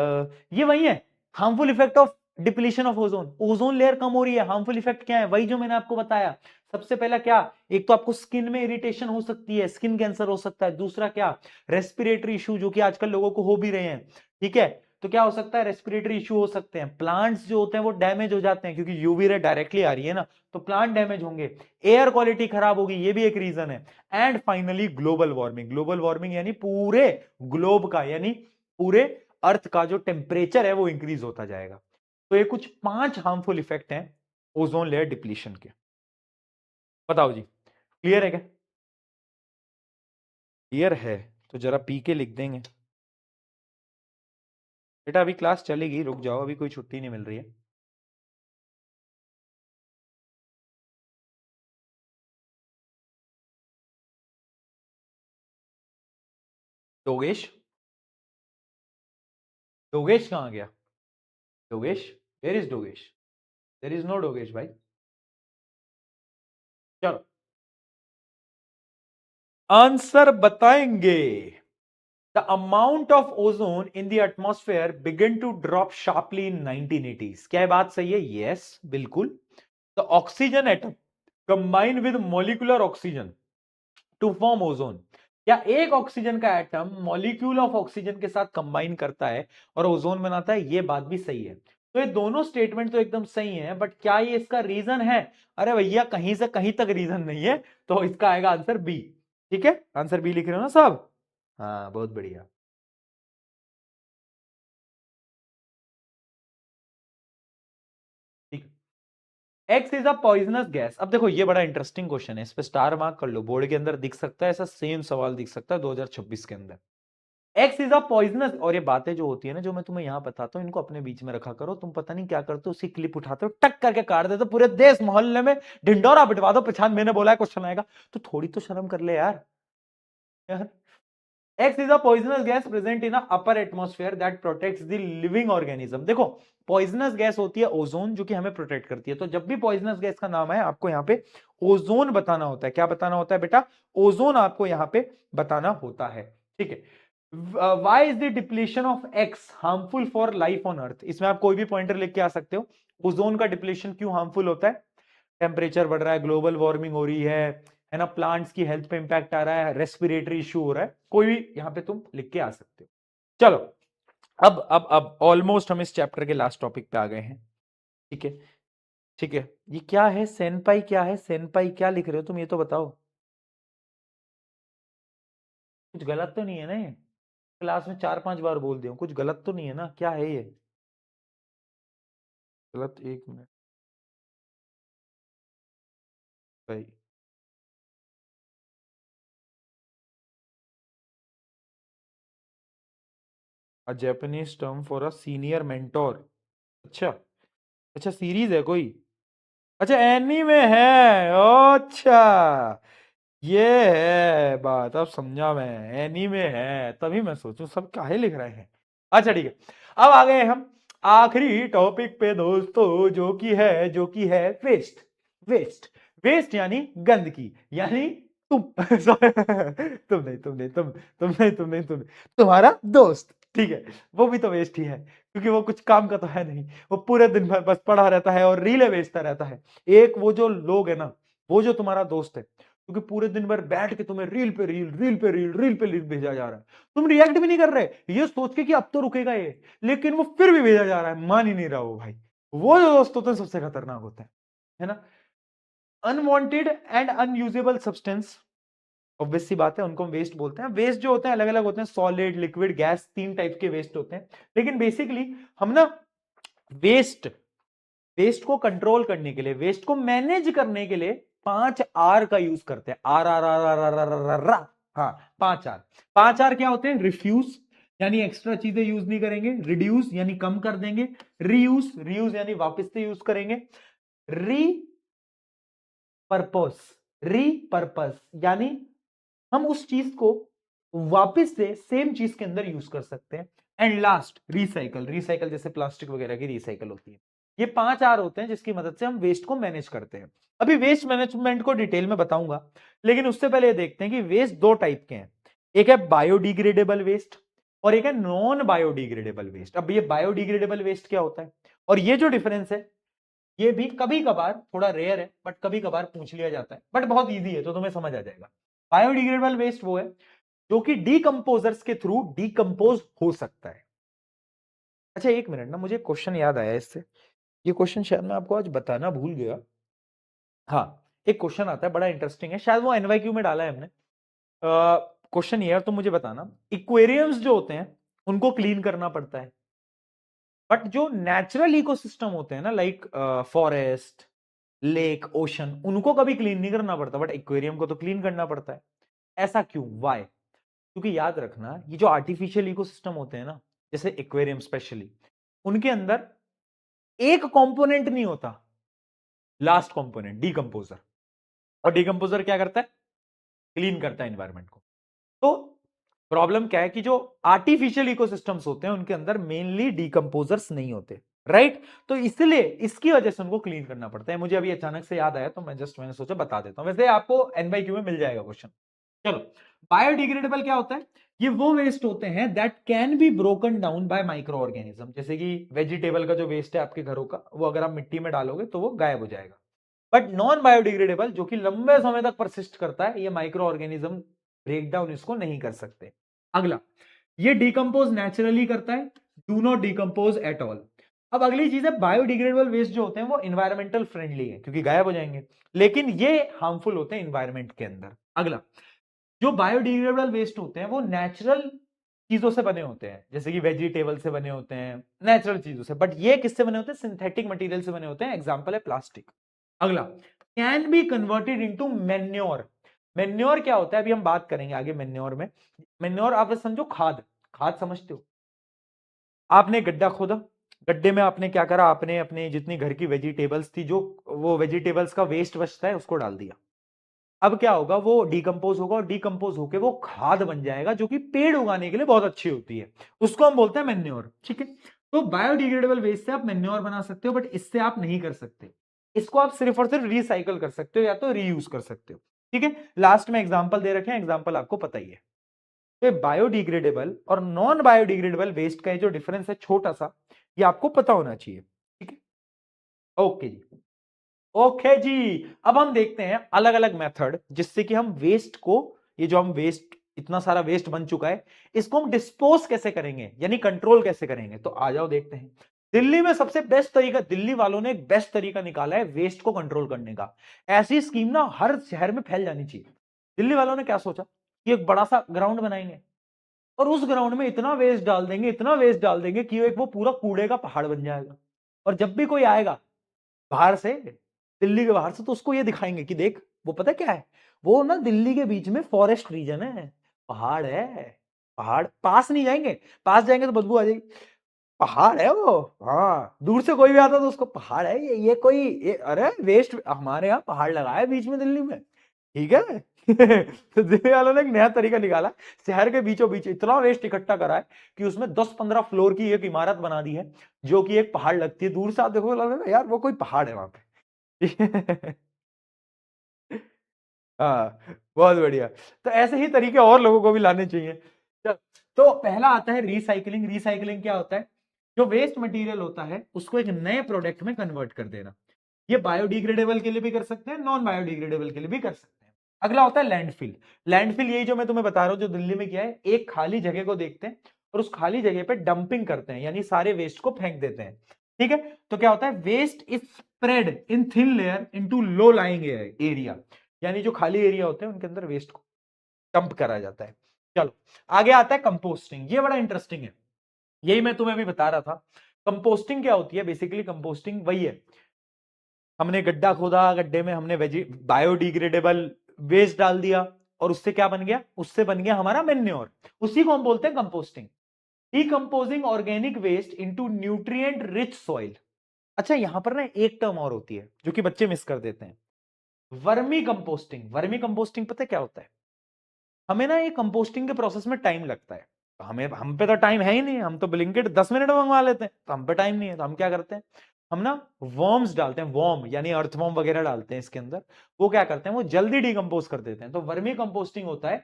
ये वही है harmful effect of depletion of ozone. Ozone layer कम हो रही है, हार्मफुल इफेक्ट क्या है? वही जो मैंने आपको बताया। सबसे पहला क्या? एक तो आपको स्किन में इरिटेशन हो सकती है, स्किन कैंसर हो सकता है। दूसरा क्या? रेस्पिरेटरी इशू, जो कि आजकल लोगों को हो भी रहे हैं। ठीक है, तो क्या हो सकता है? रेस्पिरेटरी इशू हो सकते हैं। प्लांट्स जो होते हैं वो डैमेज हो जाते हैं, क्योंकि यूवी रे डायरेक्टली आ रही है ना, तो प्लांट डैमेज होंगे। एयर क्वालिटी खराब होगी, ये भी एक रीजन है। And finally global warming. Global warming यानी पूरे ग्लोब का, यानी पूरे अर्थ का जो टेम्परेचर है वो इंक्रीज होता जाएगा। तो ये कुछ 5 हार्मफुल इफेक्ट हैं ओजोन लेयर डिप्लीशन के। बताओ जी, क्लियर है क्या? क्लियर है तो जरा पी के लिख देंगे। बेटा अभी क्लास चलेगी, रुक जाओ, अभी कोई छुट्टी नहीं मिल रही है। योगेश, योगेश कहां गया? Yogesh, where is Yogesh? There is no Yogesh भाई। चलो आंसर बताएंगे। The amount of ozone in the atmosphere began to drop sharply in 1980s। क्या ये बात सही है? यस, बिल्कुल। The oxygen atom combine with molecular oxygen to form ozone। क्या एक ऑक्सीजन का एटम मॉलिक्यूल ऑफ ऑक्सीजन के साथ कंबाइन करता है और ओजोन बनाता है? ये बात भी सही है। तो ये दोनों स्टेटमेंट तो एकदम सही है, बट क्या ये इसका रीजन है? अरे भैया कहीं से कहीं तक रीजन नहीं है, तो इसका आएगा आंसर बी। ठीक है, आंसर बी लिख रहे हो ना सब? हाँ, बहुत बढ़िया। ठीक। X is a poisonous gas. अब देखो ये बड़ा इंटरेस्टिंग क्वेश्चन है, इस पे स्टार मार्क कर लो, बोर्ड के अंदर दिख सकता है, ऐसा सेम सवाल दिख सकता है 2026 के अंदर। एक्स इज अ पॉइजनस, और ये बातें जो होती है ना जो मैं तुम्हें यहां बताता हूं, इनको अपने बीच में रखा करो। तुम पता नहीं क्या करते हो, उसकी क्लिप उठाते हो, टक करके काट देते हो, पूरे देश मोहल्ले में ढिंडोरा पिटवा दो, पहचान मैंने बोला है क्वेश्चन आएगा। तो थोड़ी तो शर्म कर ले यार। X is a poisonous gas present in a upper atmosphere that protects the living organism। देखो पॉइजनस गैस होती है ओजोन, जो कि हमें प्रोटेक्ट करती है। तो जब भी पॉइजनस गैस का नाम है आपको यहाँ पे ओजोन बताना होता है। क्या बताना होता है बेटा? ओजोन आपको यहाँ पे बताना होता है। ठीक है, why is the depletion of X harmful for life on earth? इसमें आप कोई भी पॉइंटर लिख के आ सकते हो। ओजोन का डिप्लीशन क्यों हार्मफुल होता है? टेम्परेचर बढ़ रहा है, ग्लोबल वार्मिंग हो रही है ना, प्लांट्स की हेल्थ पे इंपैक्ट आ रहा है, रेस्पिरेटरी इशू हो रहा है, कोई भी यहां पे तुम लिख के आ सकते हो। चलो अब ऑलमोस्ट हम इस चैप्टर के लास्ट टॉपिक पे आ गए हैं। ठीक है, ठीक है, ये क्या है सेनपाई? क्या है सेनपाई? क्या लिख रहे हो तुम, ये तो बताओ। कुछ गलत तो नहीं है ना? ये क्लास में 4-5 बार बोल दिया, कुछ गलत तो नहीं है ना? क्या है ये? गलत, 1 मिनट भाई। A Japanese term for a senior mentor. अच्छा, अच्छा सीरीज है कोई? अच्छा एनीमे है, अच्छा ये है बात, अब समझा मैं, एनीमे है, तभी मैं सोचूं सब काहे लिख रहे हैं। अच्छा ठीक है, अब आ गए हम आखिरी टॉपिक पे दोस्तों, जो कि है वेस्ट। वेस्ट, वेस्ट यानी गंदगी, यानी तुम sorry, तुम नहीं, तुम्हारा दोस्त, ठीक है, वो भी तो वेस्ट ही है, क्योंकि वो कुछ काम का तो है नहीं, वो पूरे दिन भर बस पड़ा रहता है और रीले बेचता रहता है। एक वो जो लोग है ना, वो जो तुम्हारा दोस्त है, क्योंकि पूरे दिन भर बैठ के तुम्हें रील पे रील, रील पे रील, रील पे रील भेजा जा रहा है, तुम रिएक्ट भी नहीं कर रहे, ये सोच के कि अब तो रुकेगा ये, लेकिन वो फिर भी भेजा जा रहा है, मान ही नहीं रहा वो भाई। वो जो दोस्त होते हैं सबसे खतरनाक होते हैं, है ना। Unwanted and unusable substance, obvious सी बात है, उनको हम वेस्ट बोलते हैं। वेस्ट जो होते हैं अलग अलग होते हैं, सॉलिड, लिक्विड, गैस, 3 टाइप के वेस्ट होते हैं। लेकिन बेसिकली हम ना वेस्ट, वेस्ट को कंट्रोल करने के लिए, वेस्ट को मैनेज करने के लिए 5 R का यूज करते हैं। R R R R R R R R R. हाँ, 5 R। 5 R क्या होते हैं? रिफ्यूज यानी एक्स्ट्रा चीजें यूज नहीं करेंगे, रिड्यूस यानी कम कर देंगे, रीयूज, रीयूज यानी वापस से यूज करेंगे, री पर्पस, रीपर्पस यानी हम उस चीज को वापस से सेम चीज के अंदर यूज कर सकते हैं, एंड लास्ट रिसाइकल, रिसाइकल जैसे प्लास्टिक वगैरह की रिसाइकल होती है। ये 5 R होते हैं जिसकी मदद से हम वेस्ट को मैनेज करते हैं। अभी वेस्ट मैनेजमेंट को डिटेल में बताऊंगा, लेकिन उससे पहले देखते हैं कि वेस्ट 2 टाइप के हैं। एक है बायोडिग्रेडेबल वेस्ट और एक है नॉन बायोडिग्रेडेबल वेस्ट। अब ये बायोडिग्रेडेबल वेस्ट क्या होता है और ये जो डिफरेंस है, ये भी कभी कभार थोड़ा रेयर है, बट कभी कभार पूछ लिया जाता है, बट बहुत इजी है तो तुम्हें समझ आ जाएगा। बायोडिग्रेडेबल वेस्ट वो है जो कि डीकंपोजर्स के थ्रू डीकंपोज हो सकता है। अच्छा 1 मिनट ना, मुझे क्वेश्चन याद आया इससे, ये क्वेश्चन शायद मैं आपको आज बताना भूल गया। हाँ, एक क्वेश्चन आता है बड़ा इंटरेस्टिंग है, शायद वो एनवाईक्यू में डाला है हमने। क्वेश्चन ये है, तो मुझे बताना, इक्वेरियम्स जो होते हैं उनको क्लीन करना पड़ता है, बट जो नेचुरल इकोसिस्टम होते हैं ना, लाइक फॉरेस्ट, लेक, ओशन, उनको कभी क्लीन नहीं करना पड़ता, बट एक्वेरियम को तो क्लीन करना पड़ता है। ऐसा क्यों, वाई? क्योंकि याद रखना, ये जो आर्टिफिशियल इकोसिस्टम होते हैं ना, जैसे एक्वेरियम स्पेशली, उनके अंदर एक कंपोनेंट नहीं होता, लास्ट कंपोनेंट डीकंपोजर। और डीकंपोजर क्या करता है? क्लीन करता है एनवायरमेंट को। तो प्रॉब्लम क्या है कि जो आर्टिफिशियल इकोसिस्टम्स होते हैं उनके अंदर मेनली डीकंपोजर्स नहीं होते, राइट? तो इसलिए इसकी वजह से उनको क्लीन करना पड़ता है। मुझे अभी अचानक से याद आया तो मैंने सोचा बता देता हूं, वैसे आपको एनवाईक्यू में मिल जाएगा क्वेश्चन। चलो, बायोडिग्रेडेबल क्या होता है? ये वो वेस्ट होते हैं that can be broken down by micro organism, जैसे कि वेजिटेबल का जो वेस्ट है आपके घरों का, वो अगर आप मिट्टी में डालोगे तो वो गायब हो जाएगा। बट नॉन बायोडिग्रेडेबल जो कि लंबे समय तक परसिस्ट करता है, ये माइक्रो ऑर्गेनिज्म ब्रेक डाउन इसको नहीं कर सकते। अगला, ये डिकम्पोज नेचुरली करता है, do not decompose at all. अब अगली चीज है, बायोडिग्रेडेबल वेस्ट जो होते हैं वो इन्वायरमेंटल फ्रेंडली है क्योंकि गायब हो जाएंगे, लेकिन ये हार्मफुल होते हैं इन्वायरमेंट के अंदर। अगला, जो बायोडिग्रेडेबल वेस्ट होते हैं वो नेचुरल चीजों से बने होते हैं, जैसे कि वेजिटेबल से बने होते हैं, नेचुरल चीजों से, बट ये किससे बने होते हैं? सिंथेटिक मटेरियल से बने होते हैं, एग्जांपल है प्लास्टिक। अगला, can be converted into manure. Manure क्या होता है अभी हम बात करेंगे आगे मेन्योर में। मेन्योर आप समझो खाद, खाद समझते हो? आपने गड्ढा खोदा, गड्ढे में आपने क्या करा, आपने अपने जितनी घर की वेजिटेबल्स थी, जो वो वेजिटेबल्स का वेस्ट बचता है, उसको डाल दिया। अब क्या होगा, वो डिकम्पोज होगा और डिकम्पोज होकर वो खाद बन जाएगा जो कि पेड़ उगाने के लिए बहुत अच्छी होती है, उसको हम बोलते हैं मेन्योर, ठीक है। तो बायोडिग्रेडेबल वेस्ट से आप मेन्योर बना सकते हो, बट इससे आप नहीं कर सकते, इसको आप सिर्फ और सिर्फ रिसाइकल कर सकते हो या तो रीयूज कर सकते हो, ठीक है। लास्ट में एग्जाम्पल दे रखे हैं, एग्जाम्पल आपको पता ही है। तो बायोडिग्रेडेबल और नॉन बायोडिग्रेडेबल वेस्ट का जो डिफरेंस है छोटा सा, ये आपको पता होना चाहिए, ठीक है। ओके जी, ओके जी। अब हम देखते हैं अलग अलग मेथड जिससे कि हम वेस्ट को, ये जो हम वेस्ट, इतना सारा वेस्ट बन चुका है, इसको हम डिस्पोज कैसे करेंगे, यानी कंट्रोल कैसे करेंगे। तो आ जाओ देखते हैं। दिल्ली में सबसे बेस्ट तरीका, दिल्ली वालों ने एक बेस्ट तरीका निकाला है वेस्ट को कंट्रोल करने का। ऐसी स्कीम ना हर शहर में फैल जानी चाहिए। दिल्ली वालों ने क्या सोचा कि एक बड़ा सा ग्राउंड बनाएंगे और उस ग्राउंड में इतना वेस्ट डाल देंगे, इतना वेस्ट डाल देंगे कि एक वो पूरा कूड़े का पहाड़ बन जाएगा। और जब भी कोई आएगा बाहर से, दिल्ली के बाहर से, तो उसको ये दिखाएंगे कि देख वो पता क्या है, वो ना दिल्ली के बीच में फॉरेस्ट रीजन है, पहाड़ है, पहाड़, पास नहीं जाएंगे, पास जाएंगे तो बदबू आ जाएगी, पहाड़ है वो, हाँ, दूर से कोई भी आता तो उसको पहाड़ है, ये कोई अरे वेस्ट, हमारे यहाँ पहाड़ लगाया है बीच में दिल्ली में, ठीक है। तो दिल्ली वालों ने एक नया तरीका निकाला, शहर के बीचों बीच इतना वेस्ट इकट्ठा करा है कि उसमें 10-15 फ्लोर की एक इमारत बना दी है, जो कि एक पहाड़ लगती है, दूर से आप देखो लगेगा यार वो कोई पहाड़ है वहां पे। हाँ, बहुत बढ़िया। तो ऐसे ही तरीके और लोगों को भी लाने चाहिए। तो पहला आता है रिसाइकलिंग। रिसाइकलिंग क्या होता है, जो वेस्ट मटेरियल होता है उसको एक नए प्रोडक्ट में कन्वर्ट कर देना। ये बायोडिग्रेडेबल के लिए भी कर सकते हैं, नॉन बायोडिग्रेडेबल के लिए भी कर सकते हैं। अगला होता है लैंडफिल। लैंडफिल यही जो मैं तुम्हें बता रहा हूं, जो दिल्ली में किया है, एक खाली जगह को देखते हैं और उस खाली जगह पे डंपिंग करते हैं, यानी सारे वेस्ट को फेंक देते हैं, ठीक है। तो क्या होता है, waste is spread in thin layer into low lying area, यानी जो खाली एरिया होते हैं उनके अंदर वेस्ट को डंप करा जाता है। चलो आगे आता है कंपोस्टिंग। ये बड़ा इंटरेस्टिंग है, यही मैं तुम्हें अभी बता रहा था। कंपोस्टिंग क्या होती है, बेसिकली कंपोस्टिंग वही है, हमने गड्ढा खोदा, गड्ढे में हमने बायोडिग्रेडेबल वेस्ट डाल दिया और उससे क्या बन गया, उससे बन गया हमारा मेन्योर, उसी को हम बोलते हैं composting. Decomposing organic waste into nutrient rich soil. अच्छा यहां पर ना एक टर्म और होती है जो कि बच्चे मिस कर देते हैं, वर्मी कंपोस्टिंग। वर्मी कंपोस्टिंग पता है क्या होता है, हमें ना ये कंपोस्टिंग के प्रोसेस में टाइम लगता है, तो हमें, हम पे तो टाइम है ही नहीं, हम तो ब्लिंकिट 10 मिनट में मंगवा लेते हैं, तो हम पे टाइम नहीं है, तो हम क्या करते हैं, हम ना वर्म्स डालते हैं, वर्म यानी अर्थवर्म वगैरह डालते हैं इसके अंदर, वो क्या करते हैं, वो जल्दी डिकम्पोज कर देते हैं। तो वर्मी कंपोस्टिंग होता है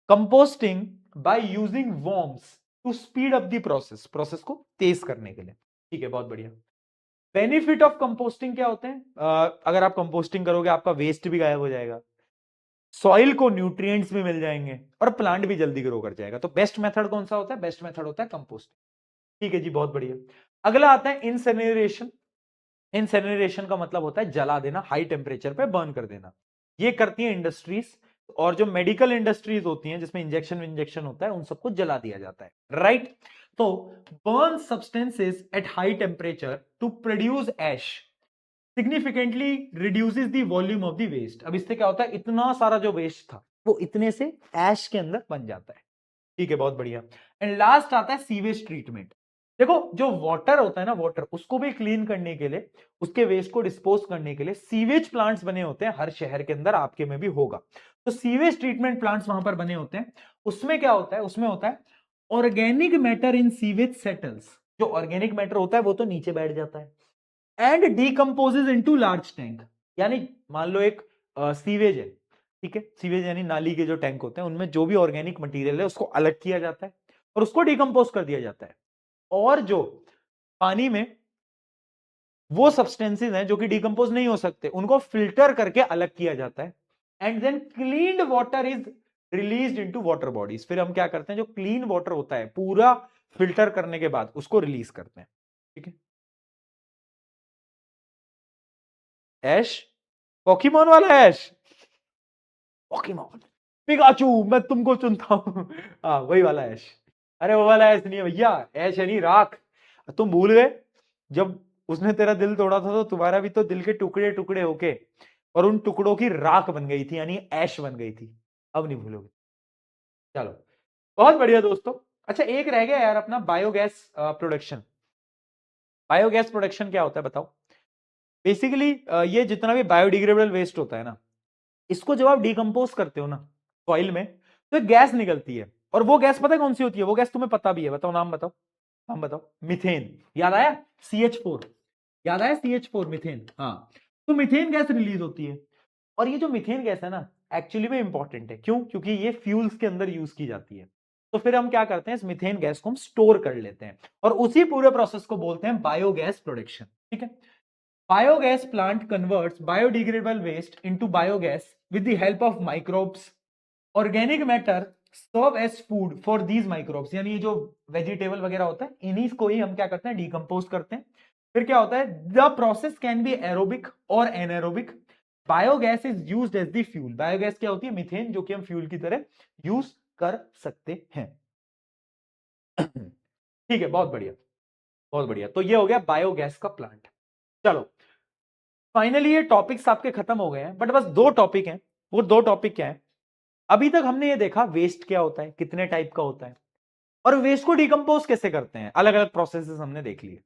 composting by using worms to speed up the process, process को तेज करने के लिए, ठीक है, बहुत बढ़िया। बेनिफिट ऑफ कंपोस्टिंग क्या होते हैं, अगर आप कंपोस्टिंग करोगे आपका वेस्ट भी गायब हो जाएगा, सॉइल को न्यूट्रिएंट्स भी मिल जाएंगे और प्लांट भी जल्दी ग्रो कर जाएगा। तो बेस्ट मेथड कौन सा होता है, बेस्ट मेथड होता है कंपोस्ट, ठीक है जी, बहुत बढ़िया। अगला आता है इंसेनरेशन। इंसेनरेशन का मतलब होता है जला देना, हाई टेम्परेचर पे बर्न कर देना। ये करती है इंडस्ट्रीज, और जो मेडिकल इंडस्ट्रीज होती हैं जिसमें इंजेक्शन होता है, उन सबको जला दिया जाता है, राइट। तो burn substances at high temperature to produce ash significantly reduces the volume of the waste. अब इससे क्या होता है, इतना सारा जो वेस्ट था वो इतने से ऐश के अंदर बन जाता है, ठीक है, बहुत बढ़िया। एंड लास्ट आता है सीवेज ट्रीटमेंट। देखो जो वाटर होता है ना, वाटर उसको भी क्लीन करने के लिए, उसके वेस्ट को डिस्पोज करने के लिए सीवेज प्लांट्स बने होते हैं, हर शहर के अंदर, आपके में भी होगा। तो सीवेज ट्रीटमेंट प्लांट्स वहां पर बने होते हैं। उसमें क्या होता है, उसमें होता है organic matter in sewage settles. जो ऑर्गेनिक मैटर होता है वो तो नीचे बैठ जाता है, एंड डीकंपोजेज इनटू लार्ज टैंक। यानी मान लो एक सीवेज है, ठीक है, सीवेज यानी नाली के जो टैंक होते हैं, उनमें जो भी ऑर्गेनिक मटेरियल है उसको अलग किया जाता है और उसको डिकंपोज कर दिया जाता है, और जो पानी में वो सब्सटेंसेस हैं जो कि डिकंपोज नहीं हो सकते, उनको फिल्टर करके अलग किया जाता है, and then cleaned water is released into water bodies. फिर हम क्या करते हैं, जो क्लीन वाटर होता है पूरा फिल्टर करने के बाद उसको रिलीज करते हैं, ठीक है। ऐश, पॉकीमोन वाला ऐश, पॉकीमोन, पिकाचू, मैं तुमको चुनता हूं, हाँ वही वाला ऐश। अरे वो वाला ऐश नहीं है भैया, ऐश है नहीं, राख। तुम भूल गए जब उसने तेरा दिल तोड़ा था, तो तुम्हारा भी तो दिल के टुकड़े टुकड़े होके और उन टुकड़ों की राख बन गई थी, यानी ऐश बन गई थी। अब नहीं भूलोगे। चलो बहुत बढ़िया दोस्तों। अच्छा एक रह गया यार अपना, बायोगैस प्रोडक्शन। बायोगैस प्रोडक्शन क्या होता है बताओ। बेसिकली ये जितना भी बायोडिग्रेडेबल वेस्ट होता है ना, इसको जब आप डिकम्पोज करते हो ना सॉइल में, तो एक गैस निकलती है, और वो गैस पता है कौन सी होती है, वो गैस तुम्हें पता भी है, बताओ नाम बताओ, नाम बताओ। मीथेन, याद आया, CH4, याद आया CH4, मीथेन, हाँ। तो मीथेन गैस रिलीज होती है, और ये जो मीथेन गैस है ना, एक्चुअली में इंपॉर्टेंट है, क्यों, क्योंकि ये फ्यूल्स के अंदर यूज की जाती है। तो फिर हम क्या करते हैं, इस मीथेन गैस को हम स्टोर कर लेते हैं, और उसी पूरे प्रोसेस को बोलते हैं बायोगैस प्रोडक्शन, ठीक है। Biogas plant converts biodegradable waste into biogas with the help of microbes. Organic matter serve as food for these microbes. यानी ये जो वेजिटेबल वगैरह होता है, इन्हीं को ही हम क्या करते हैं, डिकम्पोज करते हैं। फिर क्या होता है, the process can be aerobic और anaerobic. Biogas is used as the fuel. Biogas क्या होती है, मीथेन, जो कि हम फ्यूल की तरह यूज कर सकते हैं। ठीक है, बहुत बढ़िया। बहुत बढ़िया, तो ये हो गया बायोगैस का प्लांट। चलो फाइनली ये टॉपिक्स आपके खत्म हो गए हैं, बट बस दो टॉपिक हैं। वो दो टॉपिक क्या है? अभी तक हमने ये देखा वेस्ट क्या होता है, कितने टाइप का होता है, और वेस्ट को डिकम्पोज कैसे करते हैं, अलग अलग प्रोसेसेस हमने देख लिए।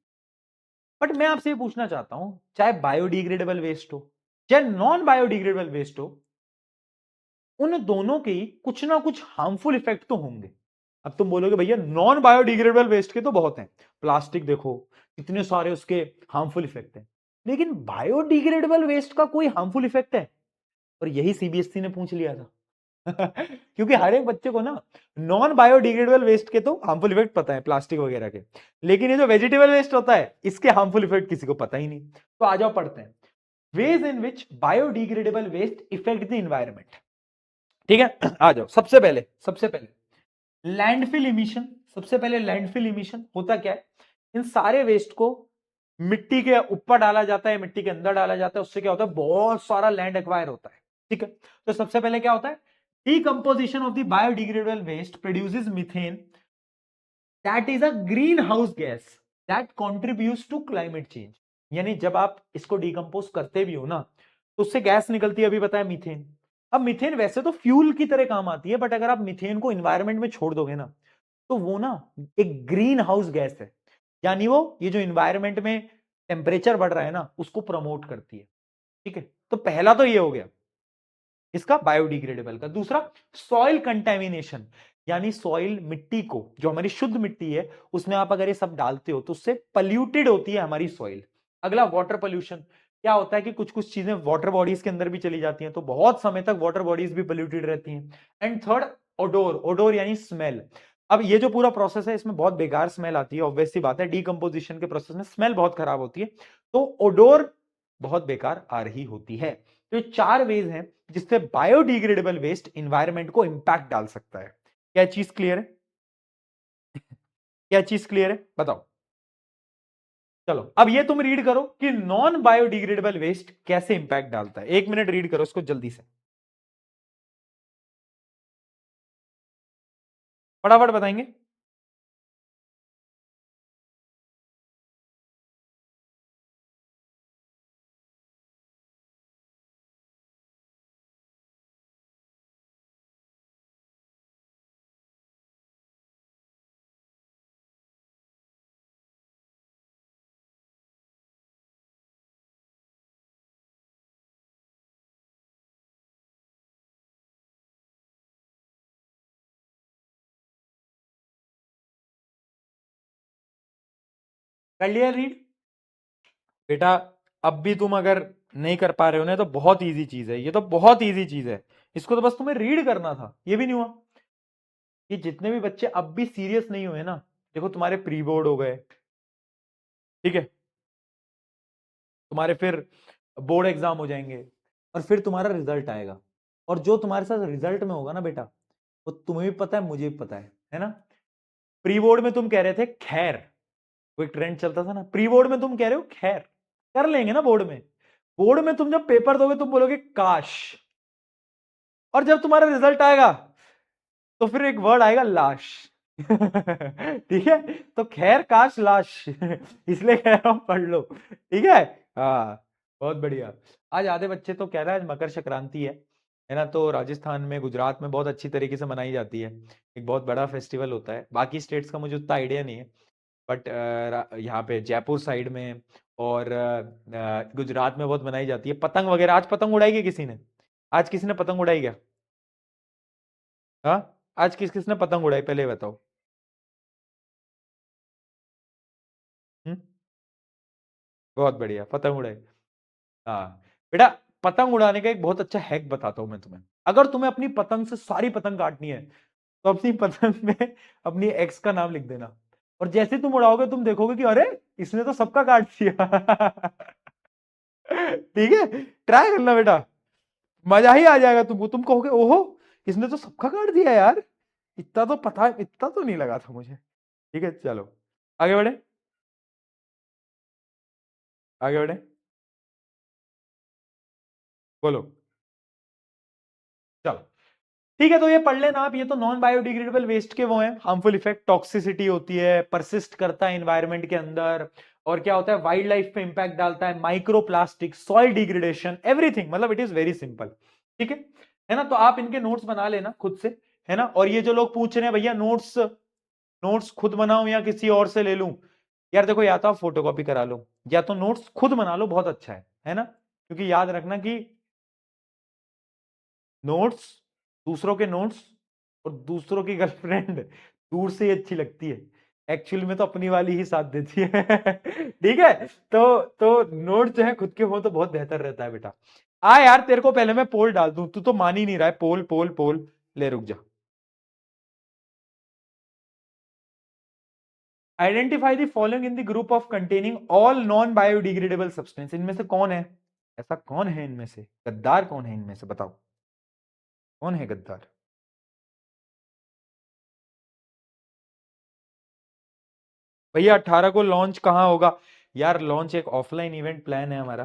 बट मैं आपसे ये पूछना चाहता हूं, चाहे बायोडिग्रेडेबल वेस्ट हो चाहे नॉन बायोडिग्रेडेबल वेस्ट हो, उन दोनों के कुछ ना कुछ हार्मफुल इफेक्ट तो होंगे। अब तुम बोलोगे भैया नॉन बायोडिग्रेडेबल वेस्ट के तो बहुत हैं, प्लास्टिक देखो कितने सारे उसके हार्मफुल इफेक्ट हैं, लेकिन बायोडिग्रेडेबल वेस्ट का कोई हार्मफुल इफेक्ट है? और यही सीबीएसई ने पूछ लिया था। क्योंकि हर एक बच्चे को ना नॉन बायोडिग्रेडेबल वेस्ट के तो हार्मफुल इफेक्ट पता है प्लास्टिक वगैरह के, लेकिन ये जो वेजिटेबल वेस्ट होता है इसके हार्मफुल इफेक्ट किसी को पता ही नहीं। तो आ जाओ पढ़ते हैं, ways in which biodegradable waste effect the environment. ठीक है, आ जाओ। सबसे पहले लैंडफिल इमिशन। सबसे पहले लैंडफिल इमिशन होता क्या है? इन सारे वेस्ट को मिट्टी के ऊपर डाला जाता है, मिट्टी के अंदर डाला जाता है, उससे क्या होता है? बहुत सारा लैंड एक्वायर होता है। ठीक है, तो सबसे पहले क्या होता है? Decomposition of the biodegradable waste produces methane, that is a green house gas that contributes to climate change. यानी जब आप इसको डिकम्पोज करते भी हो ना, तो उससे गैस निकलती है, अभी बताया मीथेन। अब मीथेन वैसे तो फ्यूल की तरह काम आती है, बट अगर आप मीथेन को इन्वायरमेंट में छोड़ दोगे ना, तो वो ना एक ग्रीन हाउस गैस है, यानी वो ये जो इन्वायरमेंट में टेम्परेचर बढ़ रहा है ना उसको प्रमोट करती है। ठीक है, तो पहला तो ये हो गया इसका बायोडिग्रेडेबल का। दूसरा सॉइल कंटेमिनेशन, यानी सॉइल मिट्टी को, जो हमारी शुद्ध मिट्टी है उसमें आप अगर ये सब डालते हो तो उससे पल्यूटेड होती है हमारी सॉइल। अगला वाटर पोल्यूशन। क्या होता है कि कुछ कुछ चीजें वाटर बॉडीज के अंदर भी चली जाती हैं, तो बहुत समय तक वाटर बॉडीज भी पल्यूटेड रहती हैं। And third odour. ओडोर यानी स्मेल। अब ये जो पूरा प्रोसेस है इसमें बहुत बेकार स्मेल आती है, ऑब्वियस सी बात है, डीकंपोजिशन के प्रोसेस में स्मेल बहुत खराब होती है, तो ओडोर बहुत बेकार आ रही होती है। तो ये चार वेज हैं जिससे बायोडिग्रेडेबल वेस्ट इंवायरमेंट को इंपैक्ट डाल सकता है। क्या चीज क्लियर है? क्या चीज क्लियर है बताओ। चलो अब ये तुम रीड करो कि नॉन बायोडिग्रेडेबल वेस्ट कैसे इंपैक्ट डालता है। 1 मिनट रीड करो इसको जल्दी से, फटाफट बताएंगे। कर लिया रीड बेटा? अब भी तुम अगर नहीं कर पा रहे हो ना तो बहुत इजी चीज है, ये तो बहुत इजी चीज है, इसको तो बस तुम्हें रीड करना था, ये भी नहीं हुआ। ये जितने भी बच्चे अब भी सीरियस नहीं हुए ना, देखो तुम्हारे प्री बोर्ड हो गए, ठीक है, तुम्हारे फिर बोर्ड एग्जाम हो जाएंगे, और फिर तुम्हारा रिजल्ट आएगा, और जो तुम्हारे साथ रिजल्ट में होगा ना बेटा, वो तुम्हें भी पता है मुझे भी पता है ना? प्री बोर्ड में तुम कह रहे थे खैर, वो एक ट्रेंड चलता था ना, प्री बोर्ड में तुम कह रहे हो खैर, कर लेंगे ना बोर्ड में। बोर्ड में तुम जब पेपर दोगे तुम बोलोगे काश, और जब तुम्हारा रिजल्ट आएगा तो फिर एक वर्ड आएगा लाश। ठीक है, तो खैर काश लाश, इसलिए कह रहा हूं पढ़ लो, ठीक है। हाँ, बहुत बढ़िया। आज आधे बच्चे तो कह रहा है आज मकर संक्रांति है ना, तो राजस्थान में गुजरात में बहुत अच्छी तरीके से मनाई जाती है, एक बहुत बड़ा फेस्टिवल होता है, बाकी स्टेट्स का मुझे उतना आइडिया नहीं है, बट यहाँ पे जयपुर साइड में और गुजरात में बहुत मनाई जाती है। पतंग वगैरह, आज पतंग उड़ाई क्या किसी ने? आज किसी ने पतंग उड़ाई क्या? हाँ, आज किस किसने पतंग उड़ाई पहले ये बताओ। हम्म, बहुत बढ़िया, पतंग उड़ाई। हाँ बेटा, पतंग उड़ाने का एक बहुत अच्छा हैक बताता हूं मैं तुम्हें। अगर तुम्हें अपनी पतंग से सारी पतंग काटनी है तो अपनी पतंग में अपनी एक्स का नाम लिख देना, और जैसे तुम उड़ाओगे तुम देखोगे कि अरे इसने तो सबका काट दिया। ठीक है, ट्राई करना बेटा, मजा ही आ जाएगा तुमको, तुम कहोगे ओहो इसने तो सबका काट दिया यार, इतना तो पता, इतना तो नहीं लगा था मुझे। ठीक है, चलो आगे बढ़े, आगे बढ़े, बोलो। चलो ठीक है, तो ये पढ़ लेना आप। ये तो नॉन बायोडिग्रेडेबल वेस्ट के वो हैं हार्मफुल इफेक्ट, टॉक्सिसिटी होती है, परसिस्ट करता है एनवायरनमेंट के अंदर, और क्या होता है, वाइल्ड लाइफ पे इंपैक्ट डालता है, micro plastic, soil degradation, everything, मतलब इट इज वेरी सिंपल। ठीक है ना। तो आप इनके नोट्स बना लेना खुद से, है ना। और ये जो लोग पूछ रहे हैं भैया नोट्स नोट्स खुद बनाऊं या किसी और से ले लूं, यार देखो, या तो आप फोटोकॉपी करा लो या तो नोट्स खुद बना लो, बहुत अच्छा है ना। क्योंकि याद रखना कि नोट्स, दूसरों के नोट्स और दूसरों की गर्लफ्रेंड दूर से ही अच्छी लगती है, एक्चुअली में तो अपनी वाली ही साथ देती है। ठीक है। तो नोट जो है खुद के हो तो बहुत बेहतर रहता है बेटा। यार तेरे को पहले मैं पोल डाल दूं, तू तो मान ही नहीं रहा है। पोल पोल पोल, ले रुक जा। Identify the following in the group of containing all non biodegradable substance. इनमें से कौन है, ऐसा कौन है इनमें से, गद्दार कौन है इनमें से, बताओ कौन है गद्दार। भैया 18 को लॉन्च कहाँ होगा, यार लॉन्च एक ऑफलाइन इवेंट प्लान है हमारा।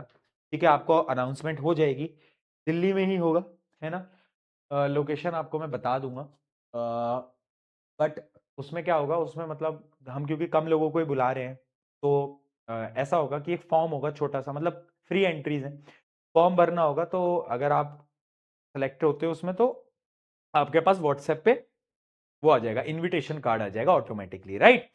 ठीक है, आपको अनाउंसमेंट हो जाएगी, दिल्ली में ही होगा, है ना। लोकेशन आपको मैं बता दूंगा। बट उसमें क्या होगा, उसमें मतलब हम क्योंकि कम लोगों को ही बुला रहे हैं, तो ऐसा होगा कि एक फॉर्म होगा छोटा सा, मतलब फ्री एंट्रीज है, फॉर्म भरना होगा। तो अगर आप सेलेक्ट होते हो उसमें, तो आपके पास व्हाट्सएप पे वो आ जाएगा, इनविटेशन कार्ड आ जाएगा ऑटोमेटिकली, राइट।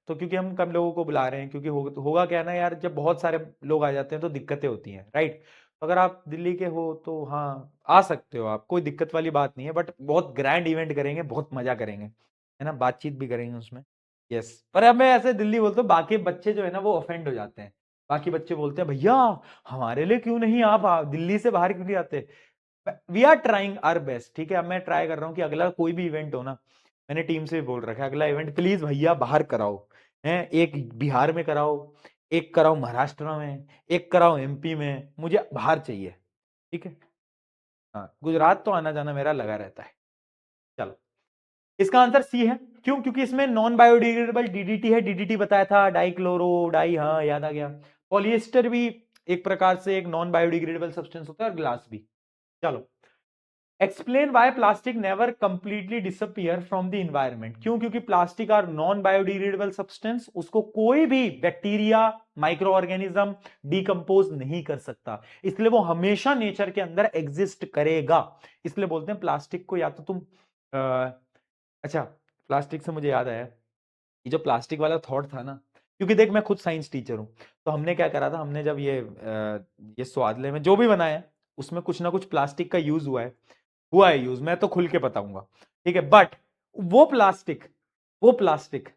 तो क्योंकि हम कम लोगों को बुला रहे हैं, क्योंकि होगा क्या ना यार, जब बहुत सारे लोग आ जाते हैं तो दिक्कतें होती हैं, राइट। तो अगर आप दिल्ली के हो तो हाँ, आ सकते हो आप, कोई दिक्कत वाली बात नहीं है। बट बहुत ग्रैंड इवेंट करेंगे, बहुत मजा करेंगे, है ना, बातचीत भी करेंगे उसमें। यस, पर अब मैं ऐसे दिल्ली बोलता हूँ, बाकी बच्चे जो है ना वो ऑफेंड हो जाते हैं। बाकी बच्चे बोलते हैं भैया हमारे लिए क्यों नहीं, आप दिल्ली से बाहर क्यों नहीं आते। We are trying our best. ठीक है, अब मैं ट्राई कर रहा हूँ कि अगला कोई भी इवेंट हो ना, मैंने टीम से भी बोल रखा है, अगला इवेंट प्लीज भैया बाहर कराओ, है, एक बिहार में कराओ, एक कराओ महाराष्ट्र में, एक कराओ एमपी में, मुझे बाहर चाहिए। ठीक है। हाँ, गुजरात तो आना जाना मेरा लगा रहता है। चलो, इसका आंसर सी है। क्यों, क्योंकि इसमें नॉन बायोडिग्रेडेबल डीडीटी है, डीडीटी बताया था, डाइक्लोरो डाई, हाँ याद आ गया। पॉलिएस्टर भी एक प्रकार से एक नॉन बायोडिग्रेडेबल सब्सटेंस होता है, और ग्लास भी। चलो, explain why plastic never completely disappear from the environment. क्यों, क्योंकि plastic are non biodegradable substance, उसको कोई भी बैक्टीरिया, माइक्रो ऑर्गेनिज्म डिकम्पोज नहीं कर सकता, इसलिए वो हमेशा नेचर के अंदर एग्जिस्ट करेगा। इसलिए बोलते हैं प्लास्टिक को, या तो तुम अच्छा, प्लास्टिक से मुझे याद आया, ये जो प्लास्टिक वाला थॉट था ना, क्योंकि देख मैं खुद साइंस टीचर हूं, तो हमने क्या करा था, हमने जब ये स्वादले में जो भी बनाया, उसमें कुछ ना कुछ प्लास्टिक का यूज हुआ है यूज, मैं तो खुल के बताऊंगा। ठीक है, बट वो प्लास्टिक वो प्लास्टिक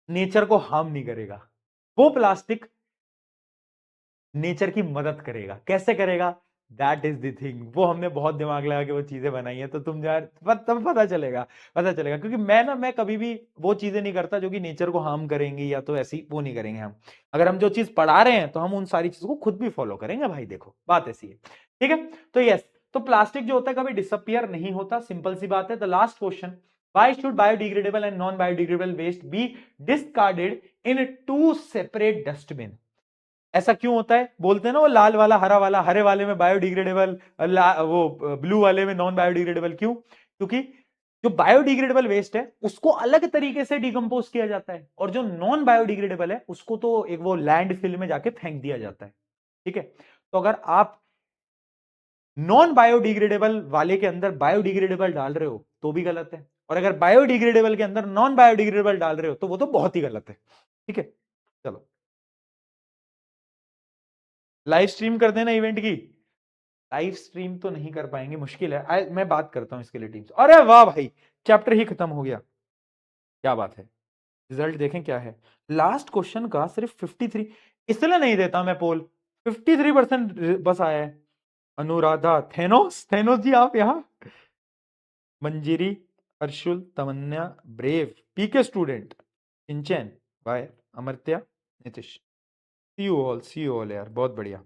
नेचर को हार्म नहीं करेगा, वो प्लास्टिक नेचर की मदद करेगा। कैसे करेगा, दैट इज द थिंग। वो हमने बहुत दिमाग लगा के वो चीजें बनाई है, तो तुम यार तब पता चलेगा, क्योंकि मैं कभी भी वो चीजें नहीं करता जो कि नेचर को हार्म करेंगी, या तो ऐसी वो नहीं करेंगे हम। अगर हम जो चीज पढ़ा रहे हैं तो हम उन सारी चीजों को खुद भी फॉलो करेंगे भाई, देखो बात ऐसी है। ठीक है, तो यस, तो प्लास्टिक जो होता है कभी डिसअपियर नहीं होता, सिंपल सी बात है। The last question, why should biodegradable and non biodegradable waste be discarded in two separate dustbin? ऐसा क्यों होता है, बोलते हैं ना वो लाल वाला हरा वाला, हरे वाले में बायोडिग्रेडेबल, वो ब्लू वाले में नॉन बायोडिग्रेडेबल, क्यों, क्योंकि जो बायोडिग्रेडेबल वेस्ट है उसको अलग तरीके से डिकम्पोज किया जाता है, और जो नॉन बायोडिग्रेडेबल है उसको तो एक वो लैंड फिल में जाके फेंक दिया जाता है। ठीक है, तो अगर आप नॉन बायोडिग्रेडेबल वाले के अंदर बायोडिग्रेडेबल डाल रहे हो तो भी गलत है, और अगर बायोडिग्रेडेबल के अंदर नॉन बायोडिग्रेडेबल डाल रहे हो तो वो तो बहुत ही गलत है। ठीक है, चलो लाइव स्ट्रीम कर देना इवेंट की। लाइव स्ट्रीम तो नहीं कर पाएंगे, मुश्किल है। मैं बात करता हूं इसके लिए टीम से। अरे वाह भाई, चैप्टर ही खत्म हो गया, क्या बात है। रिजल्ट देखें क्या है, लास्ट क्वेश्चन का सिर्फ 53, इसलिए नहीं देता मैं पोल, 53% बस आया है। अनुराधा, थेनोस, थेनोस जी आप यहाँ, Manjiri, Arshul, Tamanya, brave, PK student, इंचैन, bye, Amartya, Nitish. See you all यार, बहुत बढ़िया,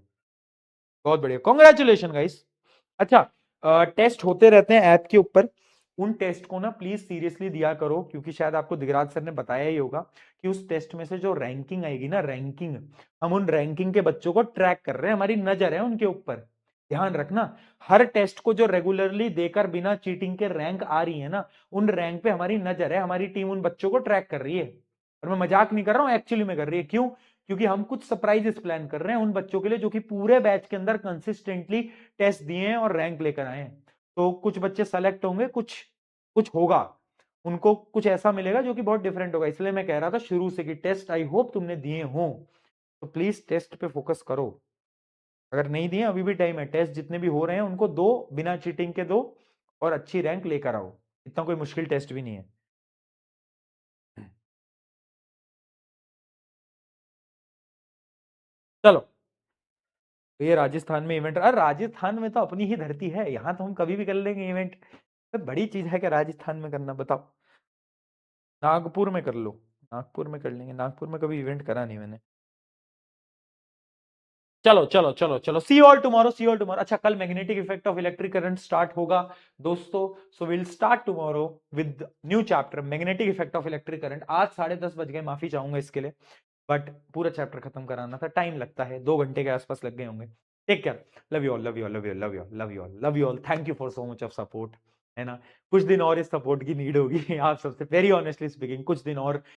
बहुत बढ़िया, कॉन्ग्रेचुलेशन गाइस। अच्छा, टेस्ट होते रहते हैं ऐप के ऊपर, उन टेस्ट को ना प्लीज सीरियसली दिया करो, क्योंकि शायद आपको दिगराज सर ने बताया ही होगा कि उस टेस्ट में से जो रैंकिंग आएगी ना, रैंकिंग, हम उन रैंकिंग के बच्चों को ट्रैक कर रहे हैं, हमारी नजर है उनके ऊपर। ध्यान रखना, हर टेस्ट को जो रेगुलरली देकर बिना चीटिंग के रैंक आ रही है ना, उन रैंक पे हमारी नजर है, हमारी टीम उन बच्चों को ट्रैक कर रही है। और मैं मजाक नहीं कर रहा हूं, एक्चुअली में कर रही है। क्यों? क्योंकि हम कुछ सरप्राइजेस प्लान कर रहे हैं उन बच्चों के लिए जो कि पूरे बैच के अंदर कंसिस्टेंटली टेस्ट दिए हैं और रैंक लेकर आए हैं। तो कुछ बच्चे सेलेक्ट होंगे, कुछ कुछ होगा, उनको कुछ ऐसा मिलेगा जो कि बहुत डिफरेंट होगा। इसलिए मैं कह रहा था शुरू से कि टेस्ट आई होप तुमने दिए हो, तो प्लीज टेस्ट पे फोकस करो। अगर नहीं दिए अभी भी टाइम है, टेस्ट जितने भी हो रहे हैं उनको दो, बिना चीटिंग के दो, और अच्छी रैंक लेकर आओ। इतना कोई मुश्किल टेस्ट भी नहीं है। चलो, तो ये राजस्थान में इवेंट, अरे राजस्थान में तो अपनी ही धरती है, यहां तो हम कभी भी कर लेंगे इवेंट। तो बड़ी चीज है कि राजस्थान में करना, बताओ। नागपुर में कर लो, नागपुर में कर लेंगे, नागपुर में कभी इवेंट करा नहीं मैंने। चलो चलो चलो चलो, see all tomorrow, see all tomorrow. अच्छा, कल magnetic effect of electric current start होगा दोस्तों। So will start tomorrow with new chapter magnetic effect of electric current. आज 10:30 बज गए, माफी चाहूंगा इसके लिए, बट पूरा चैप्टर खत्म कराना था, टाइम लगता है, 2 घंटे के आसपास लग गए होंगे। Take care, love you all, love you all, love you love you love you all, love you all, thank you for so much of support. है ना, कुछ दिन और इस सपोर्ट की नीड होगी आप सबसे, वेरी ऑनेस्टली स्पीकिंग, कुछ दिन और